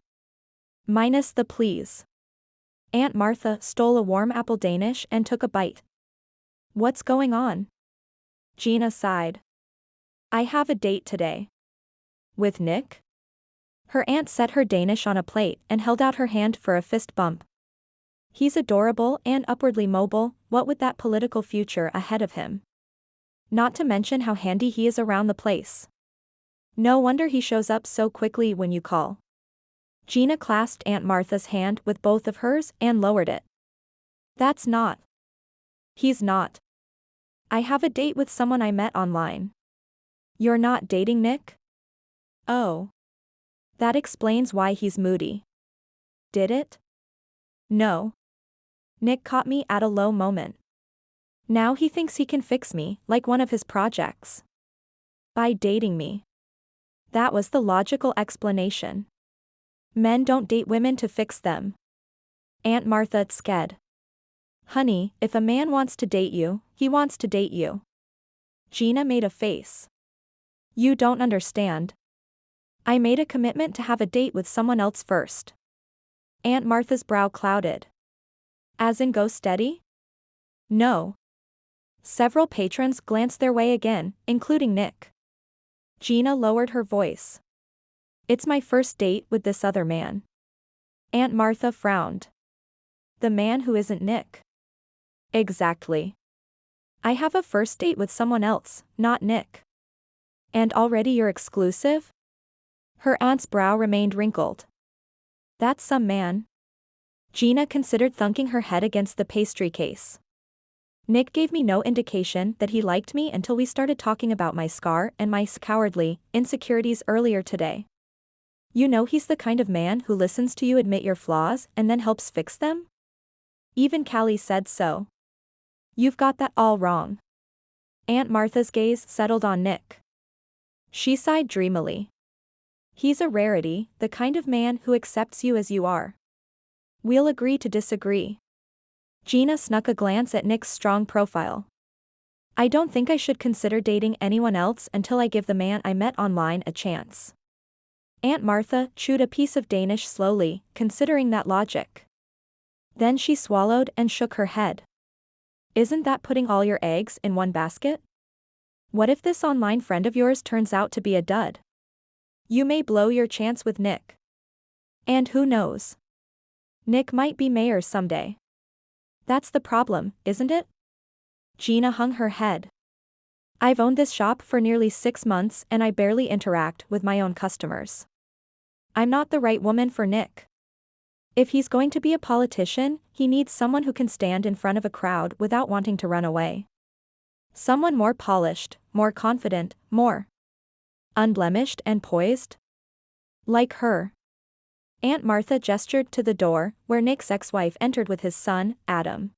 Minus the please. Aunt Martha stole a warm apple Danish and took a bite. What's going on? Gina sighed. I have a date today. With Nick? Her aunt set her Danish on a plate and held out her hand for a fist bump. He's adorable and upwardly mobile, what with that political future ahead of him. Not to mention how handy he is around the place. No wonder he shows up so quickly when you call. Gina clasped Aunt Martha's hand with both of hers and lowered it. That's not. He's not. I have a date with someone I met online. You're not dating Nick? Oh. That explains why he's moody. Did it? No. Nick caught me at a low moment. Now he thinks he can fix me, like one of his projects. By dating me. That was the logical explanation. Men don't date women to fix them. Aunt Martha sked. Honey, if a man wants to date you, he wants to date you. Gina made a face. You don't understand. I made a commitment to have a date with someone else first. Aunt Martha's brow clouded. As in go steady? No. Several patrons glanced their way again, including Nick. Gina lowered her voice. It's my first date with this other man. Aunt Martha frowned. The man who isn't Nick. Exactly. I have a first date with someone else, not Nick. And already you're exclusive? Her aunt's brow remained wrinkled. That's some man. Gina considered thunking her head against the pastry case. Nick gave me no indication that he liked me until we started talking about my scar and my cowardly insecurities earlier today. You know he's the kind of man who listens to you admit your flaws and then helps fix them? Even Callie said so. You've got that all wrong. Aunt Martha's gaze settled on Nick. She sighed dreamily. He's a rarity, the kind of man who accepts you as you are. We'll agree to disagree. Gina snuck a glance at Nick's strong profile. I don't think I should consider dating anyone else until I give the man I met online a chance. Aunt Martha chewed a piece of Danish slowly, considering that logic. Then she swallowed and shook her head. Isn't that putting all your eggs in one basket? What if this online friend of yours turns out to be a dud? You may blow your chance with Nick. And who knows? Nick might be mayor someday. That's the problem, isn't it? Gina hung her head. I've owned this shop for nearly 6 months and I barely interact with my own customers. I'm not the right woman for Nick. If he's going to be a politician, he needs someone who can stand in front of a crowd without wanting to run away. Someone more polished, more confident, more unblemished and poised. Like her. Aunt Martha gestured to the door, where Nick's ex-wife entered with his son, Adam.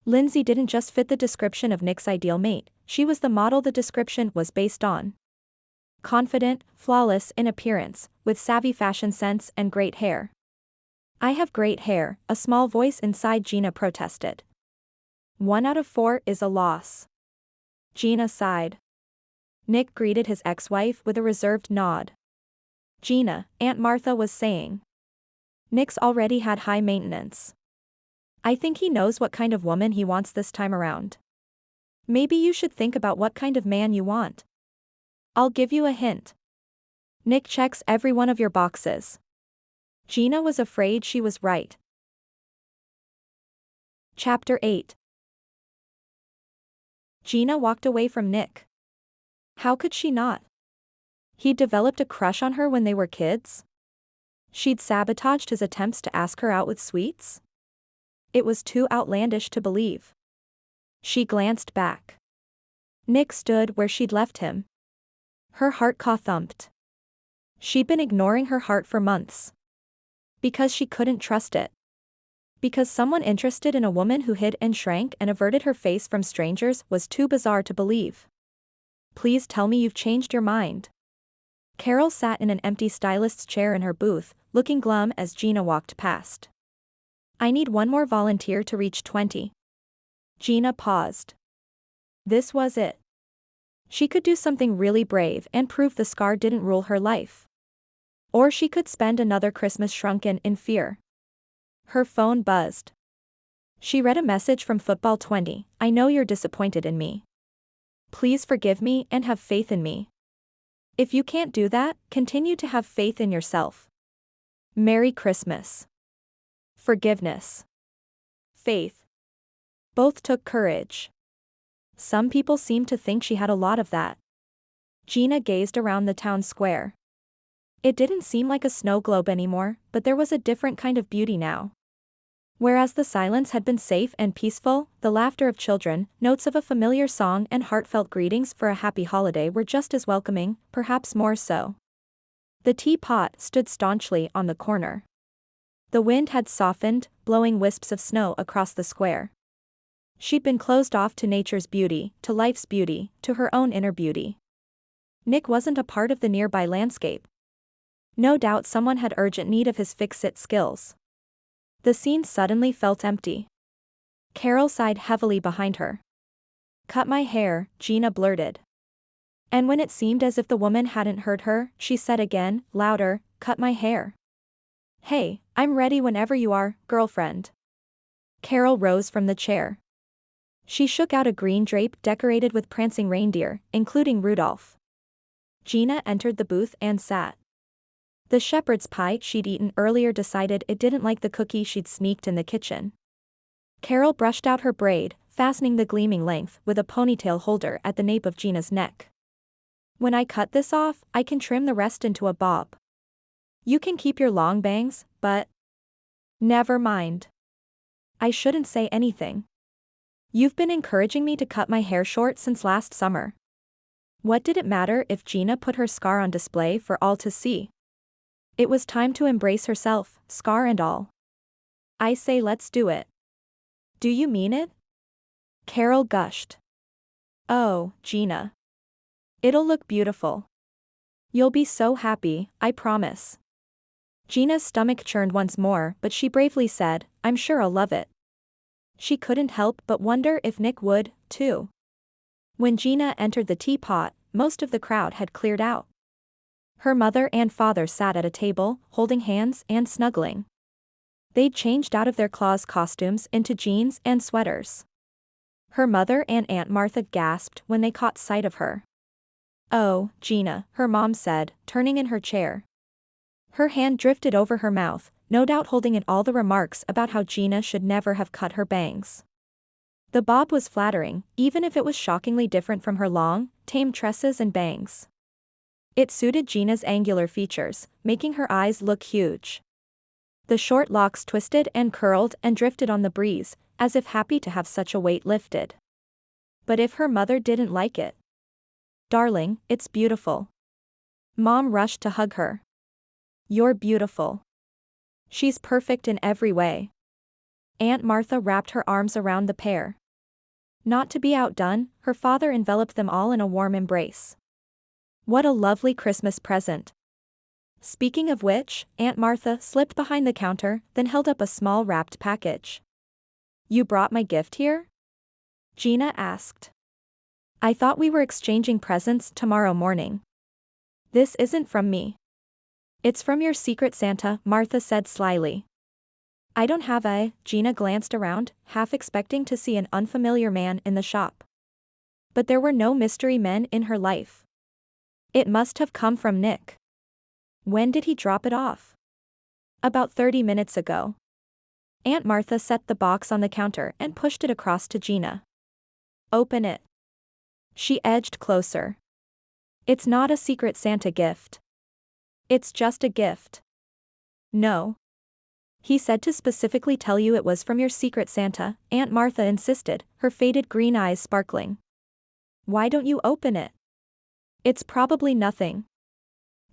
Lindsay didn't just fit the description of Nick's ideal mate, she was the model the description was based on. Confident, flawless in appearance, with savvy fashion sense and great hair. I have great hair, a small voice inside Gina protested. 1 out of 4 is a loss. Gina sighed. Nick greeted his ex-wife with a reserved nod. Gina, Aunt Martha was saying. Nick's already had high maintenance. I think he knows what kind of woman he wants this time around. Maybe you should think about what kind of man you want. I'll give you a hint. Nick checks every one of your boxes. Gina was afraid she was right. Chapter 8. Gina walked away from Nick. How could she not? He'd developed a crush on her when they were kids? She'd sabotaged his attempts to ask her out with sweets? It was too outlandish to believe. She glanced back. Nick stood where she'd left him. Her heart thumped. She'd been ignoring her heart for months. Because she couldn't trust it. Because someone interested in a woman who hid and shrank and averted her face from strangers was too bizarre to believe. Please tell me you've changed your mind. Carol sat in an empty stylist's chair in her booth, looking glum as Gina walked past. I need one more volunteer to reach 20. Gina paused. This was it. She could do something really brave and prove the scar didn't rule her life. Or she could spend another Christmas shrunken in fear. Her phone buzzed. She read a message from Football 20, I know you're disappointed in me. Please forgive me and have faith in me. If you can't do that, continue to have faith in yourself. Merry Christmas. Forgiveness. Faith. Both took courage. Some people seemed to think she had a lot of that. Gina gazed around the town square. It didn't seem like a snow globe anymore, but there was a different kind of beauty now. Whereas the silence had been safe and peaceful, the laughter of children, notes of a familiar song and heartfelt greetings for a happy holiday were just as welcoming, perhaps more so. The teapot stood staunchly on the corner. The wind had softened, blowing wisps of snow across the square. She'd been closed off to nature's beauty, to life's beauty, to her own inner beauty. Nick wasn't a part of the nearby landscape. No doubt someone had urgent need of his fix-it skills. The scene suddenly felt empty. Carol sighed heavily behind her. Cut my hair, Gina blurted. And when it seemed as if the woman hadn't heard her, she said again, louder, cut my hair. Hey, I'm ready whenever you are, girlfriend. Carol rose from the chair. She shook out a green drape decorated with prancing reindeer, including Rudolph. Gina entered the booth and sat. The shepherd's pie she'd eaten earlier decided it didn't like the cookie she'd sneaked in the kitchen. Carol brushed out her braid, fastening the gleaming length with a ponytail holder at the nape of Gina's neck. When I cut this off, I can trim the rest into a bob. You can keep your long bangs, but... Never mind. I shouldn't say anything. You've been encouraging me to cut my hair short since last summer. What did it matter if Gina put her scar on display for all to see? It was time to embrace herself, scar and all. I say let's do it. Do you mean it? Carol gushed. Oh, Gina. It'll look beautiful. You'll be so happy, I promise. Gina's stomach churned once more, but she bravely said, I'm sure I'll love it. She couldn't help but wonder if Nick would, too. When Gina entered the teapot, most of the crowd had cleared out. Her mother and father sat at a table, holding hands and snuggling. They'd changed out of their Claus costumes into jeans and sweaters. Her mother and Aunt Martha gasped when they caught sight of her. Oh, Gina, her mom said, turning in her chair. Her hand drifted over her mouth, no doubt holding in all the remarks about how Gina should never have cut her bangs. The bob was flattering, even if it was shockingly different from her long, tame tresses and bangs. It suited Gina's angular features, making her eyes look huge. The short locks twisted and curled and drifted on the breeze, as if happy to have such a weight lifted. But if her mother didn't like it? Darling, it's beautiful. Mom rushed to hug her. You're beautiful. She's perfect in every way. Aunt Martha wrapped her arms around the pair. Not to be outdone, her father enveloped them all in a warm embrace. What a lovely Christmas present. Speaking of which, Aunt Martha slipped behind the counter, then held up a small wrapped package. You brought my gift here? Gina asked. I thought we were exchanging presents tomorrow morning. This isn't from me. It's from your secret Santa, Martha said slyly. I don't have a. Gina glanced around, half expecting to see an unfamiliar man in the shop. But there were no mystery men in her life. It must have come from Nick. When did he drop it off? About 30 minutes ago. Aunt Martha set the box on the counter and pushed it across to Gina. Open it. She edged closer. It's not a secret Santa gift. It's just a gift. No. He said to specifically tell you it was from your secret Santa, Aunt Martha insisted, her faded green eyes sparkling. Why don't you open it? It's probably nothing.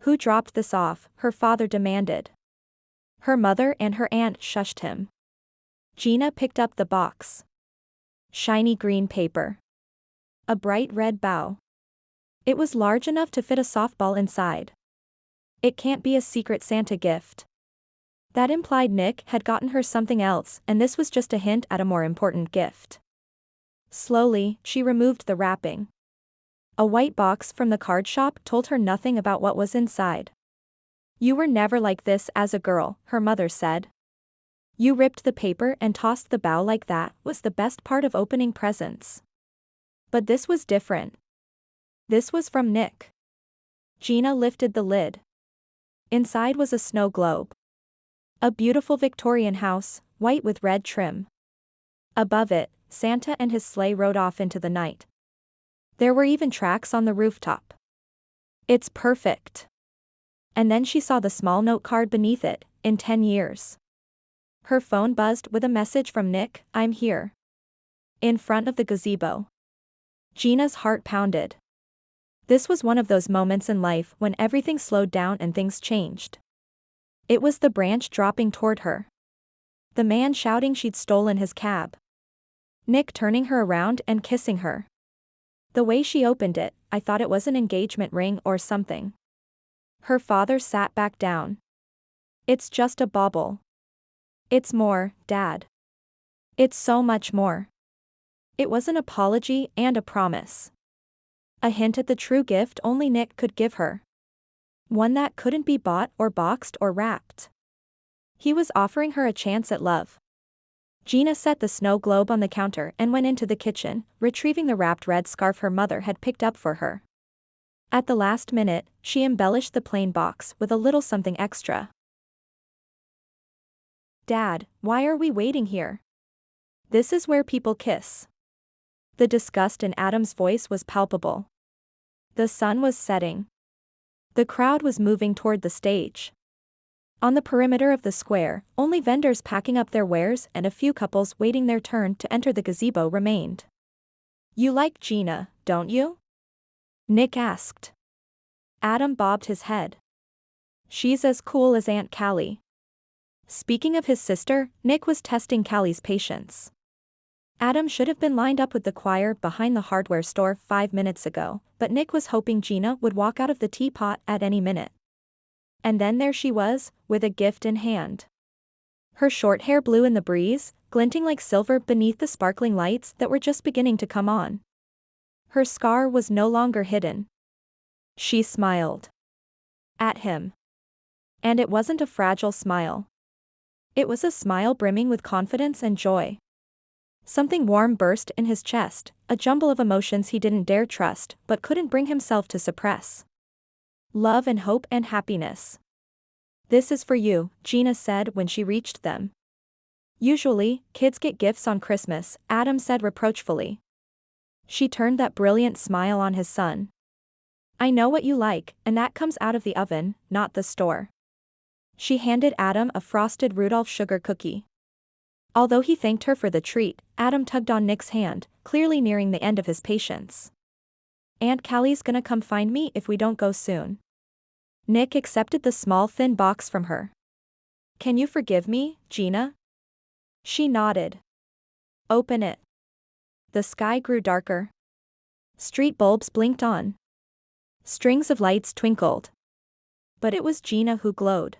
Who dropped this off? Her father demanded. Her mother and her aunt shushed him. Gina picked up the box. Shiny green paper. A bright red bow. It was large enough to fit a softball inside. It can't be a secret Santa gift. That implied Nick had gotten her something else, and this was just a hint at a more important gift. Slowly, she removed the wrapping. A white box from the card shop told her nothing about what was inside. You were never like this as a girl, her mother said. You ripped the paper and tossed the bow like that was the best part of opening presents. But this was different. This was from Nick. Gina lifted the lid. Inside was a snow globe. A beautiful Victorian house, white with red trim. Above it, Santa and his sleigh rode off into the night. There were even tracks on the rooftop. It's perfect. And then she saw the small note card beneath it, in 10 years. Her phone buzzed with a message from Nick, I'm here. In front of the gazebo. Gina's heart pounded. This was one of those moments in life when everything slowed down and things changed. It was the branch dropping toward her. The man shouting she'd stolen his cab. Nick turning her around and kissing her. The way she opened it, I thought it was an engagement ring or something. Her father sat back down. It's just a bauble. It's more, Dad. It's so much more. It was an apology and a promise. A hint at the true gift only Nick could give her. One that couldn't be bought or boxed or wrapped. He was offering her a chance at love. Gina set the snow globe on the counter and went into the kitchen, retrieving the wrapped red scarf her mother had picked up for her. At the last minute, she embellished the plain box with a little something extra. Dad, why are we waiting here? This is where people kiss. The disgust in Adam's voice was palpable. The sun was setting. The crowd was moving toward the stage. On the perimeter of the square, only vendors packing up their wares and a few couples waiting their turn to enter the gazebo remained. "You like Gina, don't you?" Nick asked. Adam bobbed his head. "She's as cool as Aunt Callie." Speaking of his sister, Nick was testing Callie's patience. Adam should have been lined up with the choir behind the hardware store 5 minutes ago, but Nick was hoping Gina would walk out of the teapot at any minute. And then there she was, with a gift in hand. Her short hair blew in the breeze, glinting like silver beneath the sparkling lights that were just beginning to come on. Her scar was no longer hidden. She smiled. At him. And it wasn't a fragile smile. It was a smile brimming with confidence and joy. Something warm burst in his chest, a jumble of emotions he didn't dare trust but couldn't bring himself to suppress. Love and hope and happiness. "This is for you," Gina said when she reached them. "Usually, kids get gifts on Christmas," Adam said reproachfully. She turned that brilliant smile on his son. "I know what you like, and that comes out of the oven, not the store." She handed Adam a frosted Rudolph sugar cookie. Although he thanked her for the treat, Adam tugged on Nick's hand, clearly nearing the end of his patience. "Aunt Callie's gonna come find me if we don't go soon." Nick accepted the small thin box from her. "Can you forgive me, Gina?" She nodded. "Open it." The sky grew darker. Street bulbs blinked on. Strings of lights twinkled. But it was Gina who glowed.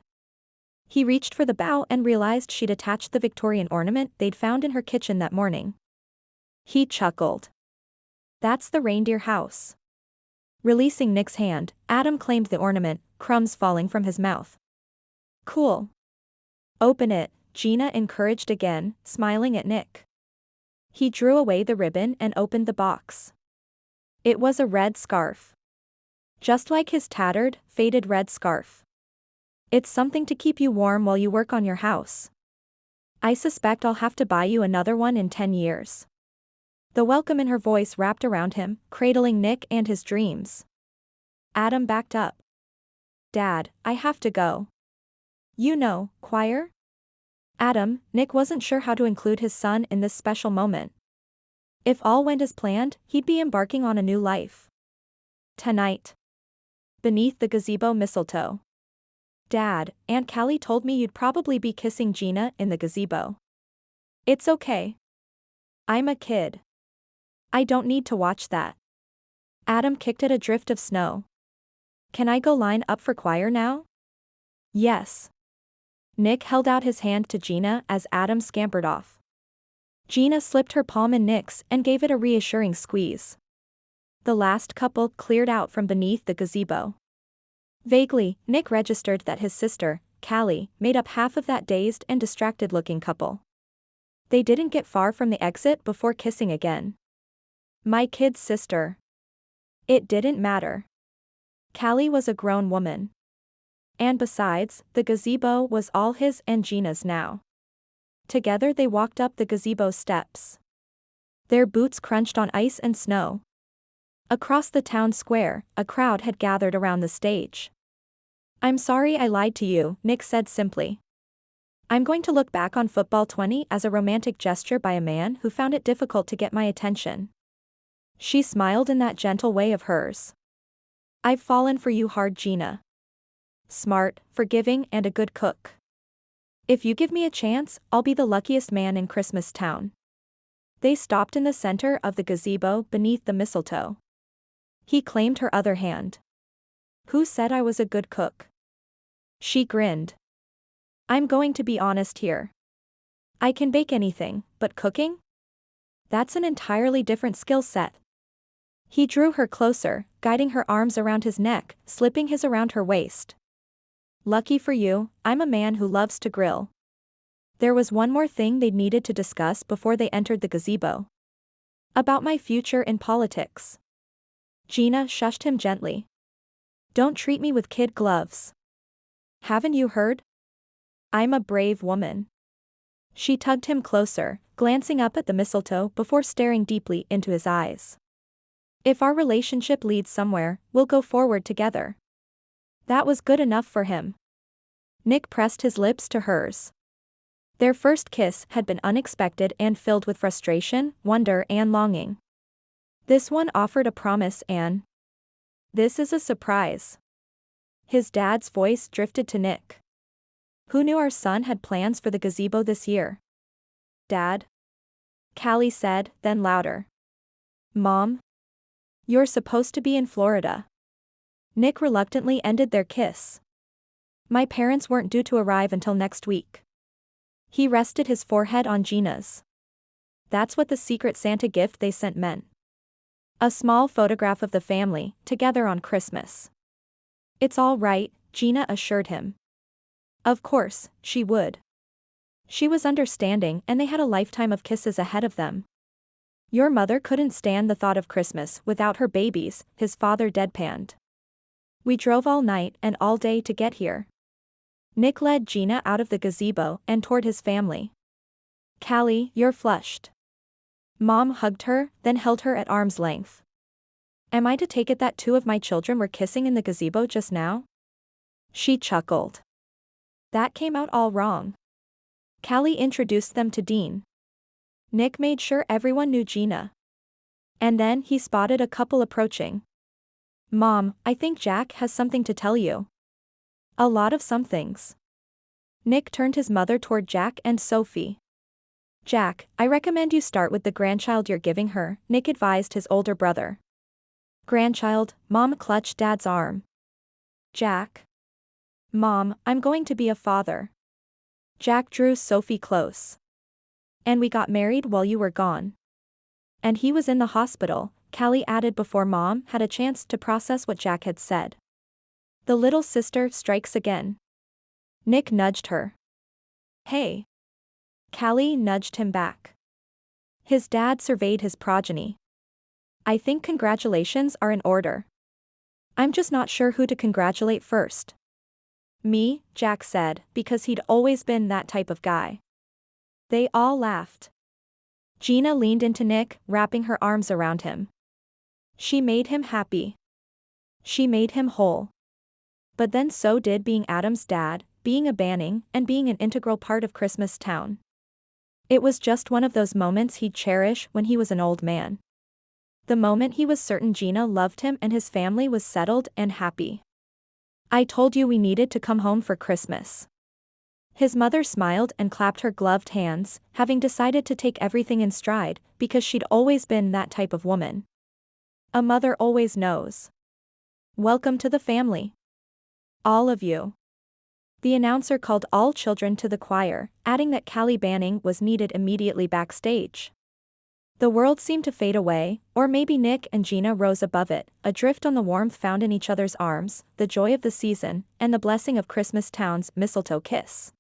He reached for the bow and realized she'd attached the Victorian ornament they'd found in her kitchen that morning. He chuckled. "That's the reindeer house." Releasing Nick's hand, Adam claimed the ornament, crumbs falling from his mouth. "Cool. Open it," Gina encouraged again, smiling at Nick. He drew away the ribbon and opened the box. It was a red scarf. Just like his tattered, faded red scarf. "It's something to keep you warm while you work on your house. I suspect I'll have to buy you another one in 10 years. The welcome in her voice wrapped around him, cradling Nick and his dreams. Adam backed up. "Dad, I have to go." "You know, choir?" Adam, Nick wasn't sure how to include his son in this special moment. If all went as planned, he'd be embarking on a new life. Tonight. Beneath the gazebo mistletoe. "Dad, Aunt Callie told me you'd probably be kissing Gina in the gazebo." "It's okay. I'm a kid. I don't need to watch that." Adam kicked at a drift of snow. "Can I go line up for choir now?" "Yes." Nick held out his hand to Gina as Adam scampered off. Gina slipped her palm in Nick's and gave it a reassuring squeeze. The last couple cleared out from beneath the gazebo. Vaguely, Nick registered that his sister, Callie, made up half of that dazed and distracted-looking couple. They didn't get far from the exit before kissing again. My kid's sister. It didn't matter. Callie was a grown woman. And besides, the gazebo was all his and Gina's now. Together they walked up the gazebo steps. Their boots crunched on ice and snow. Across the town square, a crowd had gathered around the stage. "I'm sorry I lied to you," Nick said simply. "I'm going to look back on football 20 as a romantic gesture by a man who found it difficult to get my attention." She smiled in that gentle way of hers. "I've fallen for you hard, Gina. Smart, forgiving, and a good cook. If you give me a chance, I'll be the luckiest man in Christmas Town." They stopped in the center of the gazebo beneath the mistletoe. He claimed her other hand. "Who said I was a good cook?" She grinned. "I'm going to be honest here. I can bake anything, but cooking? That's an entirely different skill set." He drew her closer, guiding her arms around his neck, slipping his around her waist. "Lucky for you, I'm a man who loves to grill." There was one more thing they needed to discuss before they entered the gazebo. "About my future in politics." Gina shushed him gently. "Don't treat me with kid gloves. Haven't you heard? I'm a brave woman." She tugged him closer, glancing up at the mistletoe before staring deeply into his eyes. If our relationship leads somewhere, we'll go forward together. That was good enough for him. Nick pressed his lips to hers. Their first kiss had been unexpected and filled with frustration, wonder and longing. This one offered a promise and... This is a surprise. His dad's voice drifted to Nick. Who knew our son had plans for the gazebo this year? Dad? Callie said, then louder. Mom? You're supposed to be in Florida. Nick reluctantly ended their kiss. My parents weren't due to arrive until next week. He rested his forehead on Gina's. That's what the secret Santa gift they sent meant. A small photograph of the family, together on Christmas. It's all right, Gina assured him. Of course, she would. She was understanding and they had a lifetime of kisses ahead of them. Your mother couldn't stand the thought of Christmas without her babies, his father deadpanned. We drove all night and all day to get here. Nick led Gina out of the gazebo and toward his family. Callie, you're flushed. Mom hugged her, then held her at arm's length. Am I to take it that two of my children were kissing in the gazebo just now? She chuckled. That came out all wrong. Callie introduced them to Dean. Nick made sure everyone knew Gina. And then he spotted a couple approaching. Mom, I think Jack has something to tell you. A lot of somethings. Nick turned his mother toward Jack and Sophie. Jack, I recommend you start with the grandchild you're giving her, Nick advised his older brother. Grandchild, Mom clutched Dad's arm. Jack. Mom, I'm going to be a father. Jack drew Sophie close. And we got married while you were gone. And he was in the hospital, Callie added before Mom had a chance to process what Jack had said. The little sister strikes again. Nick nudged her. Hey. Callie nudged him back. His dad surveyed his progeny. I think congratulations are in order. I'm just not sure who to congratulate first. Me, Jack said, because he'd always been that type of guy. They all laughed. Gina leaned into Nick, wrapping her arms around him. She made him happy. She made him whole. But then so did being Adam's dad, being a Banning, and being an integral part of Christmas Town. It was just one of those moments he'd cherish when he was an old man. The moment he was certain Gina loved him and his family was settled and happy. I told you we needed to come home for Christmas. His mother smiled and clapped her gloved hands, having decided to take everything in stride, because she'd always been that type of woman. A mother always knows. Welcome to the family. All of you. The announcer called all children to the choir, adding that Callie Banning was needed immediately backstage. The world seemed to fade away, or maybe Nick and Gina rose above it, adrift on the warmth found in each other's arms, the joy of the season, and the blessing of Christmas Town's mistletoe kiss.